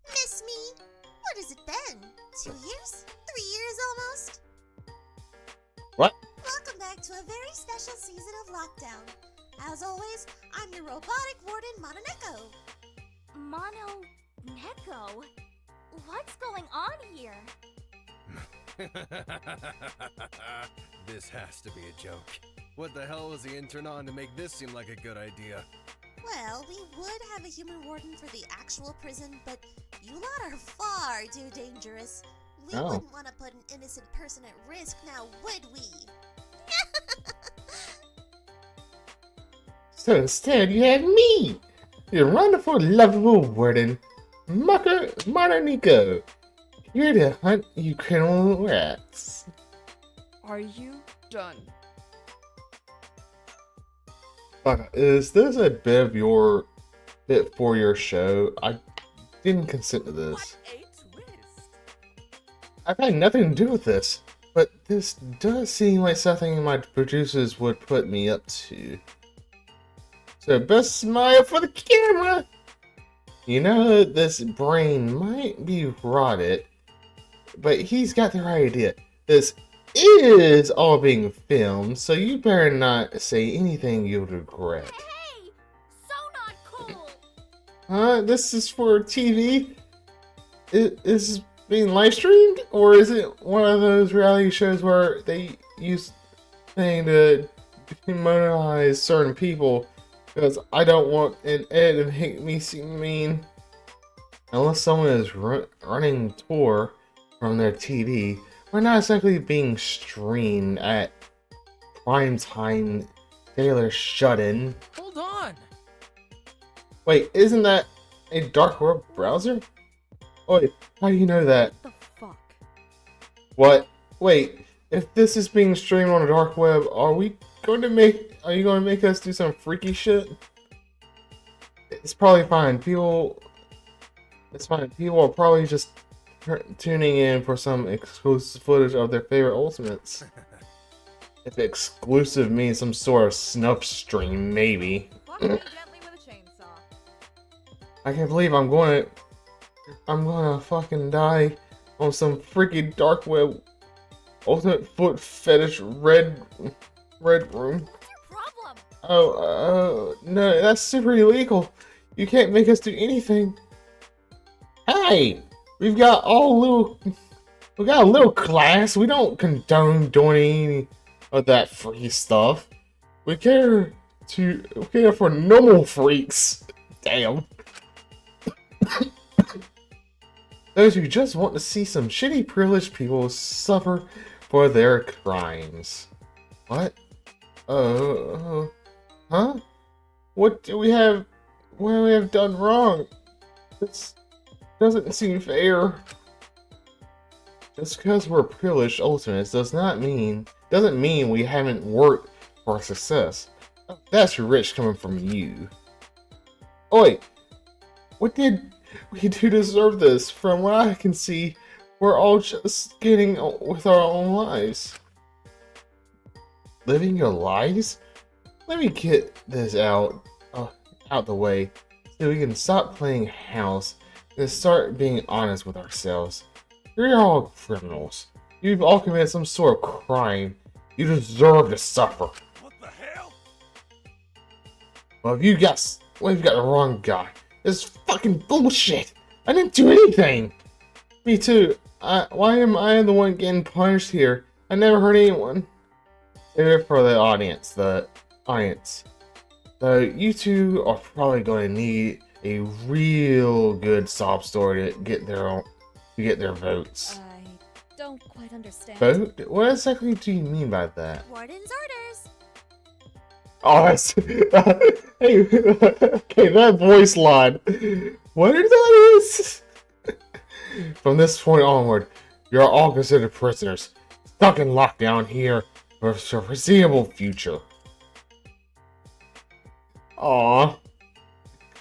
S9: Miss me? What has it been? 2 years? 3 years almost?
S1: What?
S9: Welcome back to a very special season of Lockdown. As always, I'm your robotic warden, Mononeko.
S2: Neko? What's going on here?
S6: This has to be a joke. What the hell was the intern on to make this seem like a good idea?
S9: Well, we would have a human warden for the actual prison, but you lot are far too dangerous. We
S1: Oh.
S9: wouldn't want to put an innocent person at risk now, would we?
S1: So instead, you had me, your wonderful, lovable warden, Mononeko, here to hunt you criminal rats.
S3: Are you done?
S1: Fuck, is this a bit for your show? I didn't consent to this.
S4: What a twist!
S1: I've had nothing to do with this, but this does seem like something my producers would put me up to. So best smile for the camera! You know, this brain might be rotted, but he's got the right idea. This is all being filmed, so you better not say anything you'll regret.
S2: Hey! So not cool!
S1: Huh? This is for TV? Is this being live streamed? Or is it one of those reality shows where they use thing to demonize certain people? Because I don't want an edit to make me seem mean. Unless someone is running tour from their TV, we're not exactly being streamed at prime time. Taylor shut-in.
S5: Hold on!
S1: Wait, isn't that a dark web browser? Oh, wait, how do you know that?
S7: What the fuck?
S1: What? Wait, if this is being streamed on the dark web, are you going to make us do some freaky shit? It's probably fine. It's fine. People are probably just tuning in for some exclusive footage of their favorite Ultimates. If exclusive means some sort of snuff stream, maybe.
S7: Fuck me gently with a chainsaw.
S1: I can't believe I'm gonna fucking die on some freaking dark web ultimate foot fetish red room.
S2: What's your problem?
S1: Oh, no, that's super illegal. You can't make us do anything. Hey, we got a little class. We don't condone doing any of that free stuff. We care for normal freaks. Damn. Those who just want to see some shitty privileged people suffer for their crimes. What? Huh? What do we have done wrong? This doesn't seem fair. Just because we're privileged ultimates doesn't mean we haven't worked for success. That's rich coming from you. Oi! What did we do to deserve this? From what I can see, we're all just getting on with our own lives. Living your lives? Let me get this out the way so we can stop playing house and start being honest with ourselves. You're all criminals. You've all committed some sort of crime. You deserve to suffer.
S6: What the hell?
S1: Well, you've got the wrong guy. This is fucking bullshit. I didn't do anything. Me too. Why am I the one getting punished here? I never hurt anyone. Save it for the audience. So you two are probably going to need a real good sob story to get their votes.
S2: I don't quite understand.
S1: Vote? What exactly do you mean by that?
S9: Warden's orders.
S1: Oh, that's hey, okay, that voice line. What is that? From this point onward, you're all considered prisoners, stuck in lockdown here for a foreseeable future. Aww.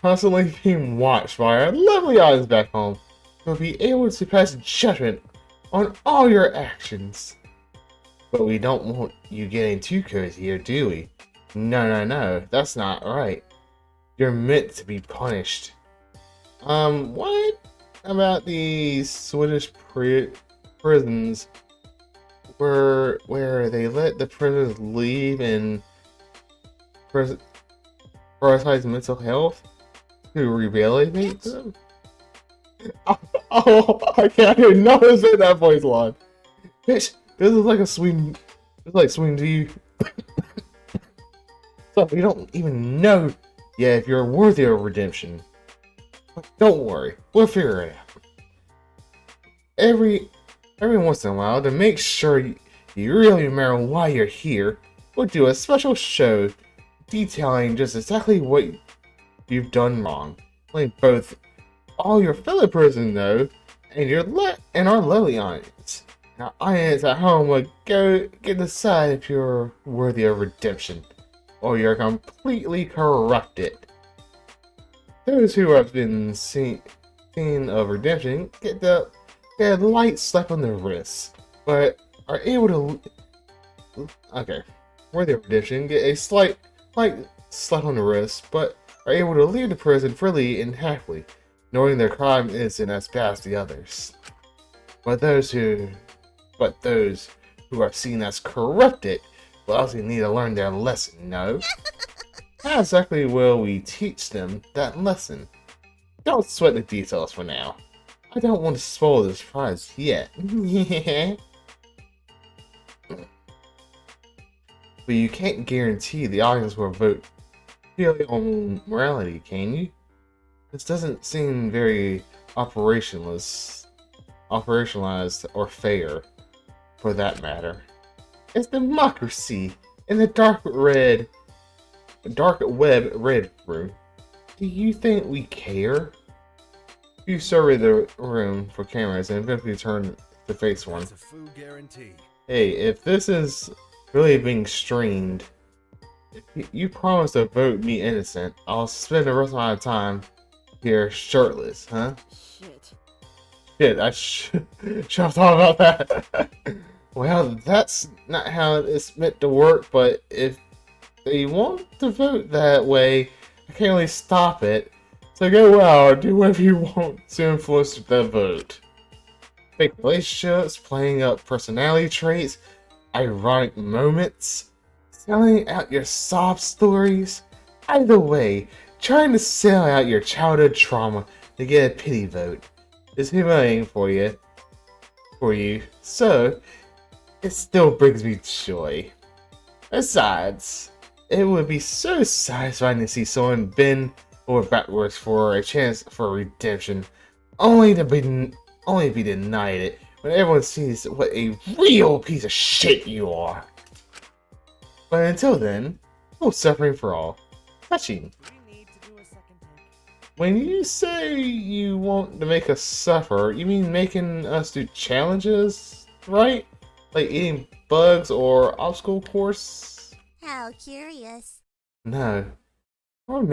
S1: Constantly being watched by our lovely audience back home, you'll be able to pass judgment on all your actions. But we don't want you getting too cozy here, do we? No, that's not right. You're meant to be punished. What about the Swedish prisons where they let the prisoners leave and prioritize mental health to rehabilitate them? I didn't notice that voice line. Bitch, this is like a swing. It's like swing to you. So we don't even know yet if you're worthy of redemption. But don't worry, we'll figure it out. Every once in a while, to make sure you really remember why you're here, we'll do a special show detailing just exactly what you've done wrong. Letting both all your fellow prisoners know and our lovely audience. Now, audience at home will get to decide if you're worthy of redemption or you're completely corrupted. Those who have been seen of redemption get a light slap on the wrist, but are able to worthy of redemption get a slight slap on the wrist, but are able to leave the prison freely and happily, knowing their crime isn't as bad as the others. But those who are seen as corrupted will also need to learn their lesson, no? How exactly will we teach them that lesson? Don't sweat the details for now. I don't want to spoil the surprise yet. But you can't guarantee the audience will vote purely on morality, can you? This doesn't seem very operationalized or fair, for that matter. It's democracy in the dark web red room. Do you think we care? You survey the room for cameras and eventually turn to face one.
S6: That's a foo guarantee.
S1: Hey, if this is really being streamed, you promise to vote me innocent. I'll spend the rest of my time here shirtless, huh? Shit, I should have thought about that. Well, that's not how it's meant to work, but if they want to vote that way, I can't really stop it. So go out, do whatever you want to influence the vote. Fake relationships, playing up personality traits, ironic moments, selling out your sob stories. Either way, trying to sell out your childhood trauma to get a pity vote is humiliating for you. So, it still brings me joy. Besides, it would be so satisfying to see someone bend or backwards for a chance for redemption, only to be denied it when everyone sees what a real piece of shit you are. But until then, no suffering for all. Touching.
S4: We need to do a second take.
S1: When you say you want to make us suffer, you mean making us do challenges, right? Like eating bugs or obstacle course?
S9: How curious.
S1: No. We're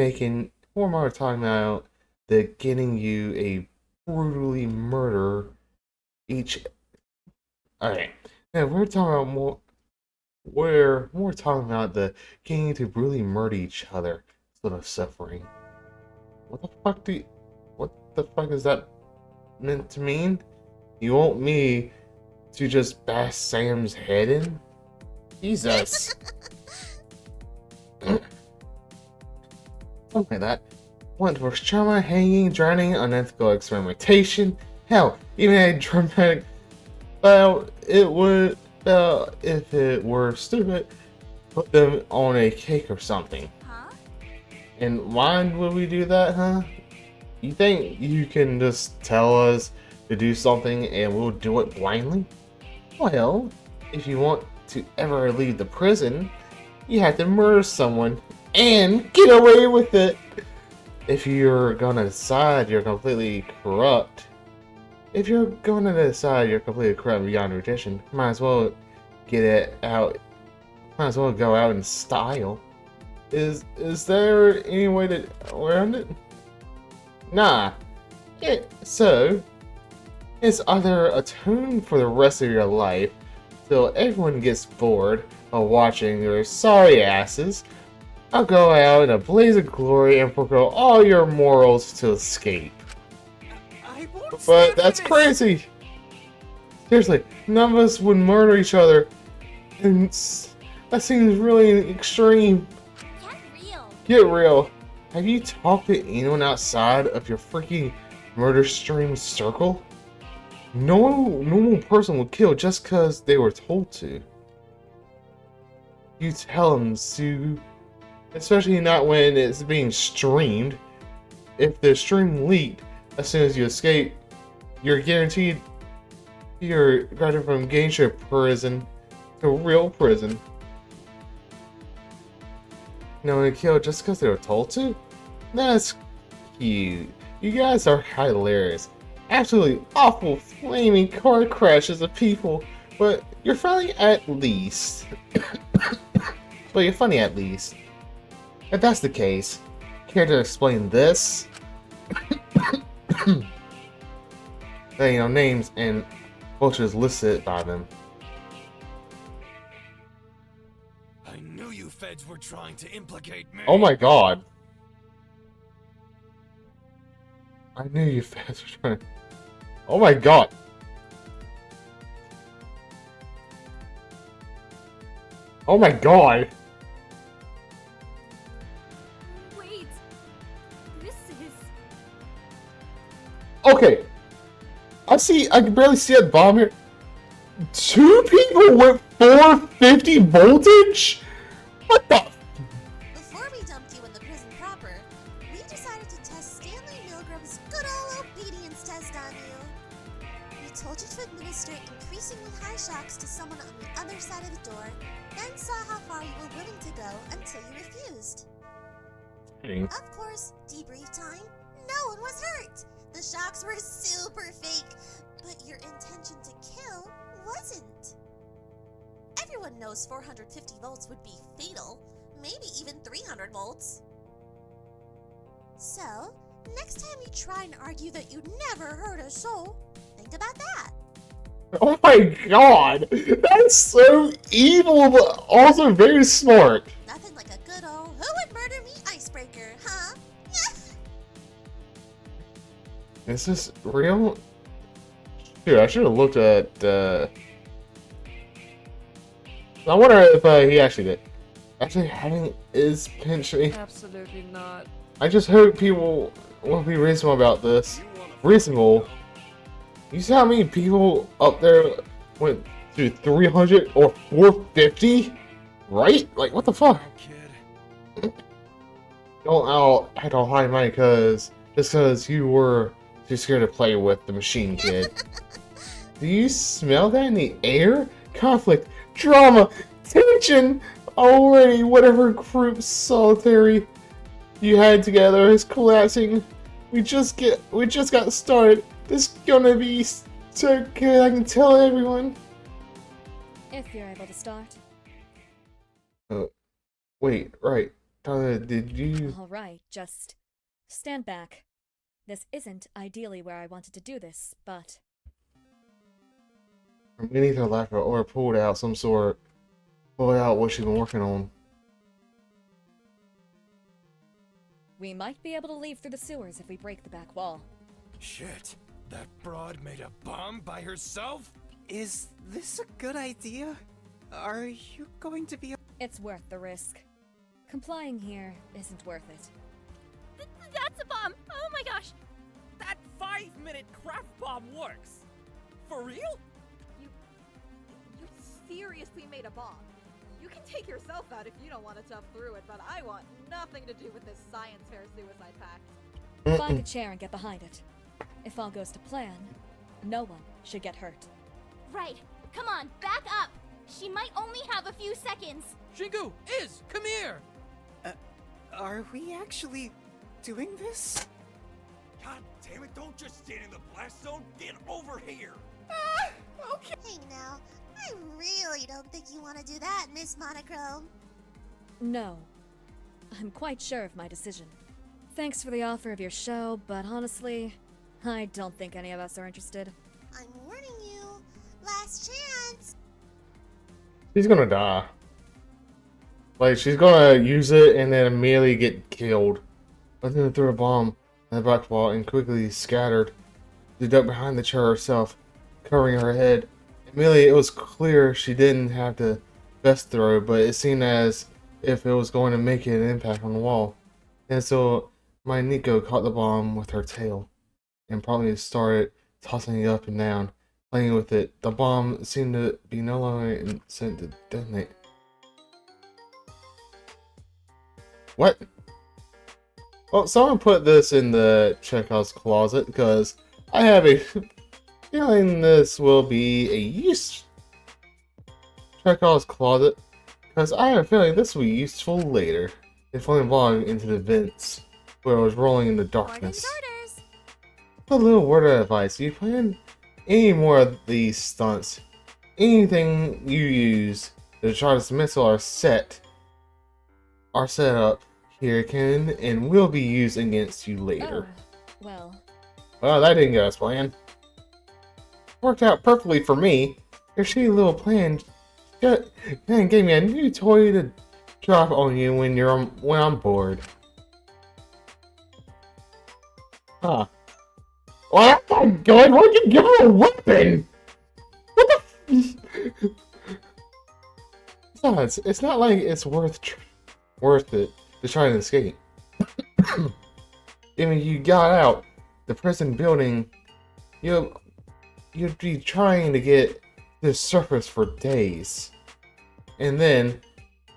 S1: more talking about the getting you a brutally murder each. Alright. Now we're talking about we're talking about the getting you to brutally murder each other instead of suffering. What the fuck is that meant to mean? You want me to just bash Sam's head in? Jesus. Something like that. What for trauma, hanging, drowning, unethical experimentation? Hell, even a dramatic if it were stupid, put them on a cake or something.
S2: Huh?
S1: And why would we do that, huh? You think you can just tell us to do something and we'll do it blindly? Well, if you want to ever leave the prison, you have to murder someone and get away with it. If you're gonna decide you're completely corrupt, beyond redemption, might as well get it out. Might as well go out in style. Is there any way to around it? Nah. So it's either atone for the rest of your life till everyone gets bored of watching your sorry asses. I'll go out in a blaze of glory and forego all your morals to escape.
S4: I won't
S1: But
S4: stand for
S1: that's
S4: this.
S1: crazy. Seriously, none of us would murder each other. And that seems really extreme.
S2: Get real.
S1: Get real. Have you talked to anyone outside of your freaking murder stream circle? No normal person would kill just because they were told to. You tell them to. Especially not when it's being streamed. If the stream leaked as soon as you escape, you're guaranteed you're graduated from gangster prison to real prison. No one killed just because they were told to? That's cute. You guys are hilarious. Absolutely awful flaming car crashes of people, but you're funny at least. If that's the case, care to explain this? Names and vultures listed by them.
S6: I knew you feds were trying to implicate me.
S1: Oh my god. I knew you fans were trying. Oh my god. Oh my god.
S2: Wait. This is...
S1: Okay. I can barely see at the bottom here. 2 people with 450 voltage? What the?
S9: Before we dumped you in the prison proper, we decided to test Stanley Milgram's good old obedience test on you. We told you to administer increasingly high shocks to someone on the other side of the door, then saw how far you were willing to go until you refused. Of course, debrief time, no one was hurt. The shocks were super fake, but your intention to kill wasn't. Everyone knows 450 volts would be fatal, maybe even 300 volts. So, next time you try and argue that you never hurt a soul, think about that.
S1: Oh my god! That's so evil, but also very smart.
S9: Nothing like a good old "who would murder me" icebreaker, huh?
S1: Is this real? Dude, I should have looked at, I wonder if he actually did. Actually having is pinching.
S3: Absolutely not.
S1: I just hope people will be reasonable about this. Reasonable? You see how many people up there went to 300 or 450? Right? Like, what the fuck?
S6: Kid.
S1: don't all act all high mighty just because you were too scared to play with the machine kid. Do you smell that in the air? Conflict, drama, tension. Already, whatever group solitary you had together is collapsing. We just got started. This is gonna be so good. I can tell everyone.
S10: If you're able to start.
S1: Wait, right. Tyler, did you?
S10: Alright, just stand back. This isn't ideally where I wanted to do this, but
S1: We need to laugh or pulled out what she's been working on.
S10: we might be able to leave through the sewers if we break the back wall.
S6: Shit, that broad made a bomb by herself?
S8: Is this a good idea? Are you going to be...
S10: It's worth the risk. Complying here isn't worth it.
S2: That's a bomb! Oh my gosh!
S4: That 5-minute craft bomb works! For real?
S7: You seriously made a bomb. You can take yourself out if you don't want to tough through it, but I want nothing to do with this science fair suicide pact.
S10: Find a chair and get behind it. If all goes to plan, no one should get hurt.
S2: Right. Come on, back up! She might only have a few seconds.
S5: Shinku, come here!
S8: Are we actually doing this?
S11: God damn it, don't just stand in the blast zone, get over here!
S8: Okay.
S9: Hey now, I really don't think you want to do that, Miss Monochrome.
S10: No. I'm quite sure of my decision. Thanks for the offer of your show, but honestly, I don't think any of us are interested.
S9: I'm warning you. Last chance.
S1: She's gonna die. Like, she's gonna use it and then immediately get killed. But then threw a bomb in the back wall and quickly scattered. She ducked behind the chair herself, covering her head. Immediately, it was clear she didn't have the best throw, but it seemed as if it was going to make an impact on the wall. And so, my Nico caught the bomb with her tail and promptly started tossing it up and down, playing with it. The bomb seemed to be no longer sent to detonate. What? Well, someone put this in the Chekhov's closet because I have a feeling this will be a use. Chekhov's closet because I have a feeling this will be useful later. It flung the bomb into the vents where it was rolling in the darkness.
S2: Orders!
S1: A little word of advice: you plan any more of these stunts, anything you use to try to dismissal our set up here can and will be used against you later.
S10: Well,
S1: Well, that didn't go as planned. Worked out perfectly for me. Your shitty little plan just gave me a new toy to drop on you when I'm bored. Huh. Well, that's not good. Why'd you give her a weapon? What the? Besides, it's not like it's worth it to try and escape. Even you got out the prison building, you'd be trying to get to the surface for days, and then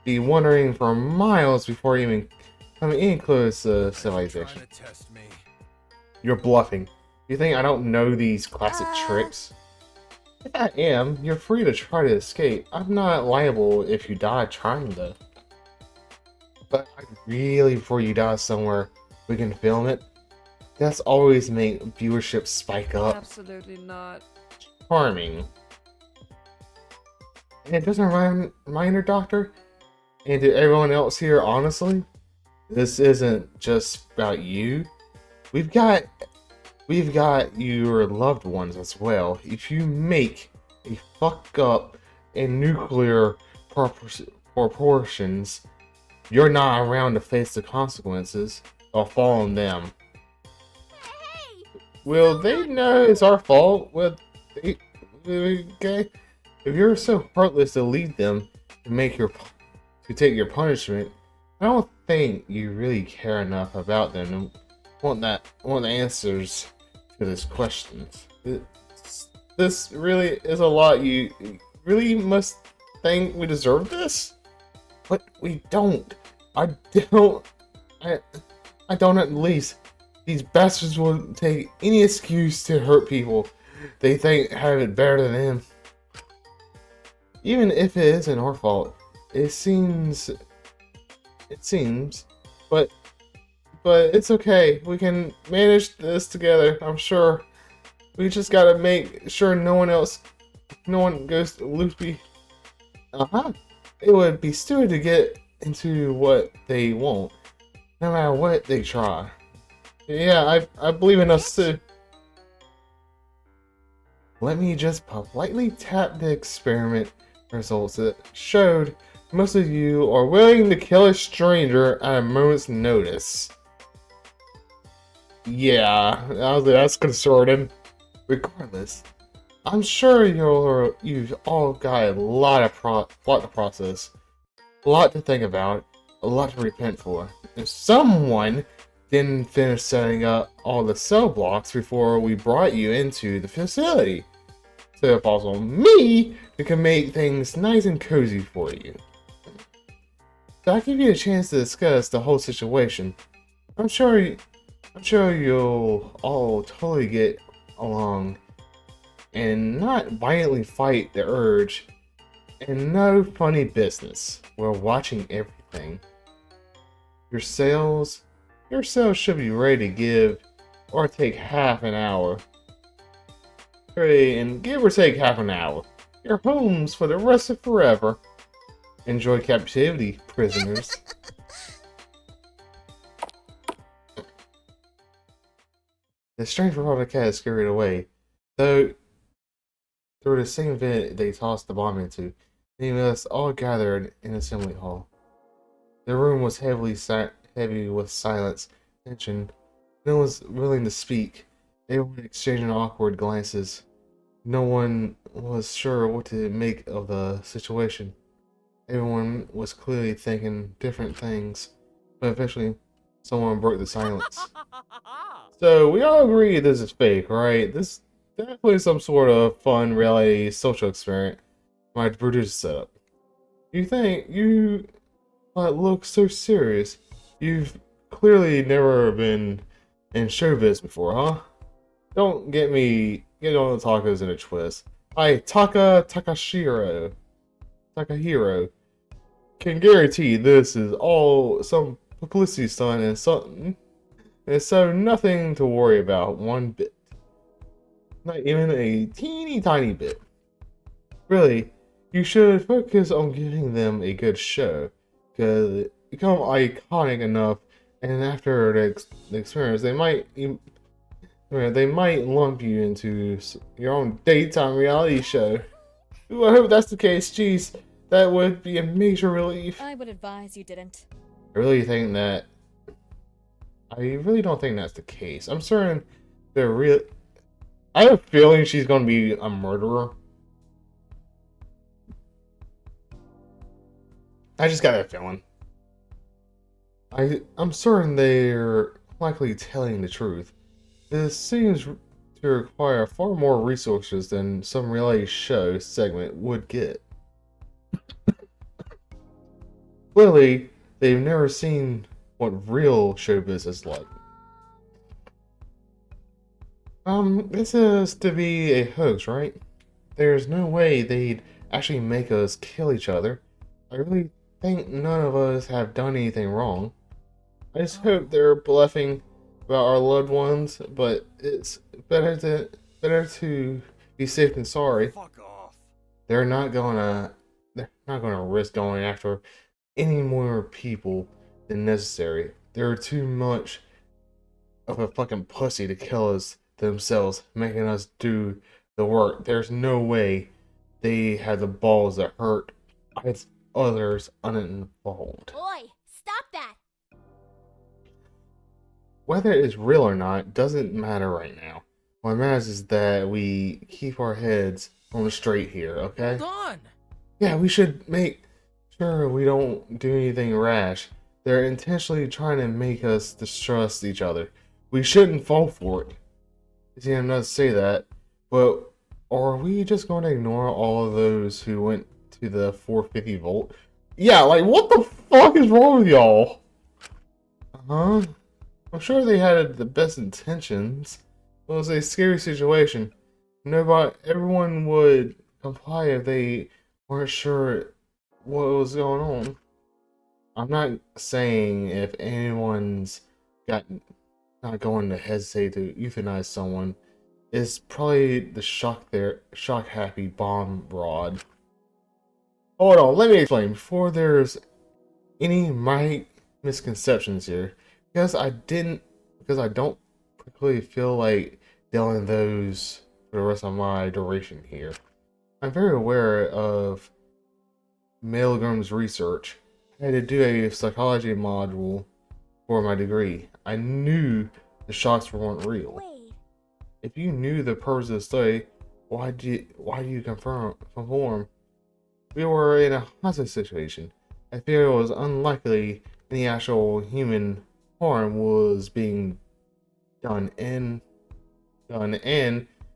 S1: be wandering for miles before even coming in close to civilization.
S6: Trying to test me.
S1: You're bluffing. You think I don't know these classic tricks? If I am, you're free to try to escape. I'm not liable if you die trying though. But really, before you die somewhere, we can film it. That's always make viewership spike up.
S3: Absolutely not.
S1: Charming. And it doesn't remind her, Doctor, and to everyone else here, honestly, this isn't just about you. We've got your loved ones as well. If you make a fuck up in nuclear proportions, you're not around to face the consequences of following them.
S2: Hey!
S1: Will they know it's our fault? Okay? If you're so heartless to lead them to take your punishment, I don't think you really care enough about them and want the answers to these questions. This really is a lot. You really must think we deserve this? But we don't. I I don't at least. These bastards will take any excuse to hurt people they think have it better than them. Even if it isn't our fault, it seems, but it's okay. We can manage this together, I'm sure. We just gotta make sure no one goes loopy. It would be stupid to get into what they won't, no matter what they try. Yeah, I believe in us too. Let me just politely tap the experiment results that showed most of you are willing to kill a stranger at a moment's notice. Yeah, that's concerning. Regardless, I'm sure you've all got a lot to process, a lot to think about, a lot to repent for. If someone didn't finish setting up all the cell blocks before we brought you into the facility, so if also me, who can make things nice and cozy for you. So I'll give you a chance to discuss the whole situation. I'm sure you'll all totally get along and not violently fight the urge, and no funny business. We're watching everything. Your cells should be ready to give or take half an hour. Pray and give or take half an hour. Your homes for the rest of forever. Enjoy captivity, prisoners. The strange Republic has scurried away, though through the same vent they tossed the bomb into, leaving us all gathered in assembly hall. The room was heavy with silence, tension. No one was willing to speak. Everyone exchanging awkward glances. No one was sure what to make of the situation. Everyone was clearly thinking different things, but eventually someone broke the silence. So we all agree this is fake, right? This definitely some sort of fun reality social experiment my producer set up. You think you look so serious? You've clearly never been in showbiz before, huh? Don't get on the tacos in a twist. Takahiro can guarantee this is all some publicity stunt and something. And so nothing to worry about one bit. Not even a teeny tiny bit. Really, you should focus on giving them a good show, because become iconic enough, and after the experience, they might lump you into your own daytime reality show. Ooh, I hope that's the case. Jeez, that would be a major relief.
S10: I would advise you didn't.
S1: I really don't think that's the case. I'm certain I have a feeling she's gonna be a murderer. I just got that feeling. I'm certain they're likely telling the truth. This seems to require far more resources than some reality show segment would get. Clearly, they've never seen what real showbiz is like. This is to be a hoax, right? There's no way they'd actually make us kill each other. I really think none of us have done anything wrong. I just hope they're bluffing about our loved ones, but it's better to be safe than sorry.
S11: Fuck off.
S1: They're not gonna risk going after any more people than necessary. They're too much of a fucking pussy to kill us themselves, making us do the work. There's no way they have the balls that hurt others uninvolved.
S2: Oi, stop that!
S1: Whether it's real or not doesn't matter right now. What matters is that we keep our heads on the straight here, okay?
S5: Hold on!
S1: Yeah, we should make sure we don't do anything rash. They're intentionally trying to make us distrust each other. We shouldn't fall for it. See, I'm not to say that, but are we just going to ignore all of those who went to the 450 volt? Yeah, like, what the fuck is wrong with y'all? Uh-huh. I'm sure they had the best intentions. It was a scary situation. Everyone would comply if they weren't sure what was going on. I'm not saying if anyone's got not going to hesitate to euthanize someone. It's probably the shock happy bomb rod. Hold on, let me explain before there's any misconceptions here. Because I don't particularly feel like dealing with those for the rest of my duration here. I'm very aware of Milgram's research. I had to do a psychology module for my degree. I knew the shocks weren't real.
S2: Wait,
S1: If you knew the purpose of the study, why do you conform? We were in a hostage situation. I fear it was unlikely any actual human harm was being done and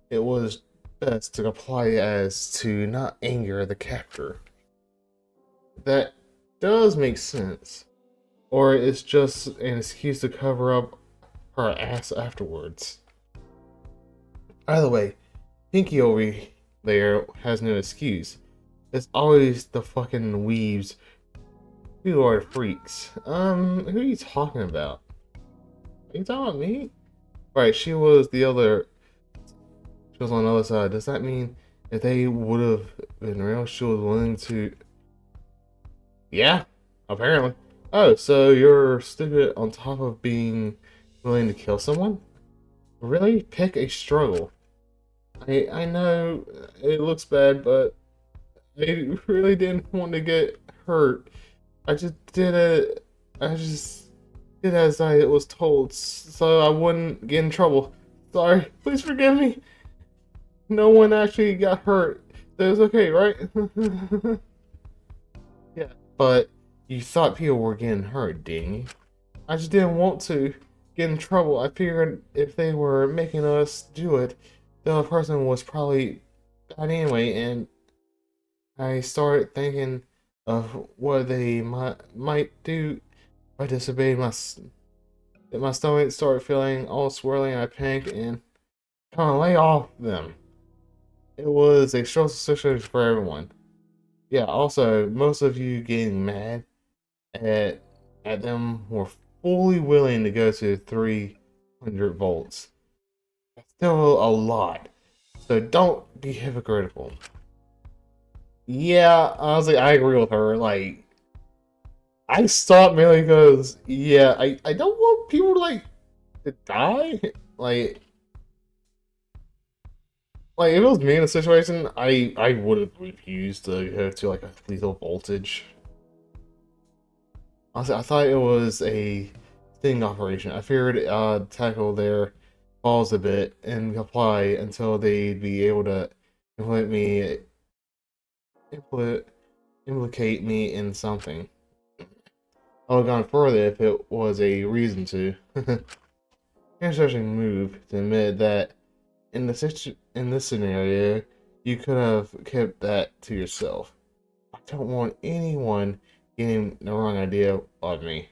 S1: it was best to comply as to not anger the captor. That does make sense. Or it's just an excuse to cover up her ass afterwards. Either way, Pinky over there has no excuse. It's always the fucking weebs who are freaks. Who are you talking about? Are you talking about me? Right, she was on the other side. Does that mean if they would have been real, she was willing to... Yeah, apparently. Oh, so you're stupid on top of being willing to kill someone? Really? Pick a struggle. I know it looks bad, but I really didn't want to get hurt. I just did it. I just did as I was told, so I wouldn't get in trouble. Sorry, please forgive me. No one actually got hurt. That was okay, right? Yeah, but you thought people were getting hurt, didn't you? I just didn't want to get in trouble. I figured if they were making us do it, the other person was probably bad anyway, and I started thinking of what they might do if I disobeyed my stomach started feeling all swirling. I panicked and kind of lay off them. It was a stressful situation for everyone. Yeah, also, most of you getting mad at them were fully willing to go to 300 volts. That's still a lot. So don't be hypocritical. Yeah, honestly, I agree with her. Like, I stopped mainly because, yeah, I don't want people to die. Like if it was me in a situation, I would have refused to go to like a lethal voltage. Honestly, I thought it was a sting operation. I figured tackle their balls a bit and comply until they'd be able to implement me, impl- implicate me in something. I would have gone further if it was a reason to. Interesting move to admit that in this scenario, you could have kept that to yourself. I don't want anyone getting the wrong idea of me.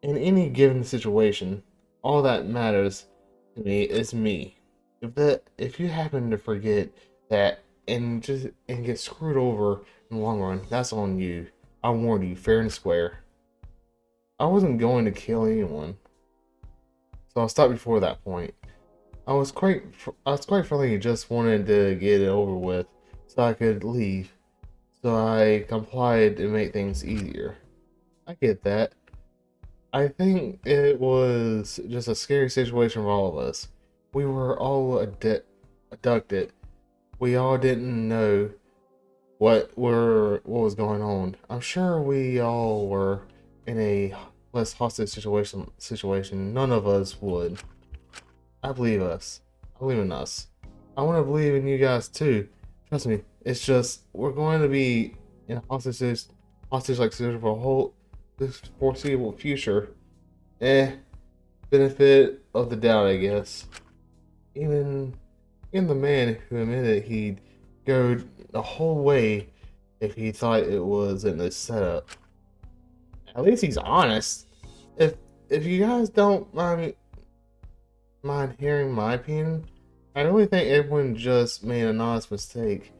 S1: In any given situation, all that matters to me is me. If you happen to forget that and get screwed over in the long run, that's on you. I warned you, fair and square. I wasn't going to kill anyone, so I'll stop before that point. I was quite frankly just wanted to get it over with so I could leave. So I complied to make things easier. I get that. I think it was just a scary situation for all of us. We were all abducted. We all didn't know what was going on. I'm sure we all were in a less hostage situation. None of us would. I believe us. I believe in us. I want to believe in you guys too. Trust me. It's just we're going to be in a hostage like situation for this foreseeable future. Benefit of the doubt, I guess. Even the man who admitted he'd go the whole way if he thought it was in the setup. At least he's honest. if you guys don't mind hearing my opinion, I really think everyone just made an honest mistake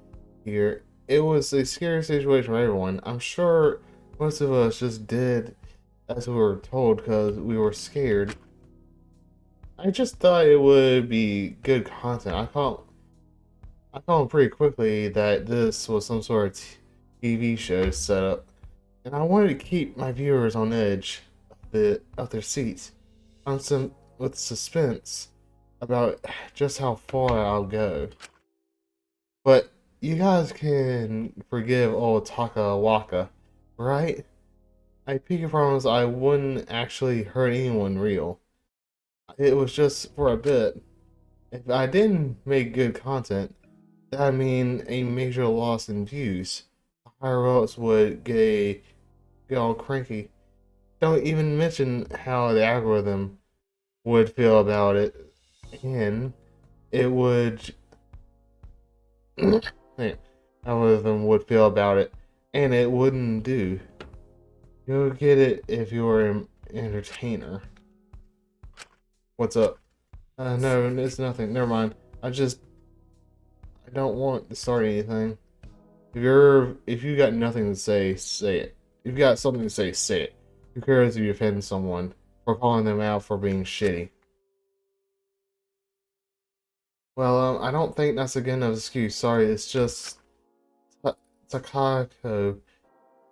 S1: here. It was a scary situation for everyone. I'm sure most of us just did as we were told because we were scared. I just thought it would be good content. I found pretty quickly that this was some sort of TV show setup, and I wanted to keep my viewers on edge of their seats, on some with suspense about just how far I'll go. But you guys can forgive old Taka Waka, right? I pinky promise I wouldn't actually hurt anyone real. It was just for a bit. If I didn't make good content, that'd mean a major loss in views. The higher ups would get all cranky. Don't even mention how the algorithm would feel about it, and it would the algorithm would feel about it, and it wouldn't do. You'll get it if you're an entertainer. What's up? No, it's nothing. Never mind. I don't want to start anything. If you got nothing to say, say it. If you got something to say, say it. Who cares if you offend someone for calling them out for being shitty? Well, I don't think that's a good enough excuse. Sorry, it's just Takako.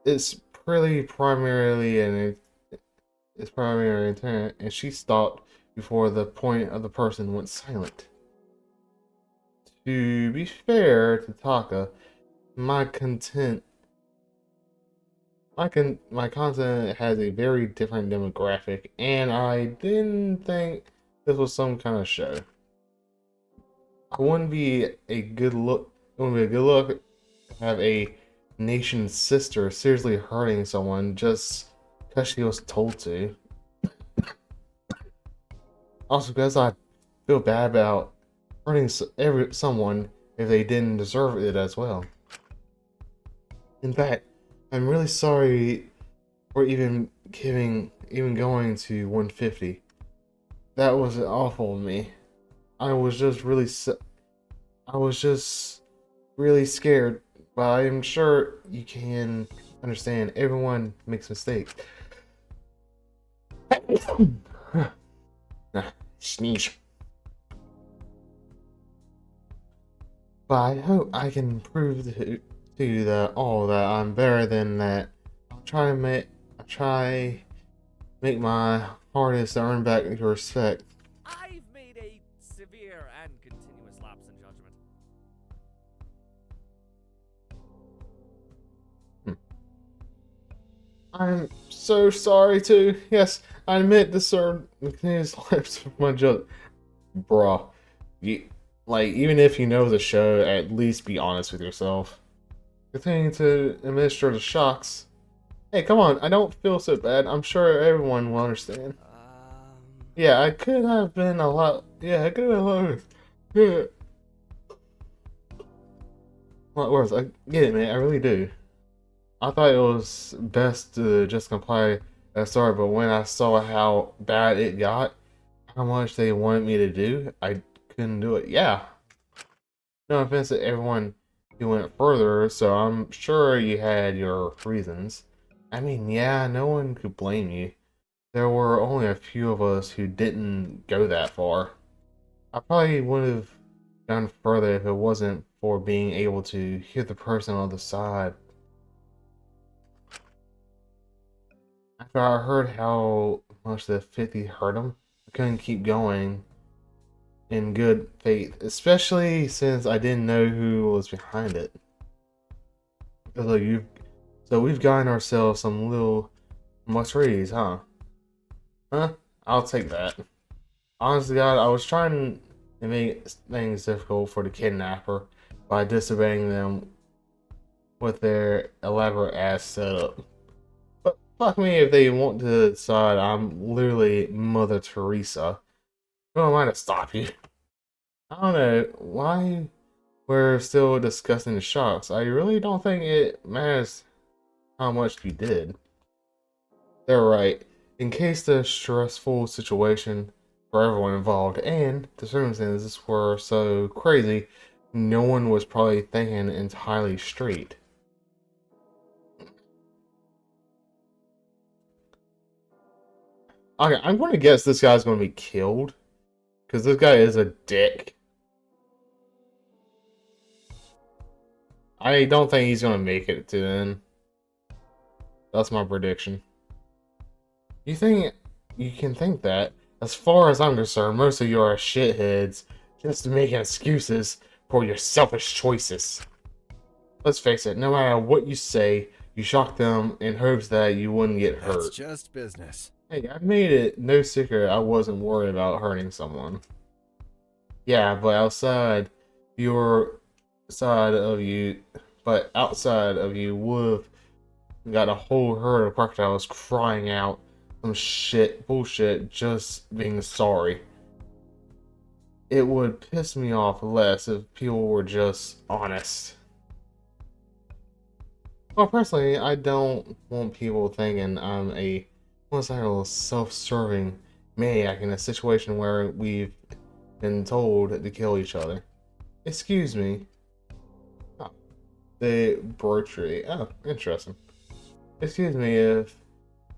S1: It's really primarily an its primary intent, and she stopped before the point of the person went silent. To be fair to Taka, my content my content has a very different demographic, and I didn't think this was some kind of show. It wouldn't be a good look. It wouldn't be a good look to have a nation's sister seriously hurting someone just because she was told to. Also, because I feel bad about hurting someone if they didn't deserve it as well. In fact, I'm really sorry for even going to 150. That was awful of me. I was just really scared, but I am sure you can understand. Everyone makes mistakes. Sneeze. But I hope I can prove to you that I'm better than that. I'll try make my hardest to earn back your respect.
S4: I've made a severe and continuous lapse in judgment.
S1: I'm so sorry too. Yes, I admit this sir continuous lapse of my judgment. Bruh. Even if you know the show, at least be honest with yourself. Continue to administer the shocks. Hey, come on, I don't feel so bad. I'm sure everyone will understand. Yeah, I could have been a lot. Yeah, I could have been a lot worse. Yeah. A lot worse. I get it, man. I really do. I thought it was best to just comply that story, but when I saw how bad it got, how much they wanted me to do, I couldn't do it. Yeah. No offense to everyone who went further, so I'm sure you had your reasons. I mean, yeah, no one could blame you. There were only a few of us who didn't go that far. I probably would have gone further if it wasn't for being able to hear the person on the side. After I heard how much the 50 hurt him, I couldn't keep going in good faith, especially since I didn't know who was behind it. So we've gotten ourselves some little mushrooms, huh? Huh? I'll take that. Honestly, God, I was trying to make things difficult for the kidnapper by disobeying them with their elaborate ass setup. But fuck me if they want to decide I'm literally Mother Teresa. Who am I to stop you? I don't know why we're still discussing the shocks. I really don't think it matters how much you did. They're right. In case the stressful situation for everyone involved and the circumstances were so crazy, no one was probably thinking entirely straight. Okay, I'm going to guess this guy's going to be killed. Because this guy is a dick. I don't think he's going to make it to the end. That's my prediction. You can think that? As far as I'm concerned, most of you are shitheads just making excuses for your selfish choices. Let's face it, no matter what you say, you shock them in hopes that you wouldn't get hurt.
S6: That's just business.
S1: Hey, I made it no secret I wasn't worried about hurting someone. Yeah, but outside of you would have got a whole herd of crocodiles crying out some bullshit, just being sorry. It would piss me off less if people were just honest. Well, personally, I don't want people thinking I'm a one-sided, self-serving maniac in a situation where we've been told to kill each other. Excuse me. Oh, the brochure. Oh, interesting. Excuse me if,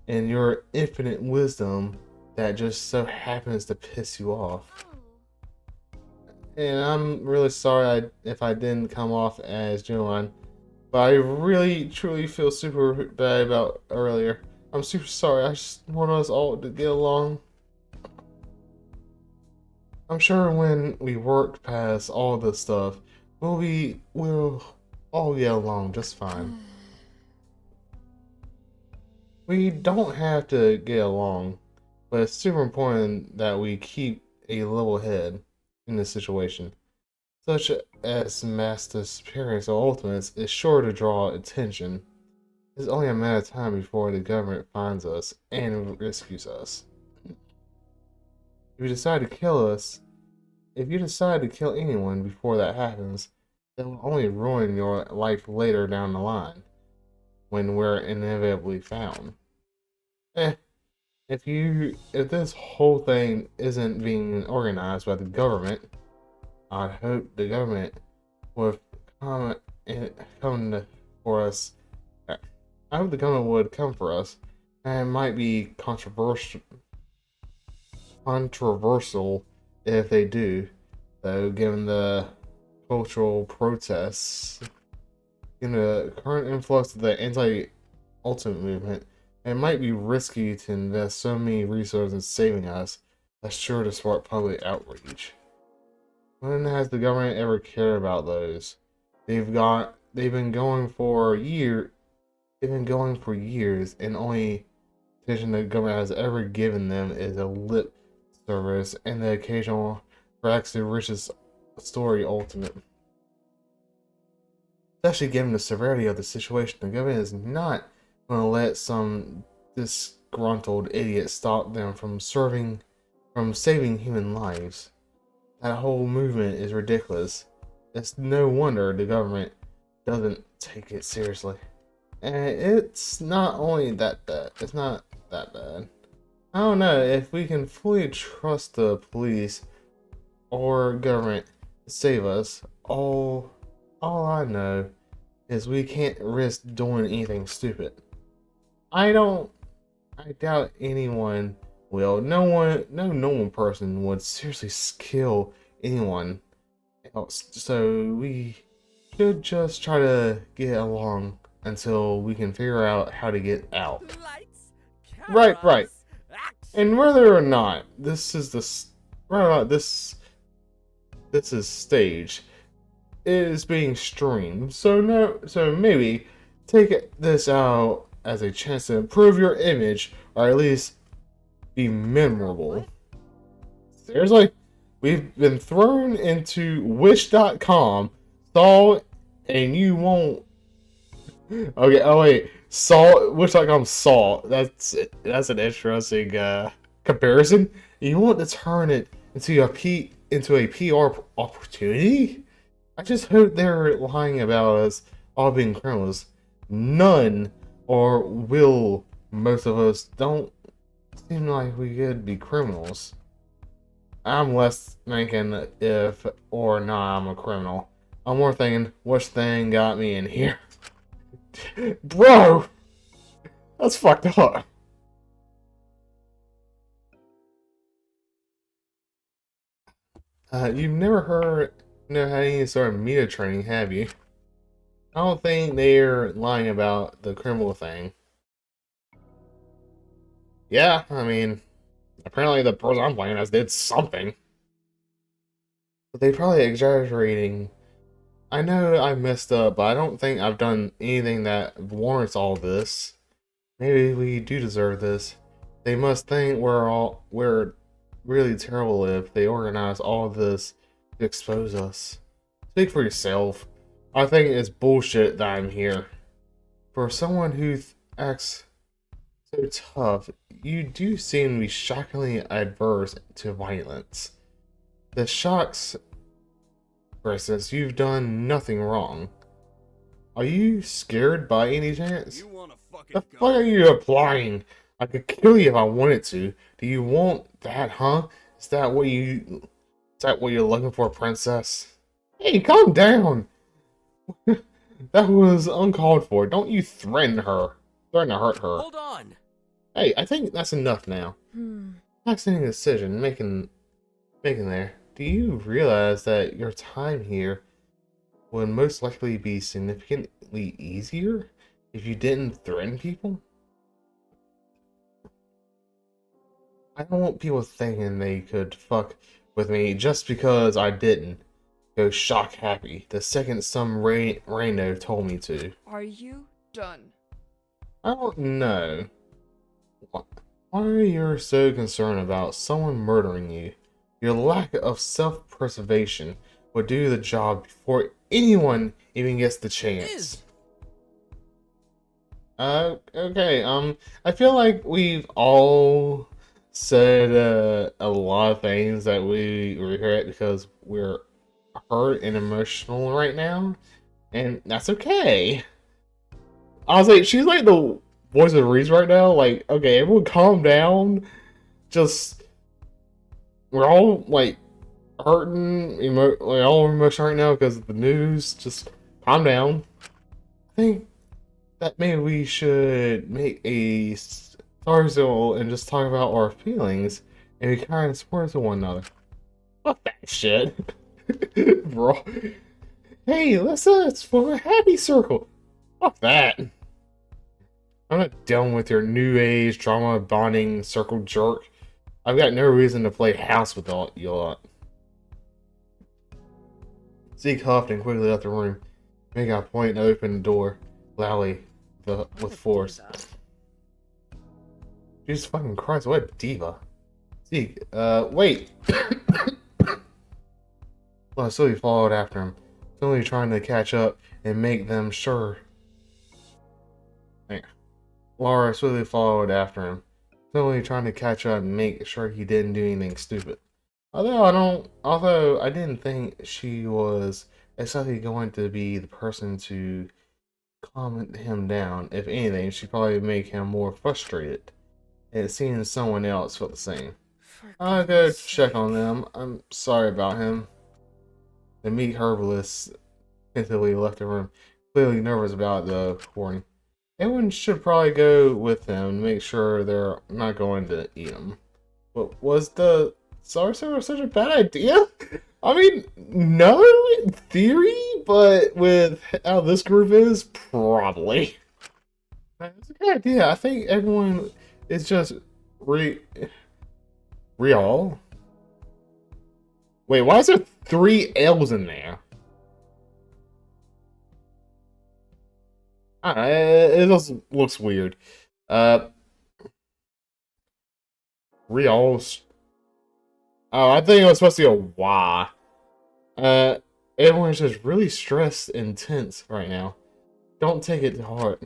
S1: in your infinite wisdom, that just so happens to piss you off. And I'm really sorry if I didn't come off as genuine, but I really, truly feel super bad about earlier. I'm super sorry. I just want us all to get along. I'm sure when we work past all this stuff, we'll all get along just fine. We don't have to get along, but it's super important that we keep a level head in this situation. Such as mass disappearance of ultimates is sure to draw attention. It's only a matter of time before the government finds us and rescues us. If you decide to kill anyone before that happens, that will only ruin your life later down the line, when we're inevitably found. If this whole thing isn't being organized by the government, I hope the government would come for us. I hope the government would come for us, and it might be controversial if they do, though, given the cultural protests, in the current influx of the anti-ultimate movement, it might be risky to invest so many resources in saving us. That's sure to spark public outrage. When has the government ever cared about those? They've been going for years, and only attention the government has ever given them is a lip service and the occasional perhaps the richest story ultimate. Especially given the severity of the situation, the government is not going to let some disgruntled idiot stop them from saving human lives. That whole movement is ridiculous. It's no wonder the government doesn't take it seriously. And it's not only that bad. It's not that bad. I don't know if we can fully trust the police or government to save us. All I know is we can't risk doing anything stupid. I doubt anyone will. No normal person would seriously kill anyone else. So we should just try to get along until we can figure out how to get out.
S4: Lights,
S1: Right.
S4: cameras, action.
S1: And whether or not this is staged, it is being streamed. So maybe take this out as a chance to improve your image, or at least be memorable. Seriously, we've been thrown into Wish.com, and you won't. Okay. Oh wait, Wish.com saw. That's an interesting comparison. You want to turn it into a PR opportunity? I just hope they're lying about us all being criminals. None, or will most of us, don't seem like we could be criminals. I'm less thinking if or not I'm a criminal. I'm more thinking, which thing got me in here? Bro! That's fucked up. You've never heard know any sort of media training, have you? I don't think they're lying about the criminal thing. Yeah, I mean, apparently the person I'm playing as did something. But they probably exaggerating. I know I messed up, but I don't think I've done anything that warrants all this. Maybe we do deserve this. They must think we're really terrible if they organize all this to expose us. Speak for yourself. I think it's bullshit that I'm here. For someone who acts so tough, you do seem to be shockingly adverse to violence. The shocks, for instance, you've done nothing wrong. Are you scared by any chance?
S11: You wanna fucking
S1: The
S11: go?
S1: fuck are you applying? I could kill you if I wanted to. Do you want that, huh? Is that what you're looking for, princess? Hey, calm down. That was uncalled for. Don't you threaten her. Threaten to hurt her.
S5: Hold on!
S1: Hey, I think that's enough now. Fascinating decision making there. Do you realize that your time here would most likely be significantly easier if you didn't threaten people? I don't want people thinking they could fuck with me just because I didn't go shock happy the second some rando told me to.
S3: Are you done?
S1: I don't know. Why are you so concerned about someone murdering you? Your lack of self-preservation will do the job before anyone even gets the chance. Okay, I feel like we've all said a lot of things that we regret because we're hurt and emotional right now, and that's okay. I was like, she's like the voice of reason right now. Like, okay, everyone calm down. Just, we're all like hurting, like all emotional right now because of the news. Just calm down. I think that maybe we should make a Star Zone and just talk about our feelings and be kind of support to one another. Fuck that shit. Bro. Hey, let's form a happy circle. Fuck that. I'm not done with your new age drama bonding circle jerk. I've got no reason to play house with all you lot. Zeke huffed and quickly left the room, making a point to open the door loudly with force. Jesus fucking Christ, what a diva. Zeke, wait! Well, Sylvie followed after him, slowly trying to catch up and make them sure. Laura swiftly followed after him, slowly trying to catch up and make sure he didn't do anything stupid. Although I didn't think she was exactly going to be the person to calm him down. If anything, she'd probably make him more frustrated. And it seems someone else felt the same. I'll go check on them. I'm sorry about him. The meat herbalist tentatively left the room, clearly nervous about the warning. Everyone should probably go with them and make sure they're not going to eat him. But was the sorcerer such a bad idea? I mean, no, in theory, but with how this group is, probably. It's a good idea. I think everyone is just real. Wait, why is there 3 L's in there? I don't know, it just looks weird. Reals. Oh, I think it was supposed to be a Y. Everyone's just really stressed and tense right now. Don't take it to heart.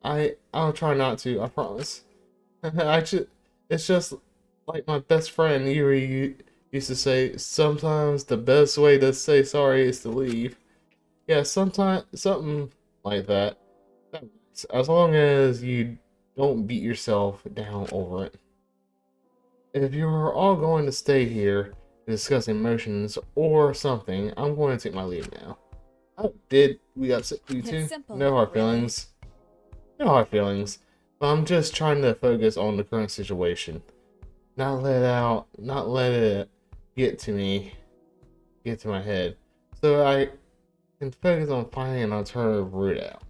S1: I'll try not to, I promise. It's just like my best friend Yuri used to say, sometimes the best way to say sorry is to leave. Yeah, sometimes, something like that. As long as you don't beat yourself down over it. if you're all going to stay here to discuss emotions or something, I'm going to take my leave now. Oh, did we upset you
S10: It's
S1: two?
S10: simple,
S1: No hard
S10: really.
S1: feelings. No hard feelings. I'm just trying to focus on the current situation. Not let it get to me, get to my head. So I can focus on finding an alternative route out.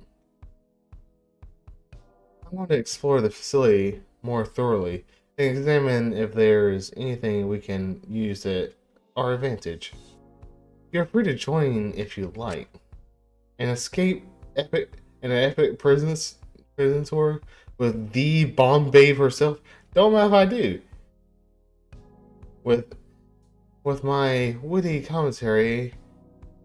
S1: I want to explore the facility more thoroughly and examine if there's anything we can use at our advantage. You're free to join if you like. An an epic prison tour with the bomb babe herself. Don't mind if I do. With my witty commentary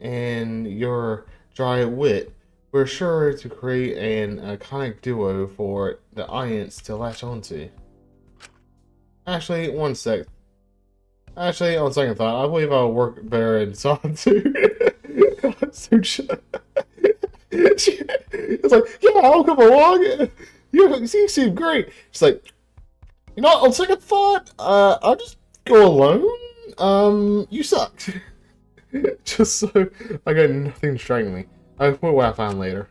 S1: and your dry wit, we're sure to create an iconic duo for the audience to latch onto. Actually, one sec. Actually, on second thought, I believe I'll work better in Song 2. It's like, yeah, I'll come along. You seem great. She's like, on second thought, I'll just go alone. You sucked. Just so I got nothing distracting me. I quit what I found later.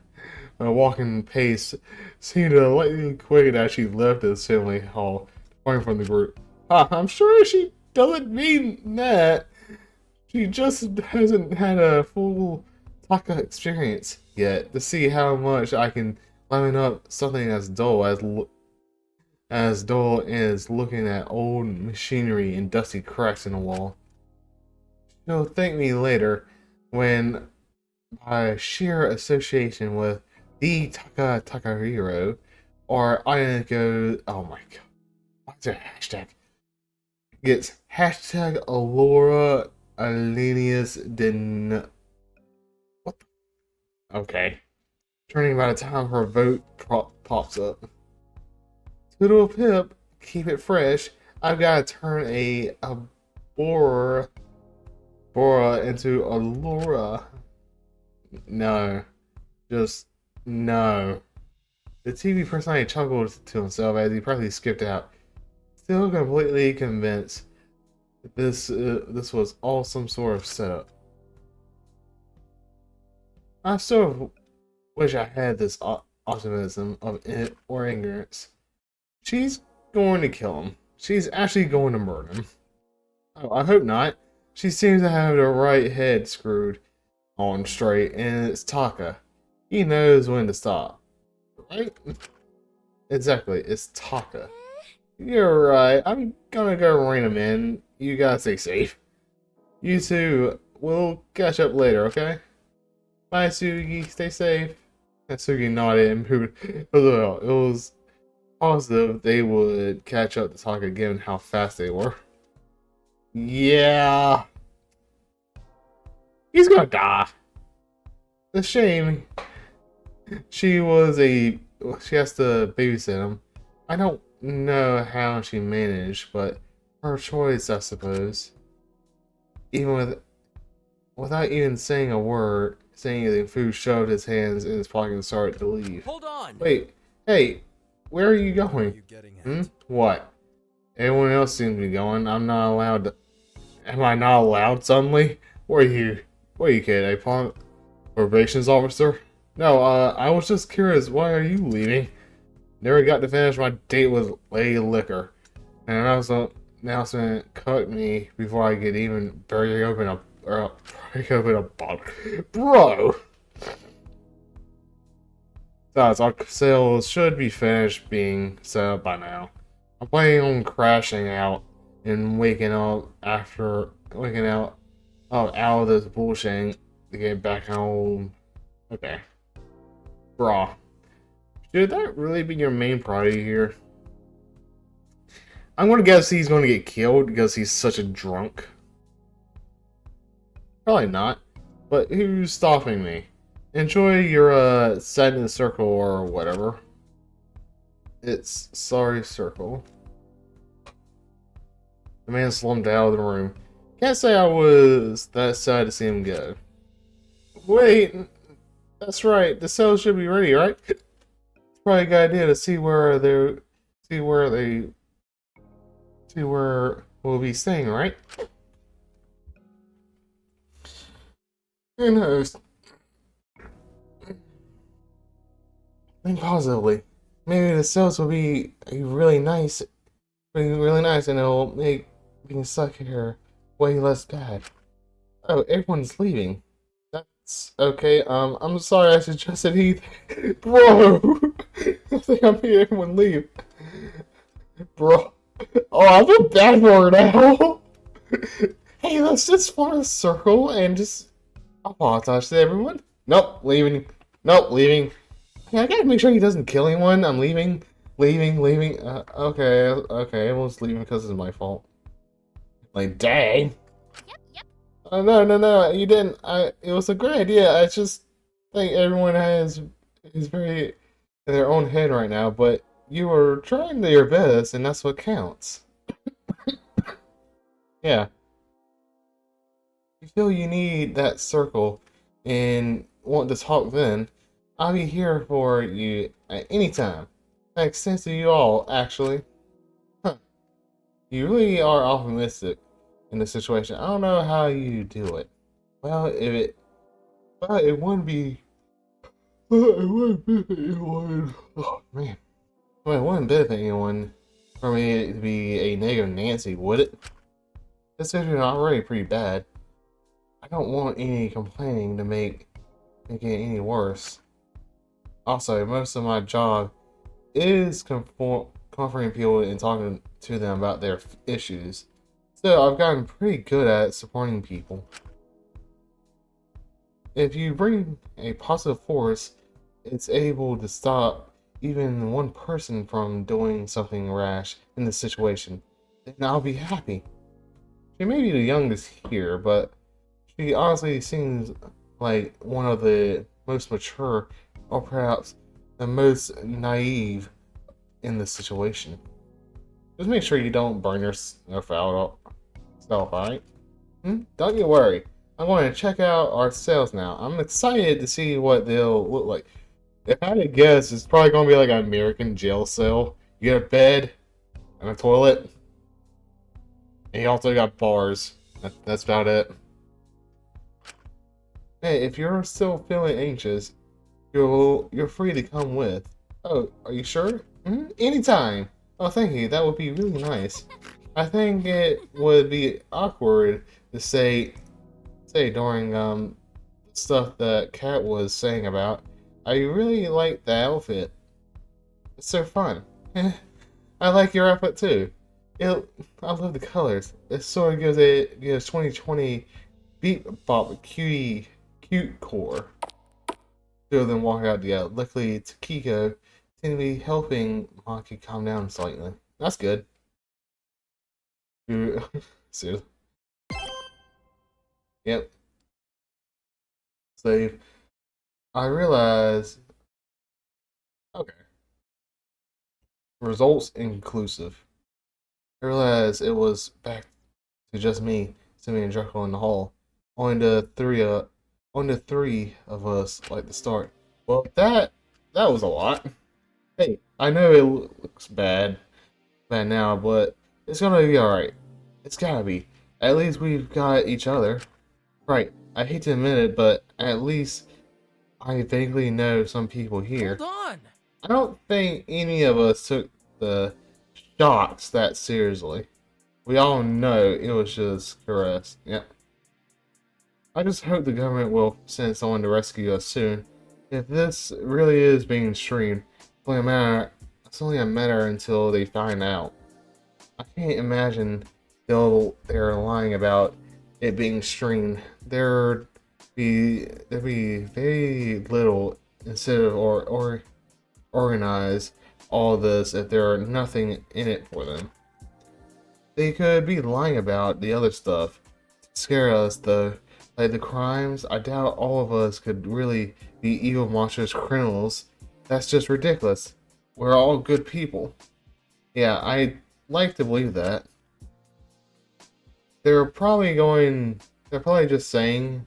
S1: My walking pace seemed to lightning quicken as she left the assembly hall, departing from the group. I'm sure she doesn't mean that. She just hasn't had a full Taka experience yet to see how much I can line up something as dull as looking at old machinery and dusty cracks in the wall. She'll thank me later when, by sheer association with the Takahiro, or oh my god, what's a hashtag? Gets hashtag Alora Alenius Den. What the? Okay. Turning by the time her vote pops up. Little Pip, keep it fresh. I've got to turn a Bora into a Laura. No. Just no. The TV personality chuckled to himself as he practically skipped out, still completely convinced that this was all some sort of setup. I sort of wish I had this optimism or ignorance. She's going to kill him. She's actually going to murder him. Oh, I hope not. She seems to have the right head screwed on straight, and it's Taka. He knows when to stop. Right? Exactly, it's Taka. You're right. I'm gonna go rein him in. You gotta stay safe. You two, we'll catch up later, okay? Bye, Sugi. Stay safe. And Sugi nodded and moved. It was positive they would catch up to Taka given how fast they were. Yeah. He's gonna die. It's a shame. She has to babysit him. I don't know how she managed, but her choice, I suppose. Even without even saying a word, saying anything, Fu shoved his hands in his pocket and started to leave.
S5: Hold on.
S1: Wait, hey, where are you going?
S6: What are you getting at?
S1: What? Everyone else seems to be going. I'm not allowed to. Am I not allowed suddenly? Where are you kid? A probations officer? No, I was just curious. Why are you leaving? Never got to finish my date with Lady Liquor. And an announcement cut me before I could even break open a bottle. Bro! Besides, our sales should be finished being set up by now. I'm planning on crashing out and waking out of this bullshit to get back home. Okay. Brah. Should that really be your main priority here? I'm gonna guess he's gonna get killed because he's such a drunk. Probably not. But who's stopping me? Enjoy your sadness circle or whatever. It's sorry circle. The man slumped out of the room. Can't say I was that sad to see him go. Wait, that's right. The cells should be ready, right? It's probably a good idea to see where to where we'll be staying, right? Who knows? Think positively. Maybe the sales will be really nice, and it'll make being stuck here way less bad. Oh, everyone's leaving. That's okay. I'm sorry I suggested anything. Bro! I think I made everyone leave. Bro. Oh, I feel bad for her now. Hey, let's just form a circle and just apologize to everyone. Nope, leaving. Nope, leaving. Yeah, I gotta make sure he doesn't kill anyone. I'm leaving. Leaving. Okay, everyone's leaving because it's my fault. Like, dang.
S2: Yep.
S1: Oh, no, you didn't. It was a great idea. I just think everyone is very in their own head right now, but you were trying your best, and that's what counts. Yeah. If you feel you need that circle and want to talk then, I'll be here for you at any time. Thanks to you all, actually. Huh. You really are optimistic in this situation. I don't know how you do it. Well, but it wouldn't be. It wouldn't benefit anyone. Oh man. Well, it wouldn't benefit anyone for me to be a negative Nancy, would it? This situation is already pretty bad. I don't want any complaining to make it any worse. Also, most of my job is comforting people and talking to them about their issues. So I've gotten pretty good at supporting people. If you bring a positive force, it's able to stop even one person from doing something rash in this situation, then I'll be happy. She may be the youngest here, but she honestly seems like one of the most mature, or perhaps the most naive in this situation. Just make sure you don't burn yourself out, alright? Don't you worry. I'm going to check out our sales now. I'm excited to see what they'll look like. If I had to guess, it's probably going to be like an American jail cell. You get a bed and a toilet. And you also got bars. That's about it. Hey, if you're still feeling anxious, you're free to come with. Oh, are you sure? Anytime. Oh, thank you. That would be really nice. I think it would be awkward to say during stuff that Kat was saying about. I really like the outfit. It's so fun. I like your outfit too. I love the colors. It sort of gives 2020 beat bop cute core. Two of them walk out together. Luckily, Kiko seems to be helping Maki calm down slightly. That's good. Seriously. Yep. Save. I realize. Okay. Results inconclusive. I realized it was back to just me, Simmy, and Jekyll in the hall. Only the three of us like to start. Well, that was a lot. Hey, I know it looks bad now, but it's gonna be alright. It's gotta be. At least we've got each other. Right, I hate to admit it, but at least I vaguely know some people here.
S5: Hold on!
S1: I don't think any of us took the shots that seriously. We all know it was just caress. Yep. I just hope the government will send someone to rescue us soon. If this really is being streamed, it's only a matter until they find out. I can't imagine they're lying about it being streamed. There'd be very little incentive or organize all this if there are nothing in it for them. They could be lying about the other stuff to scare us though. Like the crimes, I doubt all of us could really be evil monstrous criminals. That's just ridiculous. We're all good people. Yeah, I like to believe that. They're probably just saying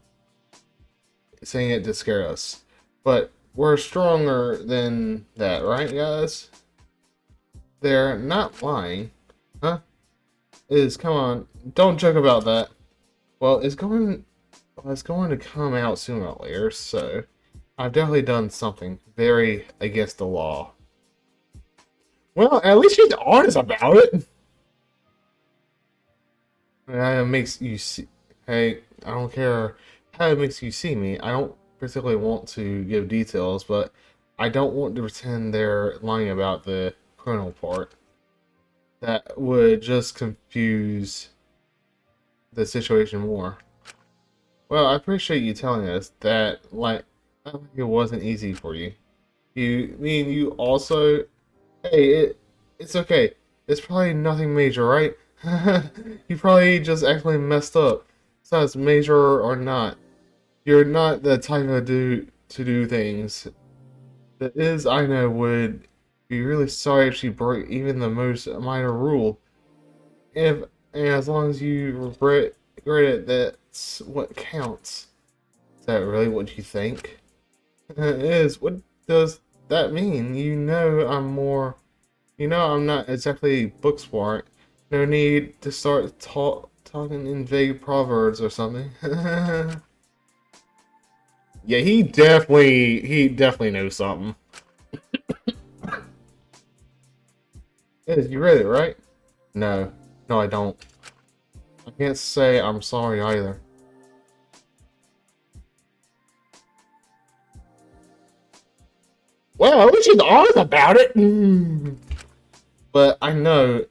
S1: it to scare us. But we're stronger than that, right guys? They're not lying. Huh? Is come on, don't joke about that. Well, it's going to come out sooner or later, so I've definitely done something very against the law. Well, at least she's honest about it. It makes you see. Hey, I don't care how it makes you see me. I don't particularly want to give details, but I don't want to pretend they're lying about the criminal part. That would just confuse the situation more. Well, I appreciate you telling us that, like, it wasn't easy for you. You also, hey, it's okay. It's probably nothing major, right? You probably just actually messed up. So it's major or not. You're not the type of dude to do things. That is, I know, would be really sorry if she broke even the most minor rule. If and as long as you regret it, that's what counts. Is that really what you think? It is. What does that mean? You know I'm not exactly book smart. No need to start talking in vague proverbs or something. Yeah, he definitely knows something. Yes, you read it, right? No. No, I don't. I can't say I'm sorry either. Well, at least she's honest about it. But I know,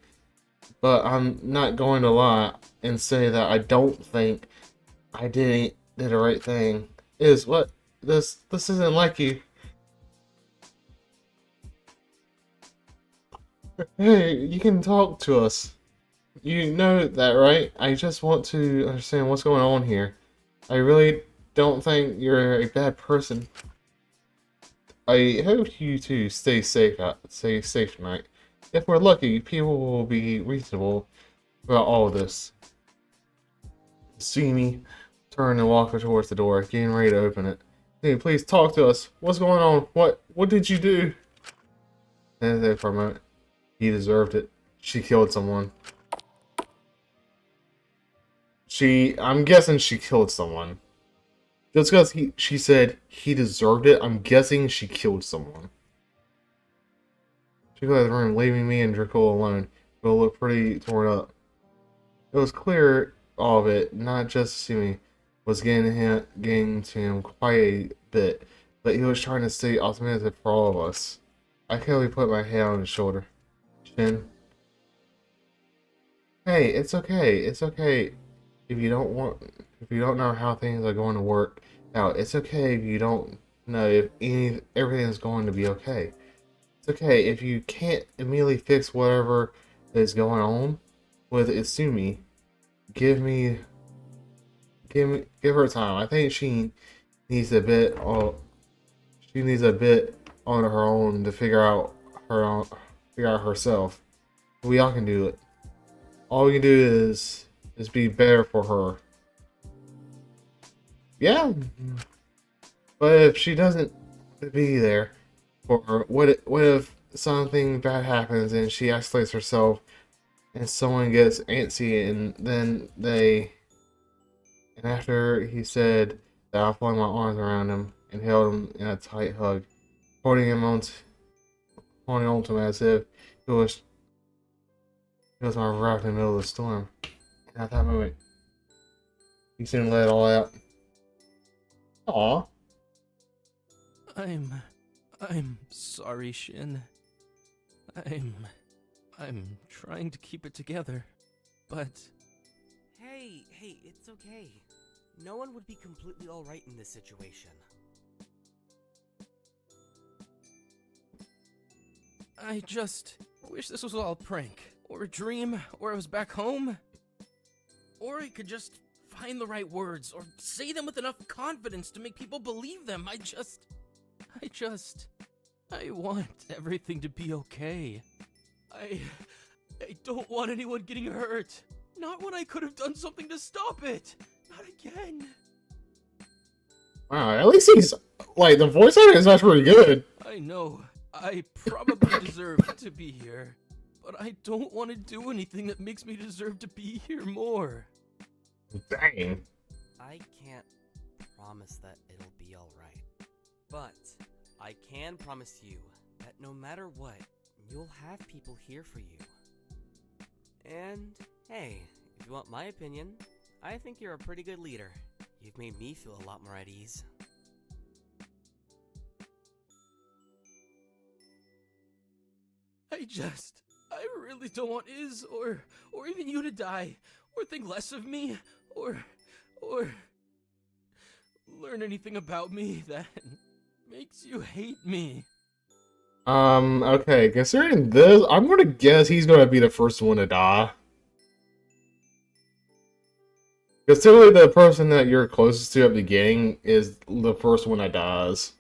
S1: but I'm not going to lie and say that I don't think I did the right thing. Is what this isn't like you. Hey, you can talk to us. You know that, right? I just want to understand what's going on here. I really don't think you're a bad person. I hope you two stay safe tonight. If we're lucky, people will be reasonable about all of this. See me turn and walk towards the door, getting ready to open it. Hey, please talk to us. What's going on? What did you do? And then for a moment, he deserved it. She killed someone. I'm guessing she killed someone. Just because she said he deserved it, I'm guessing she killed someone. She got out of the room, leaving me and Draco alone. It looked pretty torn up. It was clear all of it, not just Sumi, was getting to him quite a bit, but he was trying to stay optimistic for all of us. I carefully put my hand on his shoulder. Shin. Hey, it's okay. It's okay. If you don't know how things are going to work out, it's okay if you don't know if everything is going to be okay. It's okay if you can't immediately fix whatever is going on with Isumi. Give her time. I think she needs a bit on her own to figure out herself. We all can do it. All we can do is be better for her. Yeah. But if she doesn't be there for her, what if something bad happens and she isolates herself and someone gets antsy and after he said that, I flung my arms around him and held him in a tight hug, holding on to him as if it was my raft in the middle of the storm. And at that moment, he soon let it all out. Aw.
S5: I'm sorry, Shin. I'm trying to keep it together, but... Hey, it's okay. No one would be completely alright in this situation. I just wish this was all a prank, or a dream, or I was back home. Or I could just find the right words, or say them with enough confidence to make people believe them. I want everything to be okay. I don't want anyone getting hurt. Not when I could have done something to stop it. Not again.
S1: Wow, at least he's, like, the voice acting is actually pretty good.
S5: I know. I probably deserve to be here. but I don't want to do anything that makes me deserve to be here more.
S1: Dang.
S12: I can't promise that it'll be alright, but I can promise you that no matter what, you'll have people here for you. And hey, if you want my opinion, I think you're a pretty good leader. You've made me feel a lot more at ease.
S5: I really don't want Iz or even you to die, or think less of me, or learn anything about me that makes you hate me.
S1: Okay, considering this, I'm gonna guess he's gonna be the first one to die. Because typically the person that you're closest to at the beginning is the first one that dies.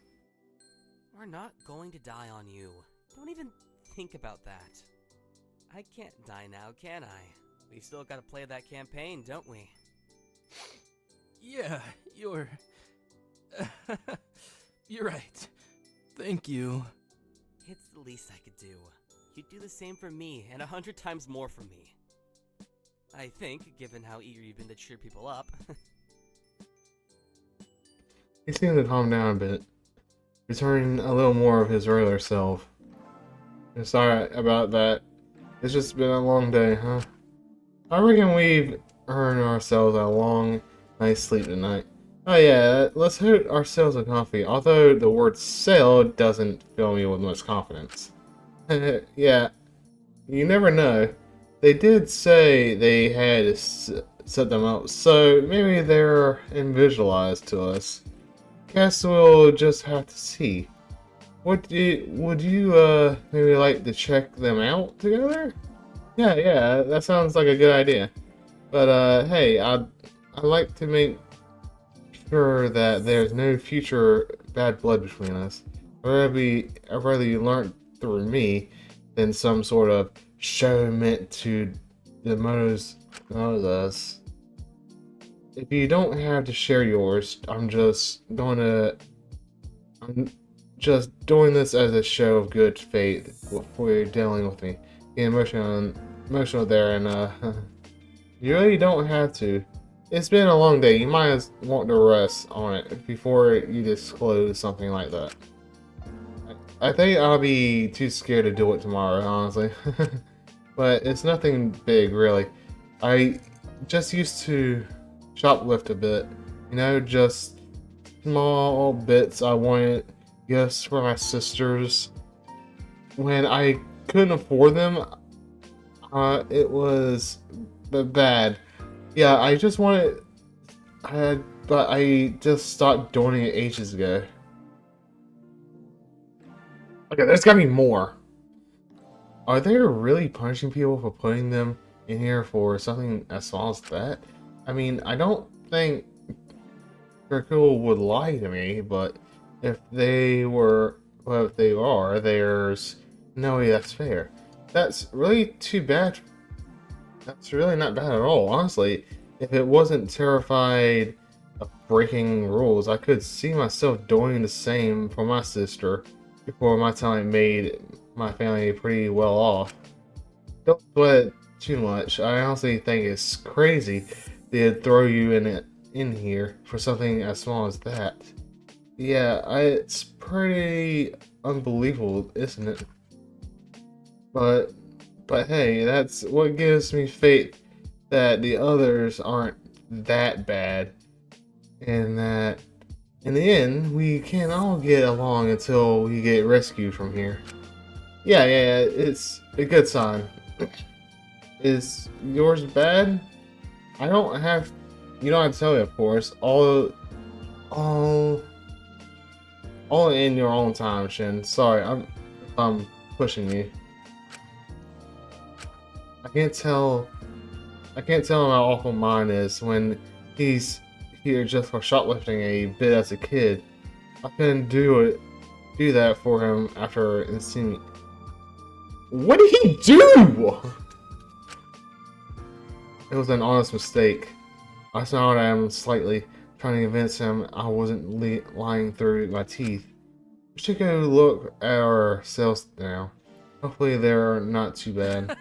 S12: We're not going to die on you. Don't even think about that. I can't die now, can I? We've still got to play that campaign, don't we?
S5: Yeah, you're right. Thank you.
S12: It's the least I could do. You'd do the same for me, and 100 times more for me. I think, given how eager you've been to cheer people up.
S1: He seems to calm down a bit, returning a little more of his regular self. I'm sorry about that. It's just been a long day, huh? I reckon we've earned ourselves a long night's sleep tonight. Oh yeah, let's hit ourselves a coffee, although the word sale doesn't fill me with much confidence. Yeah, you never know. They did say they had set them up, so maybe they're invisualized to us. Guess we'll just have to see. Would you maybe like to check them out together? Yeah, that sounds like a good idea. But hey, I'd like to make sure that there's no future bad blood between us. I'd rather you learn through me than some sort of show meant to demote us. If you don't have to share yours, I'm just doing this as a show of good faith for you dealing with me. Getting emotional there, and you really don't have to. It's been a long day. You might as want to rest on it before you disclose something like that. I think I'll be too scared to do it tomorrow, honestly. But it's nothing big, really. I just used to shoplift a bit. You know, just small bits I wanted gifts for my sisters. When I couldn't afford them, it was bad. Yeah, I just wanted... but I just stopped doing it ages ago. Okay, there's gotta be more. Are they really punishing people for putting them in here for something as small as that? I mean, I don't think Kirkul would lie to me, but if they were, well, if they are, there's no way that's fair. That's really too bad. That's really not bad at all, honestly. If it wasn't terrified of breaking rules, I could see myself doing the same for my sister before my time made my family pretty well off. Don't sweat it too much. I honestly think it's crazy they'd throw you in here for something as small as that. Yeah, it's pretty unbelievable, isn't it? But hey, that's what gives me faith that the others aren't that bad, and that in the end we can all get along until we get rescued from here. Yeah, it's a good sign. Is yours bad? I don't have... You don't have to tell me, of course. All in your own time, Shin. Sorry, I'm pushing you. I can't tell how awful mine is when he's here just for shoplifting a bit as a kid. I couldn't do that for him after seeing me. What did he do? It was an honest mistake. I smiled at him slightly, trying to convince him I wasn't lying through my teeth. We should go look at ourselves now. Hopefully they're not too bad.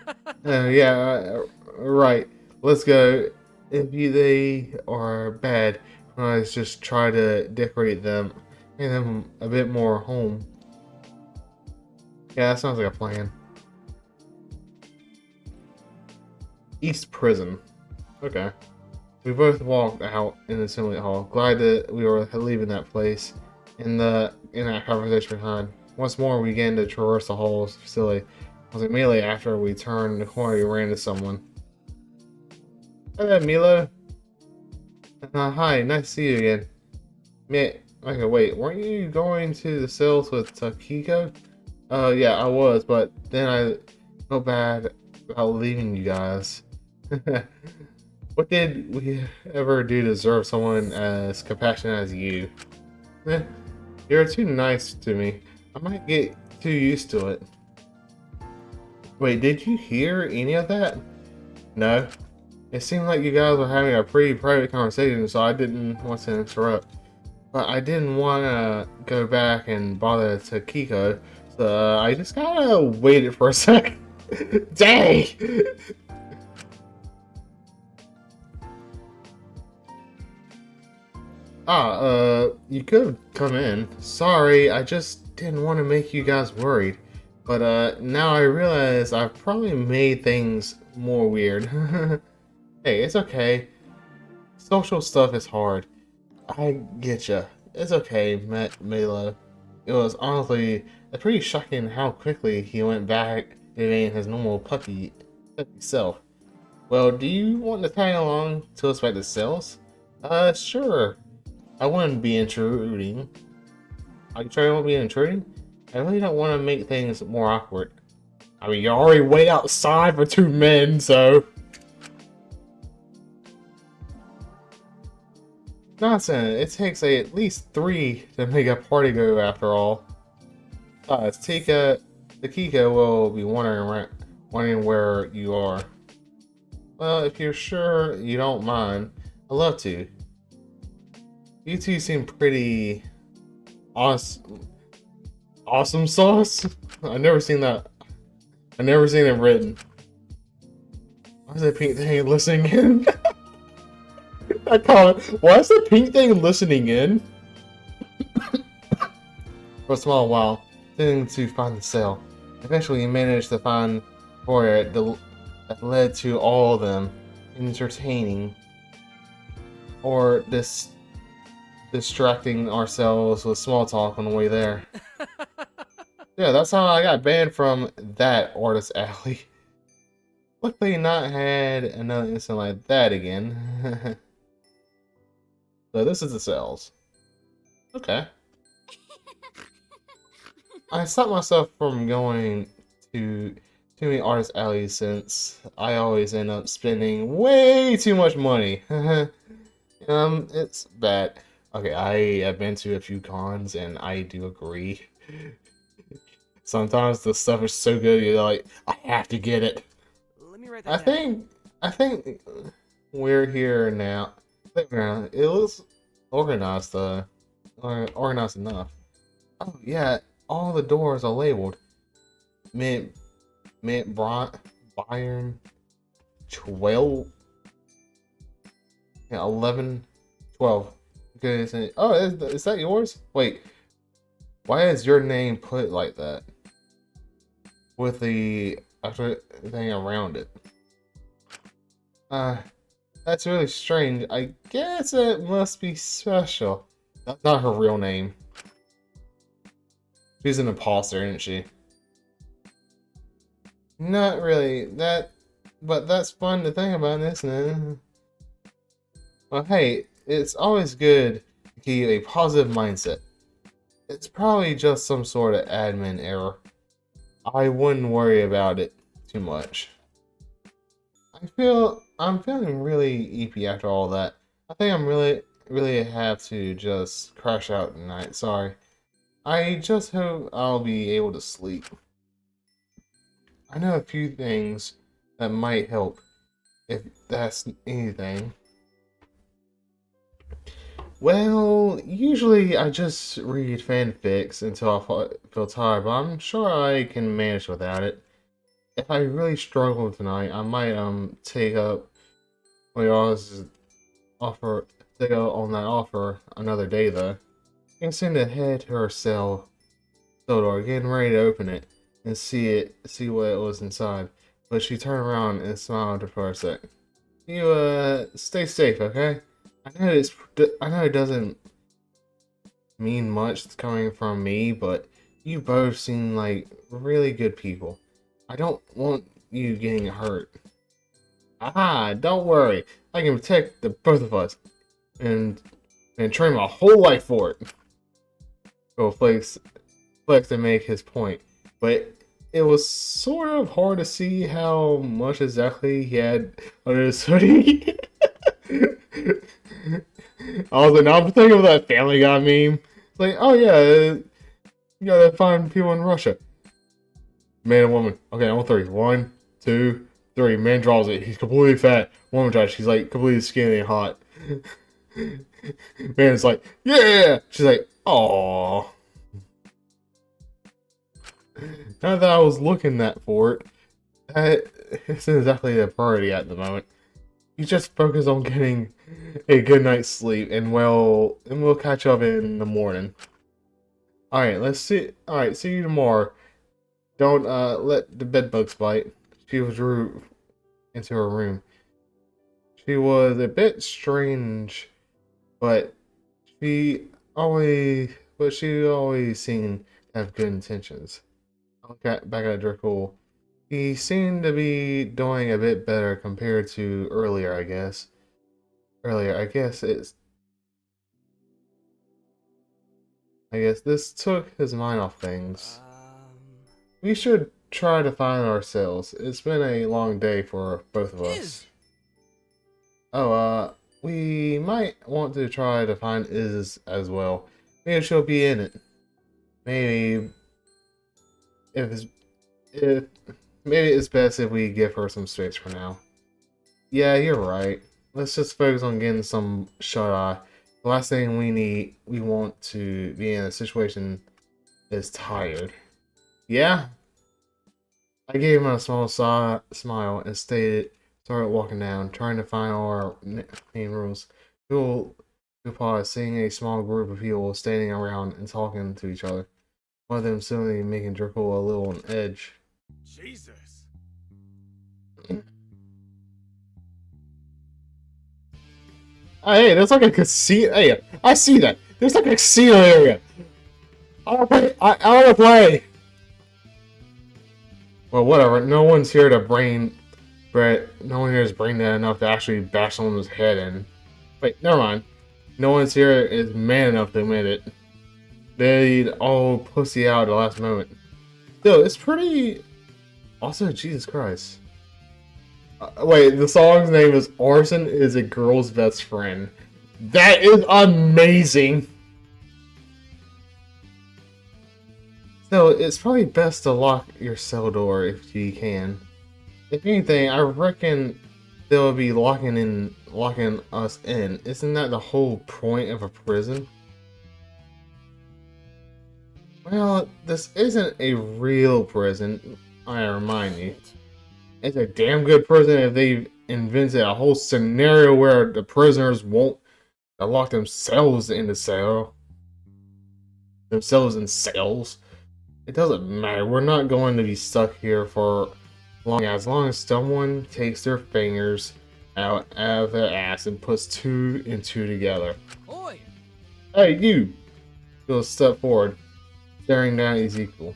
S1: Yeah, right. Let's go. They are bad, let's just try to decorate them, make them a bit more home. Yeah, that sounds like a plan. East Prison. Okay. We both walked out in the assembly hall, glad that we were leaving that place. In that conversation behind. Once more, we began to traverse the halls of the facility. It was immediately after we turned the corner, we ran into someone. Hi there, Milo. Hi, nice to see you again. Okay, wait, weren't you going to the cells with Takiko? Yeah, I was, but then I felt bad about leaving you guys. What did we ever do to deserve someone as compassionate as you? Eh, you're too nice to me. I might get too used to it. Wait, did you hear any of that? No. It seemed like you guys were having a pretty private conversation, so I didn't want to interrupt. But I didn't want to go back and bother Takiko, so I just kind of waited for a second. Dang! You could come in. Sorry, I just didn't want to make you guys worried. But, now I realize I've probably made things more weird. Hey, it's okay. Social stuff is hard. I getcha. It's okay, Milo. It was honestly pretty shocking how quickly he went back to being his normal puppy self. Well, do you want to tag along to us back to cells? Sure. I wouldn't be intruding. Are you sure I won't be intruding? I really don't want to make things more awkward. I mean, you already wait outside for 2 men, so... Nonsense, it takes at least 3 to make a party go after all. The Kiko will be wondering where you are. Well, if you're sure you don't mind, I'd love to. You two seem pretty awesome sauce? I've never seen that. I've never seen it written. Why is that pink thing listening in? I call it. Why is the pink thing listening in? For a small while, tending to find the cell. Eventually, he managed to find where that led to all of them entertaining or distracting ourselves with small talk on the way there. Yeah, that's how I got banned from that artist alley. Luckily, not had another incident like that again. So this is the cells. Okay. I stopped myself from going to too many artist alleys since I always end up spending way too much money. It's bad. Okay, I have been to a few cons and I do agree. Sometimes the stuff is so good you're like, I have to get it.
S12: Let me write that down.
S1: I think we're here now. It looks organized organized enough. Oh yeah, all the doors are labeled. Mint, Bayern, 12, yeah, 11, 12. Okay, oh, is that yours? Wait, why is your name put like that? With the actual thing around it. That's really strange. I guess it must be special. That's not her real name. She's an imposter, isn't she? Not really. But that's fun to think about, isn't it? Well, hey, it's always good to keep a positive mindset. It's probably just some sort of admin error. I wouldn't worry about it too much. I'm feeling really eepy after all that. I think I'm really have to just crash out tonight. Sorry. I just hope I'll be able to sleep. I know a few things that might help, if that's anything. Well, usually I just read fanfics until I feel tired, but I'm sure I can manage without it. If I really struggle tonight, I might take up what y'all's offer, take up on that offer another day though. Instant to head to her cell door, getting ready to open it and see what it was inside. But she turned around and smiled for a sec. You stay safe, okay? I know it doesn't mean much coming from me, but you both seem like really good people. I don't want you getting hurt. Ah, don't worry. I can protect the both of us and train my whole life for it. Go flex to make his point, but it was sort of hard to see how much exactly he had under his hoodie. I was like, now I'm thinking of that Family Guy meme. Like, oh yeah, you gotta find people in Russia. Man and woman. Okay, on three. 1, 2, 3. Man draws it. He's completely fat. Woman draws. She's like completely skinny and hot. Man's like, yeah. She's like, aww. Now that I was looking for it, that isn't exactly a priority at the moment. You just focus on getting a good night's sleep, and we'll catch up in the morning. All right, let's see. All right, see you tomorrow. Don't let the bed bugs bite. She withdrew into her room. She was a bit strange, but she always seemed to have good intentions. Okay, back at Dracool. He seemed to be doing a bit better compared to earlier, I guess. I guess this took his mind off things. We should try to find ourselves. It's been a long day for both of us. Oh, we might want to try to find Iz as well. Maybe she'll be in it. Maybe if maybe it's best if we give her some space for now. Yeah, you're right. Let's just focus on getting some shut-eye. The last thing we want to be in a situation is tired. Yeah? I gave him a small smile and started walking down, trying to find our main rooms. We'll pause, seeing a small group of people standing around and talking to each other. One of them suddenly making Draco a little on edge.
S11: Jesus.
S1: Hey, there's like a casino. Hey, I see that. There's like a casino area. I wanna play. Well, whatever. No one's here to no one here is brain dead enough to actually bash someone's head in. Wait, never mind. No one's here is man enough to admit it. They'd all pussy out at the last moment. Still, it's pretty. Also, Jesus Christ. Wait, the song's name is Arson is a Girl's Best Friend. That is amazing! So, it's probably best to lock your cell door if you can. If anything, I reckon they'll be locking us in. Isn't that the whole point of a prison? Well, this isn't a real prison, I remind you. It's a damn good prison if they've invented a whole scenario where the prisoners won't lock themselves in the cell. Themselves in cells. It doesn't matter. We're not going to be stuck here for as long as someone takes their fingers out of their ass and puts 2 and 2 together.
S5: Oi!
S1: Hey, you! He'll step forward, staring down at Ezekiel.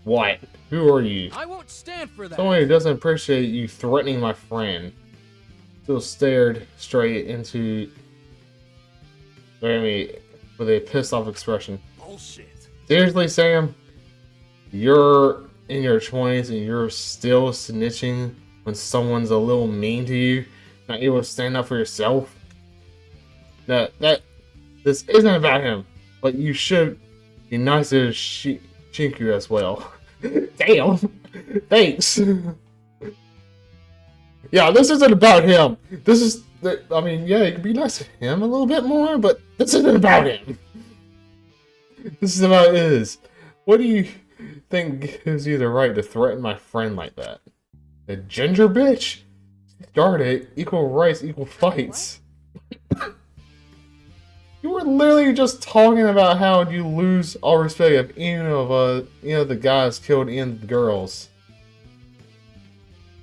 S1: What? Who are you?
S5: I won't stand for that.
S1: Someone who doesn't appreciate you threatening my friend. Still stared straight into me with a pissed off expression.
S11: Bullshit.
S1: Seriously, Sam? You're in your 20s and you're still snitching when someone's a little mean to you? Not able to stand up for yourself? This isn't about him, but you should be nice to Shinku as well. Damn! Thanks! Yeah, this isn't about him. This is, I mean, yeah, you can be nice to him a little bit more, but this isn't about him. This is about Iz. What do you think gives you the right to threaten my friend like that? The ginger bitch? Started equal rights, equal fights. You were literally just talking about how you lose all respect if any of the guys killed any of the girls.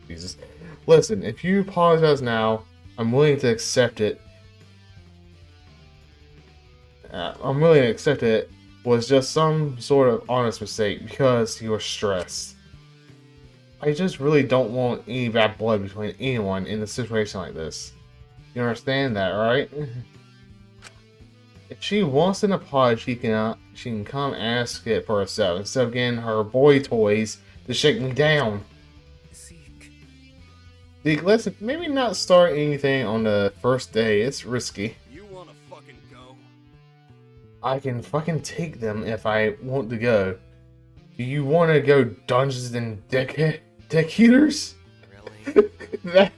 S1: Jesus. Listen, if you apologize now, I'm willing to accept it. I'm willing to accept it was just some sort of honest mistake because you were stressed. I just really don't want any bad blood between anyone in a situation like this. You understand that, right? If she wants an apology, she can come ask it for herself instead of getting her boy toys to shake me down. Zeke, let's maybe not start anything on the first day. It's risky.
S11: You wanna fucking go?
S1: I can fucking take them if I want to go. Do you want to go Dungeons and Deck Eaters?
S12: Really?
S1: that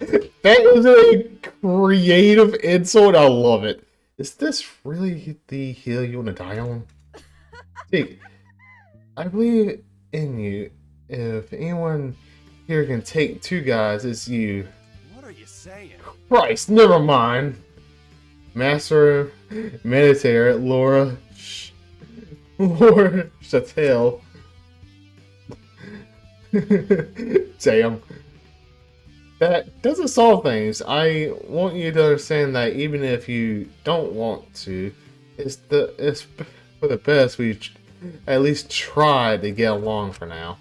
S1: is a creative insult. I love it. Is this really the hill you want to die on? Zeke, I believe in you. If anyone here can take two guys, it's you.
S11: What are you saying?
S1: Christ, never mind. Master Meditator Laura Chattel. Damn. That doesn't solve things. I want you to understand that even if you don't want to, it's for the best we at least try to get along for now.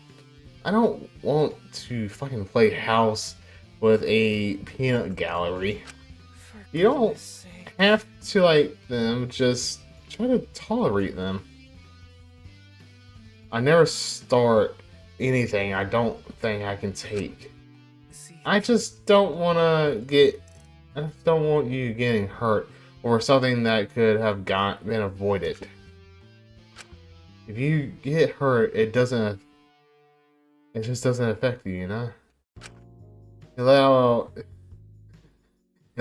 S1: I don't want to fucking play house with a peanut gallery. You don't have to like them, just try to tolerate them. I never start anything I don't think I can take. I just don't want you getting hurt or something that could have been avoided. If you get hurt, it just doesn't affect you, you know? You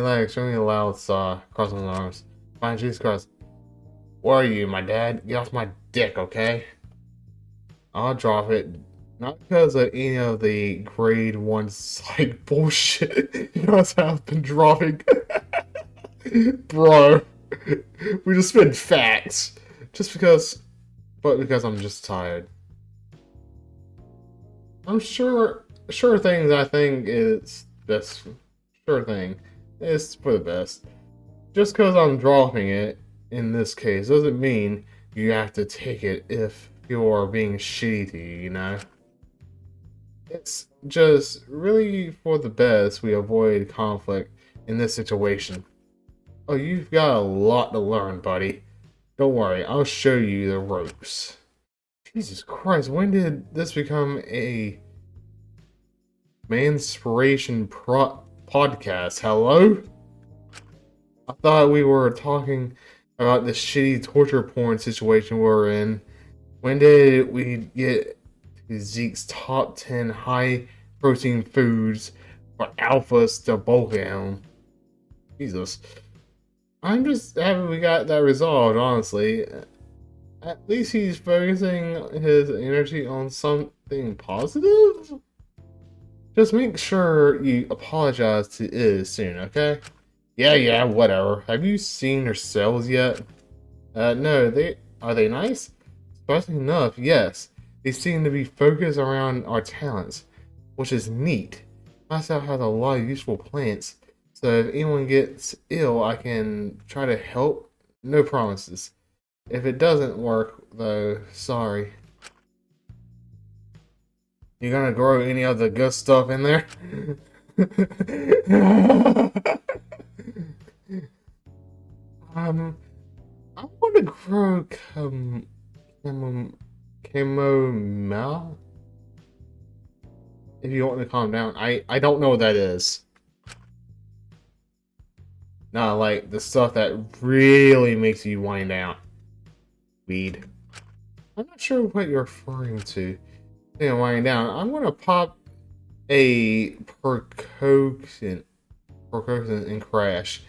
S1: let extremely loud saw crossing his arms. Fine, Jesus Christ. Where are you, my dad? Get off my dick, okay? I'll drop it. Not because of any of the grade 1 psych bullshit you guys have been dropping. Bro. We just spit facts. But because I'm just tired. I'm sure things I think is best. Sure thing. It's for the best. Just because I'm dropping it, in this case, doesn't mean you have to take it if you're being shitty to you, you know? It's just really for the best we avoid conflict in this situation. Oh, you've got a lot to learn, buddy. Don't worry, I'll show you the ropes. Jesus Christ, when did this become a manspiration podcast? Hello? I thought we were talking about the shitty torture porn situation we're in. When did we get to Zeke's top 10 high protein foods for alphas to bulk down? Jesus. I'm just happy we got that resolved, honestly. At least he's focusing his energy on something positive? Just make sure you apologize to Iz soon, okay? Yeah, whatever. Have you seen their cells yet? No, are they nice? Surprisingly enough, yes. They seem to be focused around our talents, which is neat. My cell has a lot of useful plants, so if anyone gets ill, I can try to help. No promises. If it doesn't work, though, sorry. You gonna grow any of the good stuff in there? I want to grow chamomile. If you want to calm down, I don't know what that is. Not like the stuff that really makes you wind down. Weed. I'm not sure what you're referring to. Wind down. I'm gonna pop a percussion and crash.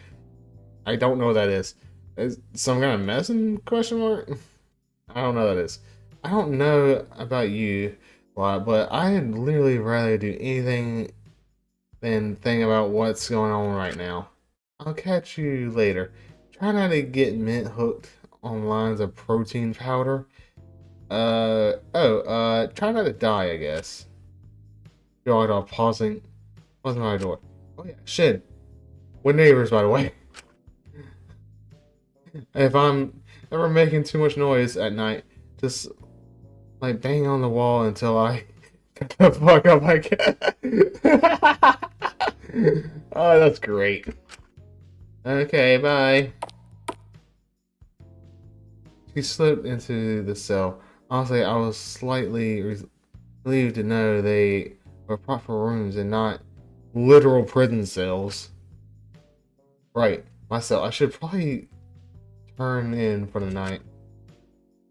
S1: I don't know what that is. Is some kind of medicine question mark? I don't know what that is. I don't know about you a lot, but I'd literally rather do anything than think about what's going on right now. I'll catch you later. Try not to get mint hooked on lines of protein powder. Try not to die, I guess. Yard off, pausing my door. Oh yeah, shit. We're neighbors, by the way. If I'm ever making too much noise at night, just like bang on the wall until I get the fuck up I can. Oh, that's great. Okay, bye. She slipped into the cell. Honestly, I was slightly relieved to know they were proper rooms and not literal prison cells. Right, myself. I should probably turn in for the night.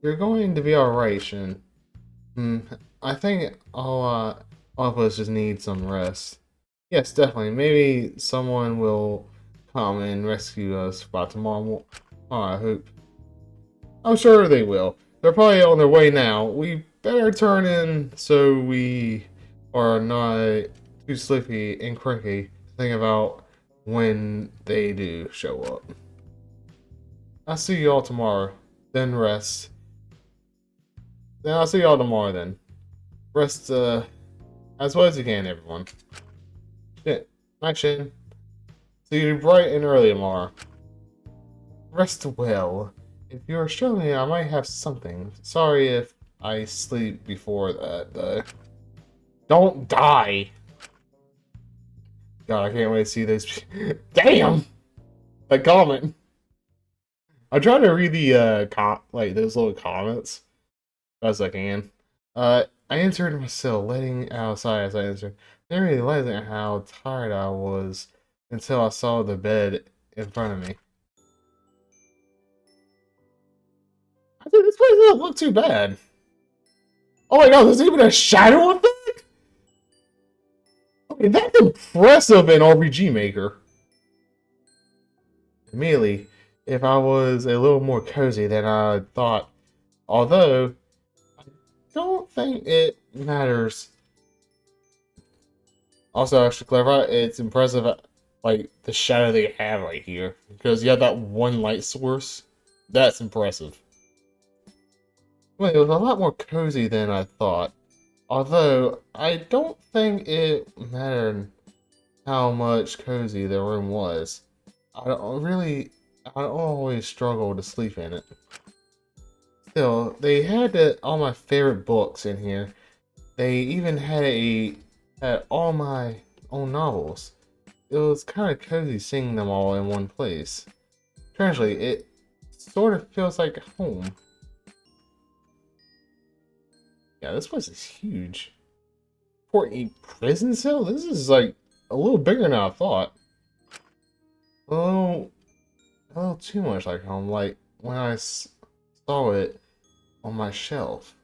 S1: You're going to be alright, Shin. I think all of us just need some rest. Yes, definitely. Maybe someone will come and rescue us by tomorrow. I hope. I'm sure they will. They're probably on their way now. We better turn in so we are not too sleepy and cranky to think about when they do show up. I'll see you all tomorrow. Then rest. Then I'll see y'all tomorrow then. Rest as well as you can, everyone. Shit. Night, Shin. See you bright and early tomorrow. Rest well. If you're struggling, I might have something. Sorry if I sleep before that, though. Don't die! God, I can't wait to see this. Damn! That comment. I try to read the those little comments as I can. I entered my cell, letting outside as I answered. Didn't realize how tired I was until I saw the bed in front of me. I think this place doesn't look too bad. Oh my god, there's even a shadow of that? Okay, that's impressive in RPG Maker. Immediately, if I was a little more cozy than I thought, although I don't think it matters. Also, I should clarify, it's impressive, like, the shadow they have right here. Because you have that one light source. That's impressive. Wait, it was a lot more cozy than I thought. Although, I don't think it mattered how much cozy the room was. I always struggle to sleep in it. Still, they had all my favorite books in here. They even had all my own novels. It was kind of cozy seeing them all in one place. Strangely, it sort of feels like home. Yeah, this place is huge. For a prison cell, this is like a little bigger than I thought. A little too much like home. Like when I saw it on my shelf,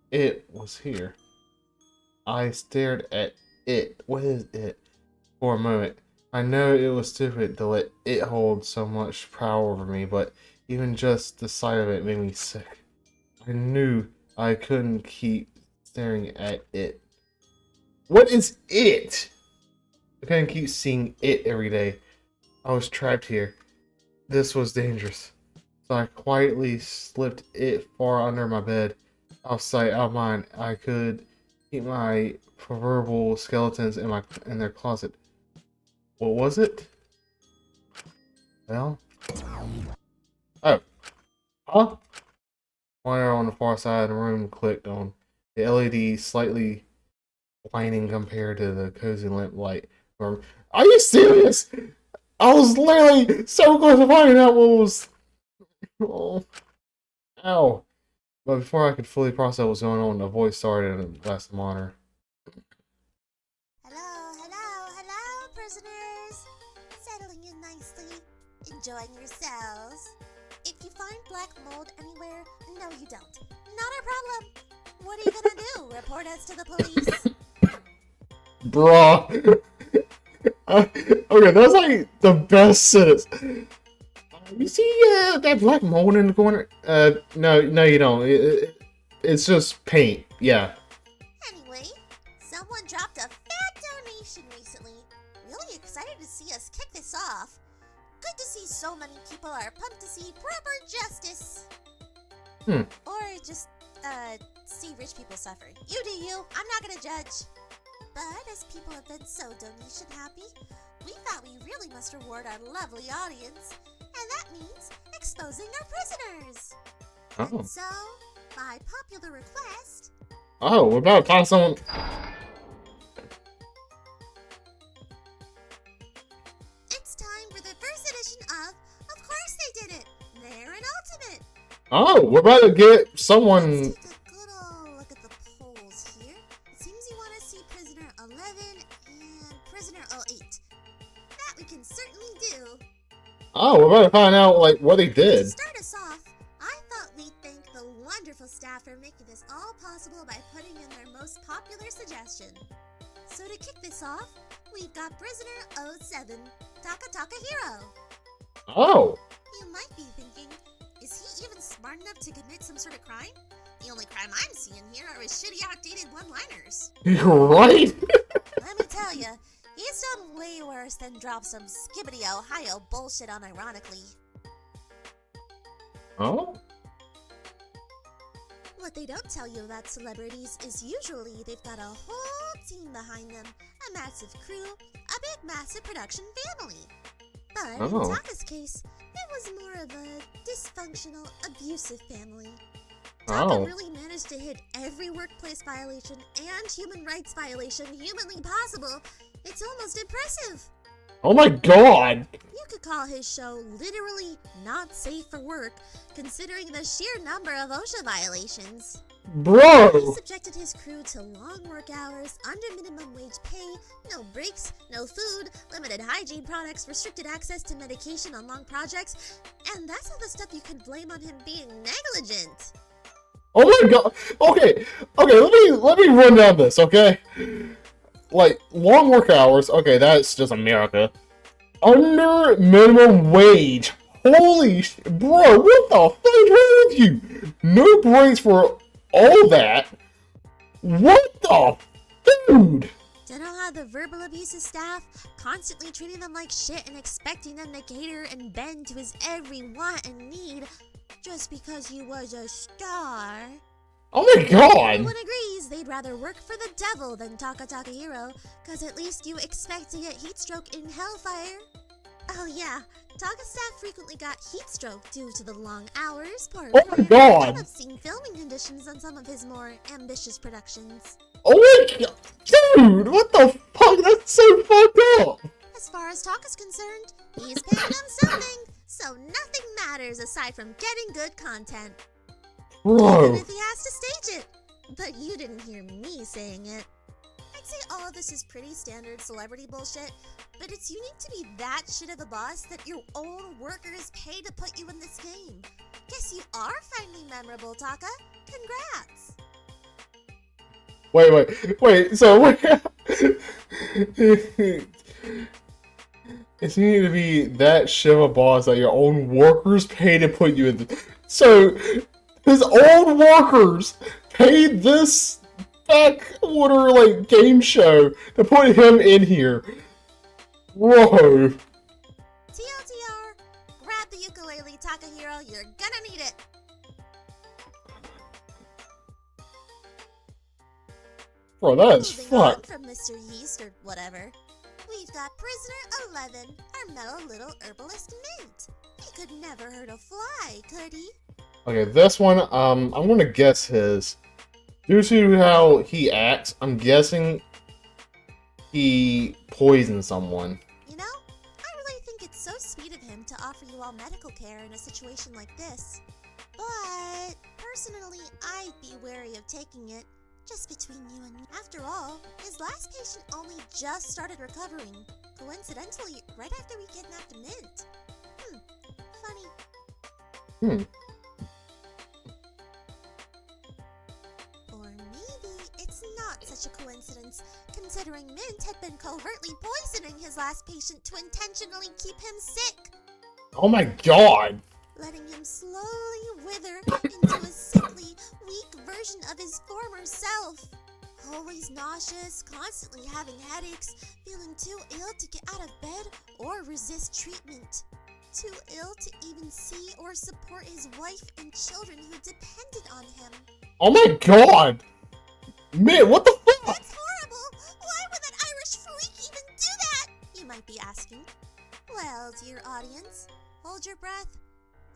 S1: it was here. I stared at it. What is it? For a moment. I know it was stupid to let it hold so much power over me, but even just the sight of it made me sick. I knew I couldn't keep staring at it. What is it? I couldn't keep seeing it every day. I was trapped here. This was dangerous. So I quietly slipped it far under my bed. Out of sight, out of mind. I could keep my proverbial skeletons in their closet. What was it? Well? Oh. Huh? Wire on the far side of the room clicked on. The LED slightly blinding compared to the cozy lamp light. Are you serious? I was literally so close to finding out what was... Oh. Ow. But before I could fully process what was going on, a voice started in the glass monitor.
S9: Hello, prisoners. Settling in nicely, enjoying yourselves. If you find black mold anywhere, no you don't. Not our problem. What are you gonna do? Report us to the police?
S1: Bruh. Okay, that's like the best sentence. You see that black mold in the corner? No, you don't. It's just paint. Yeah.
S9: Anyway, someone dropped a fat donation recently. Really excited to see us kick this off. Good to see so many people are pumped to see proper justice. Or just, see rich people suffer. You do you. I'm not gonna judge. But as people have been so donation happy, we thought we really must reward our lovely audience. And that means exposing our prisoners.
S1: Oh.
S9: And so, by popular request...
S1: Oh, we're about to toss someone...
S9: It's time for the first edition of Course They Did It! They're an ultimate!
S1: Oh, we're about to get someone...
S9: Let's take a good old look at the polls here. It seems you want to see Prisoner 11 and Prisoner 08. That we can certainly do.
S1: Oh, we're about to find out, like, what they did.
S9: To start us off, I thought we'd thank the wonderful staff for making this all possible by putting in their most popular suggestion. So to kick this off, we've got Prisoner 07, Taka Hero.
S1: Oh.
S9: You might be thinking, is he even smart enough to commit some sort of crime? The only crime I'm seeing here are his shitty outdated one-liners.
S1: You're right.
S9: Let me tell ya, he's done way worse than drop some skibbity Ohio bullshit unironically.
S1: Oh?
S9: What they don't tell you about celebrities is usually they've got a whole team behind them, a massive crew, a big massive production family. But in Taka's case, it was more of a dysfunctional, abusive family. Taka really managed to hit every workplace violation and human rights violation humanly possible. It's almost impressive.
S1: Oh my god!
S9: You could call his show literally not safe for work, considering the sheer number of OSHA violations.
S1: Bro!
S9: He subjected his crew to long work hours, under minimum wage pay, no breaks, no food, limited hygiene products, restricted access to medication on long projects, and that's all the stuff you could blame on him being negligent.
S1: Oh my god! Okay, let me run down this, okay? Like, long work hours, okay, that's just America. Under minimum wage. Holy bro, what the fuck is wrong with you? No breaks for all that? What the dude?
S9: Don't know how the verbal abusive staff, constantly treating them like shit and expecting them to cater and bend to his every want and need just because he was a star.
S1: Oh my god!
S9: Everyone agrees they'd rather work for the devil than Taka Hero, cause at least you expect to get heat stroke in Hellfire. Oh yeah, Taka staff frequently got heat stroke due to the long hours, poor
S1: oh my god!
S9: and obscene filming conditions on some of his more ambitious productions.
S1: Oh my god! Dude, what the fuck? That's so fucked up!
S9: As far as Taka's concerned, he's paying them something, so nothing matters aside from getting good content.
S1: Bro.
S9: Even if he has to stage it. But you didn't hear me saying it. I'd say all of this is pretty standard celebrity bullshit, but it's unique to be that shit of a boss that your own workers pay to put you in this game. Guess you are finally memorable, Taka. Congrats.
S1: Wait, so it's you need to be that shit of a boss that your own workers pay to put you in the... So, his own workers paid this backwater, like, game show to put him in here. Whoa.
S9: TLDR, grab the ukulele, Takahiro, you're gonna need it.
S1: Bro, that's
S9: Moving on
S1: fucked.
S9: from Mr. Yeast or whatever, we've got Prisoner 11, our mellow little herbalist mint. He could never hurt a fly, could he?
S1: Okay, this one, I'm gonna guess his. Due to how he acts, I'm guessing he poisoned someone.
S9: You know, I really think it's so sweet of him to offer you all medical care in a situation like this. But, personally, I'd be wary of taking it. Just between you and me. After all, his last patient only just started recovering. Coincidentally, right after we kidnapped Mint. Funny. Or maybe it's not such a coincidence, considering Mint had been covertly poisoning his last patient to intentionally keep him sick,
S1: Oh my god!
S9: letting him slowly wither into a sickly, weak version of his former self. Always nauseous, constantly having headaches, feeling too ill to get out of bed or resist treatment. Too ill to even see or support his wife and children who depended on him.
S1: Oh my god! Man, what the fuck?
S9: That's horrible! Why would that Irish freak even do that? You might be asking. Well, dear audience, hold your breath.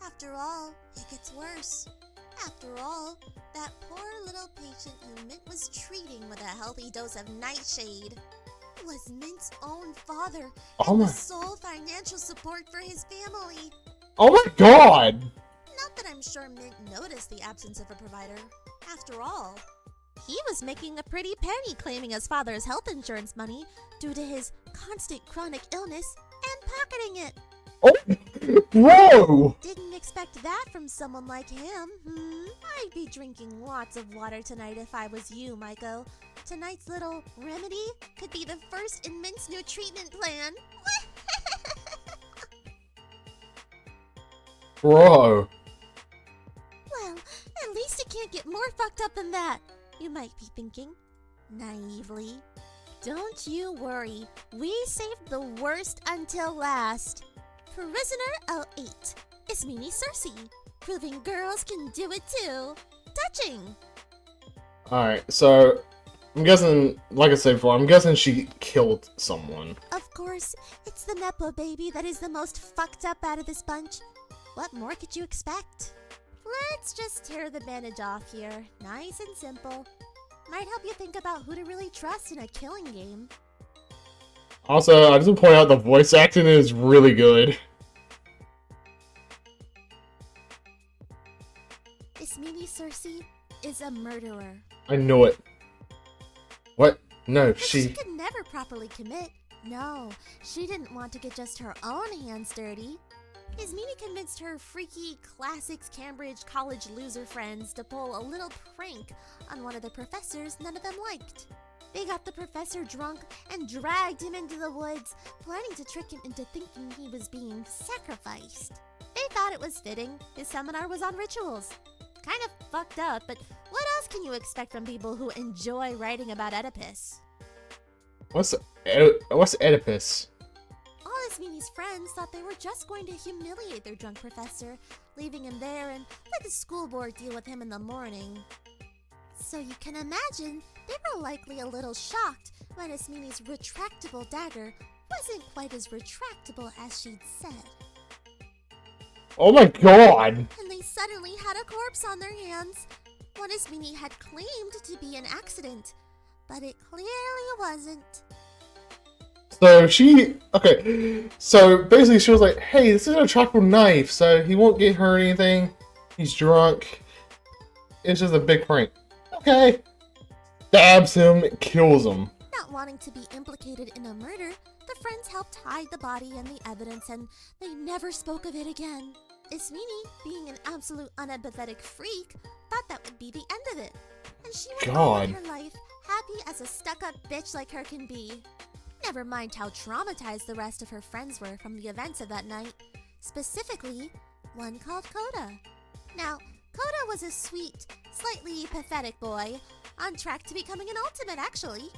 S9: After all, it gets worse. After all, that poor little patient who Mint was treating with a healthy dose of nightshade was Mint's own father and the sole financial support for his family.
S1: Oh my god!
S9: Not that I'm sure Mint noticed the absence of a provider. After all, he was making a pretty penny claiming his father's health insurance money due to his constant chronic illness and pocketing it.
S1: Oh, whoa!
S9: Didn't expect that from someone like him, I'd be drinking lots of water tonight if I was you, Maiko. Tonight's little remedy could be the first in Mint's new treatment plan.
S1: Bro.
S9: Well, at least it can't get more fucked up than that, you might be thinking, naively. Don't you worry, we saved the worst until last. Prisoner 08, Ismini Cersei, proving girls can do it too. Touching!
S1: Alright, so I'm guessing, like I said before, I'm guessing she killed someone.
S9: Of course, it's the Nepo baby that is the most fucked up out of this bunch. What more could you expect? Let's just tear the bandage off here. Nice and simple. Might help you think about who to really trust in a killing game.
S1: Also, I just want to point out the voice acting is really good.
S9: Ismini Cersei is a murderer.
S1: I know it. What? No,
S9: And
S1: she...
S9: she could never properly commit. No, she didn't want to get just her own hands dirty. Ismini convinced her freaky classics Cambridge college loser friends to pull a little prank on one of the professors none of them liked. They got the professor drunk and dragged him into the woods, planning to trick him into thinking he was being sacrificed. They thought it was fitting. His seminar was on rituals. Kind of fucked up, but what else can you expect from people who enjoy writing about Oedipus?
S1: What's Oedipus?
S9: All Ismini's friends thought they were just going to humiliate their drunk professor, leaving him there and let the school board deal with him in the morning. So you can imagine they were likely a little shocked when Ismini's retractable dagger wasn't quite as retractable as she'd said.
S1: Oh my god!
S9: And they suddenly had a corpse on their hands. One Ismini had claimed to be an accident, but it clearly wasn't.
S1: So she... Okay, so basically she was like, hey, this is a retractable knife, so he won't get hurt or anything. He's drunk. It's just a big prank. Okay. Stabs him, kills him.
S9: Not wanting to be implicated in a murder, the friends helped hide the body and the evidence, and they never spoke of it again. Ismini, being an absolute unempathetic freak, thought that would be the end of it. And she went on with her life, happy as a stuck-up bitch like her can be. Never mind how traumatized the rest of her friends were from the events of that night. Specifically, one called Coda. Now, Coda was a sweet, slightly pathetic boy, on track to becoming an ultimate actually.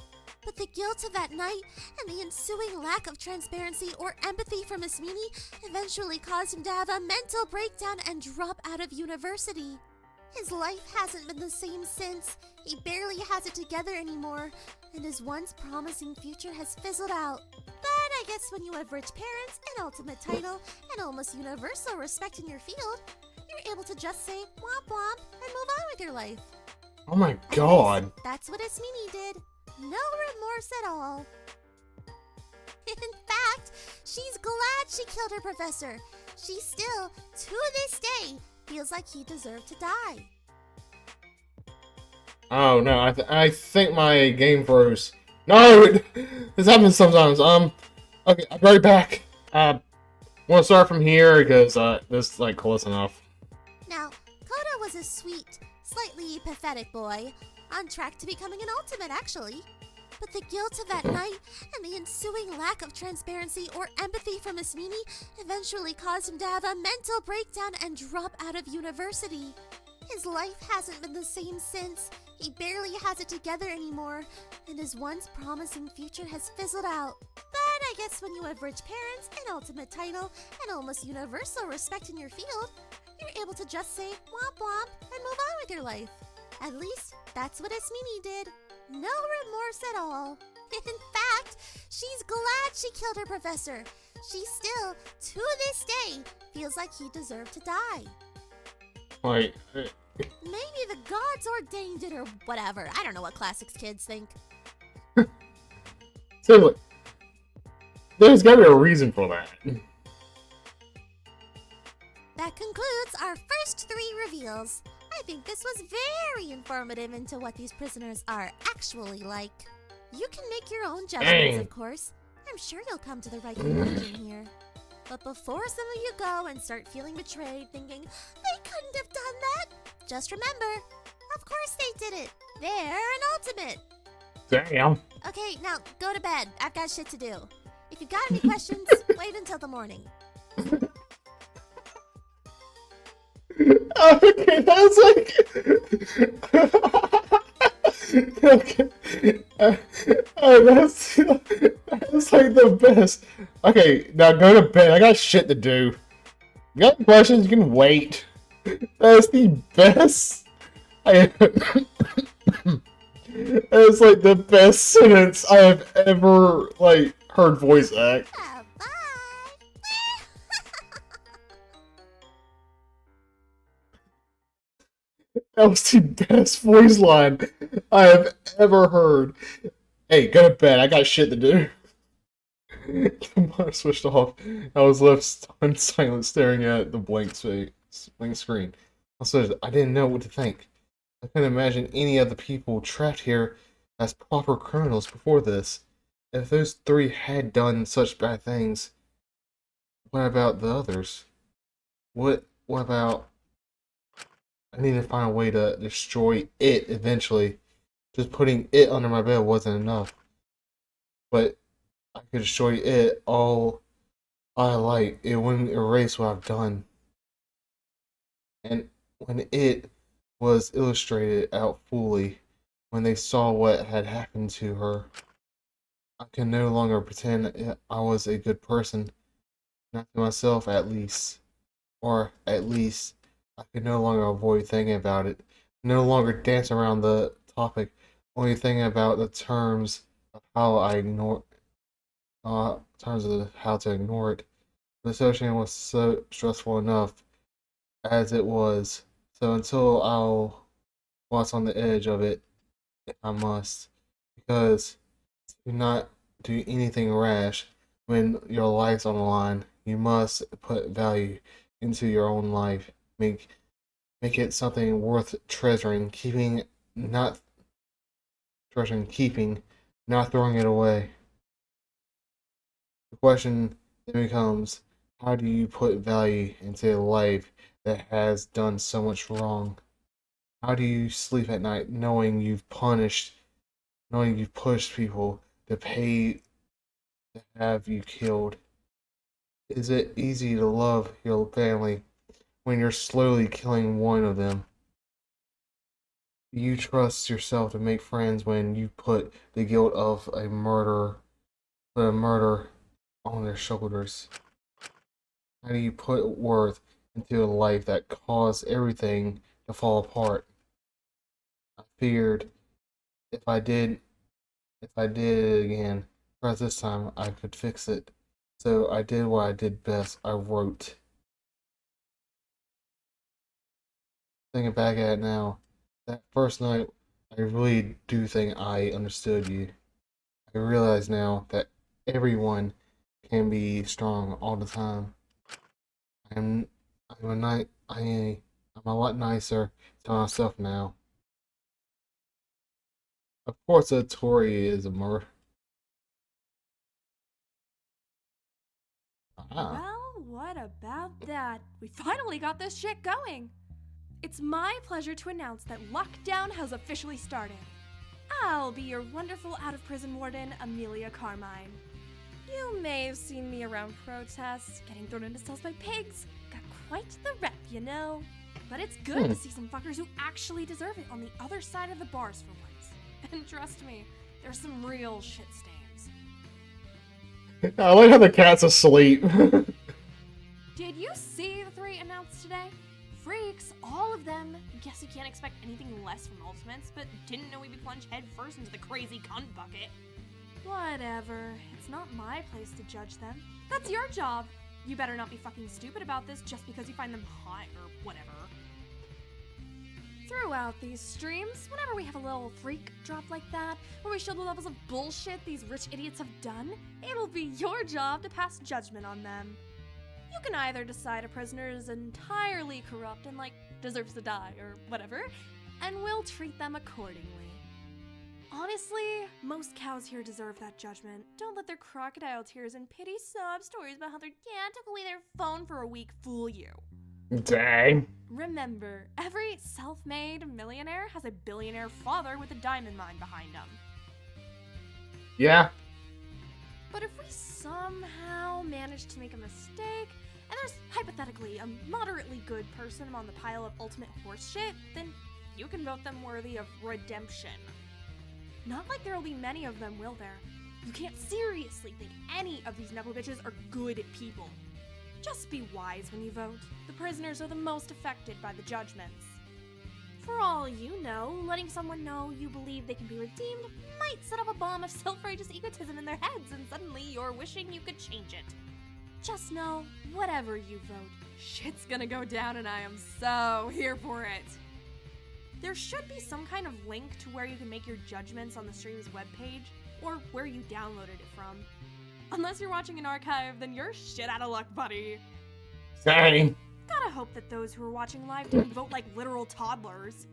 S9: But the guilt of that night and the ensuing lack of transparency or empathy from Ismini eventually caused him to have a mental breakdown and drop out of university. His life hasn't been the same since. He barely has it together anymore, and his once promising future has fizzled out. But I guess when you have rich parents, an ultimate title, and almost universal respect in your field, you're able to just say womp womp and move on with your life.
S1: Oh my god.
S9: That's what Ismini did. No remorse at all. In fact, she's glad she killed her professor. She still, to this day, feels like he deserved to die.
S1: Oh no, I think my game froze. No! This happens sometimes. Okay, I'll be right back. Want to start from here because this is like close enough.
S9: Now, Coda was a sweet, slightly pathetic boy, on track to becoming an ultimate actually. But the guilt of that night and the ensuing lack of transparency or empathy for Miss Meanie eventually caused him to have a mental breakdown and drop out of university. His life hasn't been the same since. He barely has it together anymore, and his once promising future has fizzled out. But I guess when you have rich parents, an ultimate title, and almost universal respect in your field, you're able to just say womp womp and move on with your life. At least, that's what Esmini did. No remorse at all. In fact, she's glad she killed her professor. She still, to this day, feels like he deserved to die.
S1: Like,
S9: Maybe the gods ordained it or whatever. I don't know what classics kids think.
S1: seriously, there's gotta be a reason for that.
S9: That concludes our first 3 reveals. I think this was very informative into what these prisoners are actually like. You can make your own judgments,
S1: Dang.
S9: of course. I'm sure you'll come to the right conclusion here. But before some of you go and start feeling betrayed, thinking, they couldn't have done that, just remember, of course they did it. They're an ultimate.
S1: Damn.
S9: Okay, now go to bed. I've got shit to do. If you've got any questions, wait until the morning.
S1: Okay, that's like. Okay. That's like the best. Okay, now go to bed. I got shit to do. You got any questions? You can wait. That's the best. That's like the best sentence I have ever like heard voice act.
S9: Oh, bye.
S1: That was the best voice line I have ever heard. Hey, go to bed. I got shit to do. The monitor switched off. I was left stunned, silent, staring at the blank screen. Also, I didn't know what to think. I couldn't imagine any of the people trapped here as proper criminals before this. If those 3 had done such bad things, what about the others? What about... I need to find a way to destroy it eventually. Just putting it under my bed wasn't enough. But I could destroy it all I like. It wouldn't erase what I've done. And when it was illustrated out fully, when they saw what had happened to her, I can no longer pretend I was a good person. Not to myself, at least. Or, at least, I could no longer avoid thinking about it. No longer dance around the topic. Only thinking about the terms of how I ignore... terms of how to ignore it. The situation was so stressful enough as it was. So until I'll watch on the edge of it, if I must. Because do not do anything rash when your life's on the line. You must put value into your own life. Make it something worth treasuring, not throwing it away. The question then becomes, how do you put value into a life that has done so much wrong? How do you sleep at night knowing you've pushed people to pay to have you killed? Is it easy to love your family when you're slowly killing one of them? Do you trust yourself to make friends when you put the guilt of a murder on their shoulders? How do you put worth into a life that caused everything to fall apart? I figured if I did it again, perhaps this time I could fix it. So I did what I did best. I wrote. Thinking back at it now, that first night, I really do think I understood you. I realize now that everyone can be strong all the time. I'm a lot nicer to myself now. Of course, a Tory is a murder.
S13: Well, what about that? We finally got this shit going. It's my pleasure to announce that lockdown has officially started.
S14: I'll be your wonderful out-of-prison warden, Amelia Carmine. You may have seen me around protests, getting thrown into cells by pigs. Got quite the rep, you know. But it's good to see some fuckers who actually deserve it on the other side of the bars for once. And trust me, there's some real shit stains.
S1: I like how the cat's asleep.
S14: Did you see the 3 announced today? Freaks, all of them. Guess you can't expect anything less from Ultimates, but didn't know we'd be plunged headfirst into the crazy cunt bucket. Whatever, it's not my place to judge them. That's your job. You better not be fucking stupid about this just because you find them hot or whatever. Throughout these streams, whenever we have a little freak drop like that, where we show the levels of bullshit these rich idiots have done, it'll be your job to pass judgment on them. You can either decide a prisoner is entirely corrupt and, like, deserves to die or whatever, and we'll treat them accordingly. Honestly, most cows here deserve that judgment. Don't let their crocodile tears and pity sob stories about how their dad took away their phone for a week fool you.
S1: Dang.
S14: Remember, every self-made millionaire has a billionaire father with a diamond mine behind him.
S1: Yeah.
S14: But if we somehow manage to make a mistake, and there's hypothetically a moderately good person on the pile of ultimate horse shit, then you can vote them worthy of redemption. Not like there'll be many of them, will there? You can't seriously think any of these knuckle bitches are good people. Just be wise when you vote. The prisoners are the most affected by the judgments. For all you know, letting someone know you believe they can be redeemed might set off a bomb of self-righteous egotism in their heads, and suddenly you're wishing you could change it. Just know, whatever you vote, shit's gonna go down and I am so here for it. There should be some kind of link to where you can make your judgments on the stream's webpage, or where you downloaded it from. Unless you're watching an archive, then you're shit out of luck, buddy.
S1: Dang.
S14: Gotta hope that those who are watching live didn't vote like literal toddlers.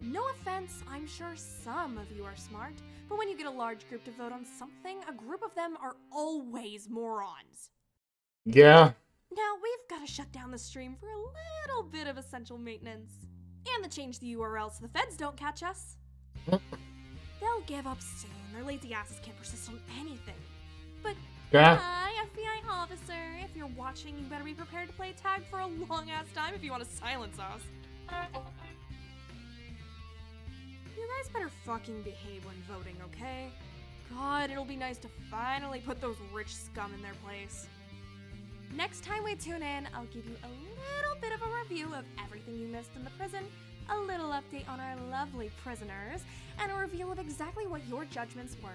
S14: No offense, I'm sure some of you are smart, but when you get a large group to vote on something, a group of them are always morons.
S1: Yeah.
S14: Now, we've gotta shut down the stream for a little bit of essential maintenance. And to change the URL so the feds don't catch us. They'll give up soon. Their lazy asses can't persist on anything. But,
S1: Yeah.
S14: hi, FBI officer. If you're watching, you better be prepared to play tag for a long-ass time if you want to silence us. You guys better fucking behave when voting, okay? God, it'll be nice to finally put those rich scum in their place. Next time we tune in, I'll give you a little bit of a review of everything you missed in the prison, a little update on our lovely prisoners, and a reveal of exactly what your judgments were.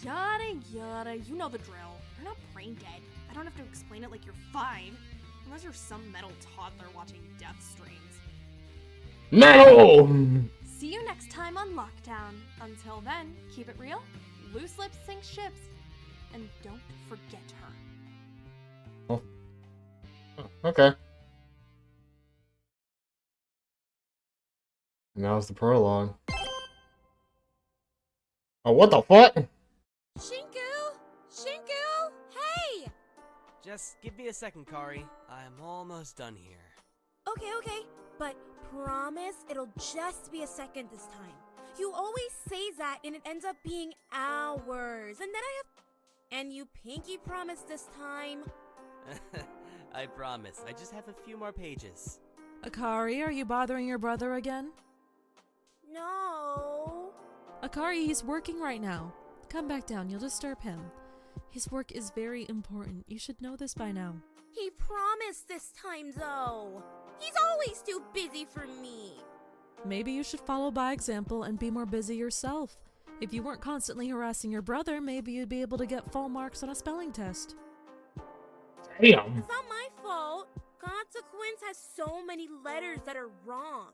S14: Yada yada, you know the drill. You're not brain dead. I don't have to explain it like you're 5, unless you're some metal toddler watching death streams.
S1: Metal!
S14: See you next time on Lockdown. Until then, keep it real, loose lips sink ships, and don't forget her.
S1: Oh. Okay. And that was the prologue. Oh, what the fuck?
S2: Shinku! Shinku! Hey!
S12: Just give me a second, Kari. I'm almost done here.
S2: Okay, but promise it'll just be a second this time. You always say that and it ends up being hours. And then and you pinky promise this time.
S12: I promise. I just have a few more pages.
S15: Akari, are you bothering your brother again?
S2: No.
S15: Akari, he's working right now. Come back down, you'll disturb him. His work is very important. You should know this by now.
S2: He promised this time though. He's always too busy for me.
S15: Maybe you should follow by example and be more busy yourself. If you weren't constantly harassing your brother, maybe you'd be able to get full marks on a spelling test.
S1: Damn.
S2: It's not my fault. Consequence has so many letters that are wrong.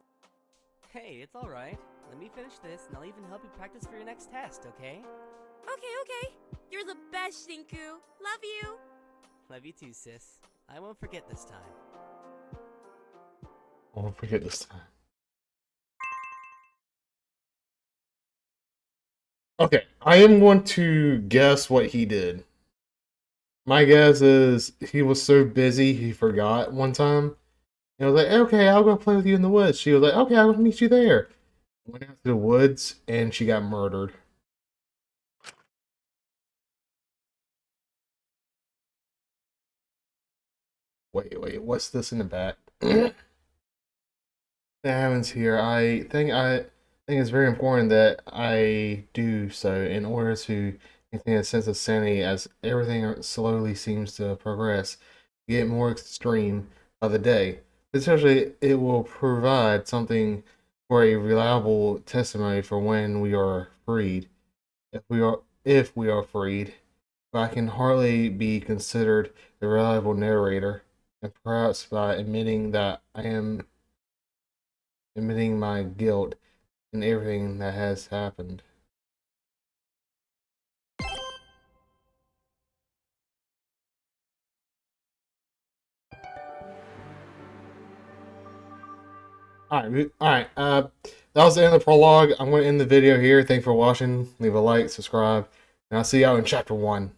S12: Hey, it's alright. Let me finish this and I'll even help you practice for your next test, okay?
S2: Okay. You're the best, Shinku. Love you.
S12: Love you too, sis. I won't forget this time.
S1: I won't forget this time. Okay, I am going to guess what he did. My guess is he was so busy he forgot one time. He was like, okay, I'll go play with you in the woods. She was like, okay, I'll meet you there. went out to the woods and she got murdered. Wait, what's this in the back? That happens here. I think it's very important that I do so in order to maintain a sense of sanity as everything slowly seems to progress, get more extreme by the day. Essentially, it will provide something for a reliable testimony for when we are freed. If we are freed, but I can hardly be considered a reliable narrator, and perhaps by admitting that I am admitting my guilt in everything that has happened. Alright. That was the end of the prologue. I'm going to end the video here. Thanks for watching. Leave a like, subscribe, and I'll see y'all in chapter 1.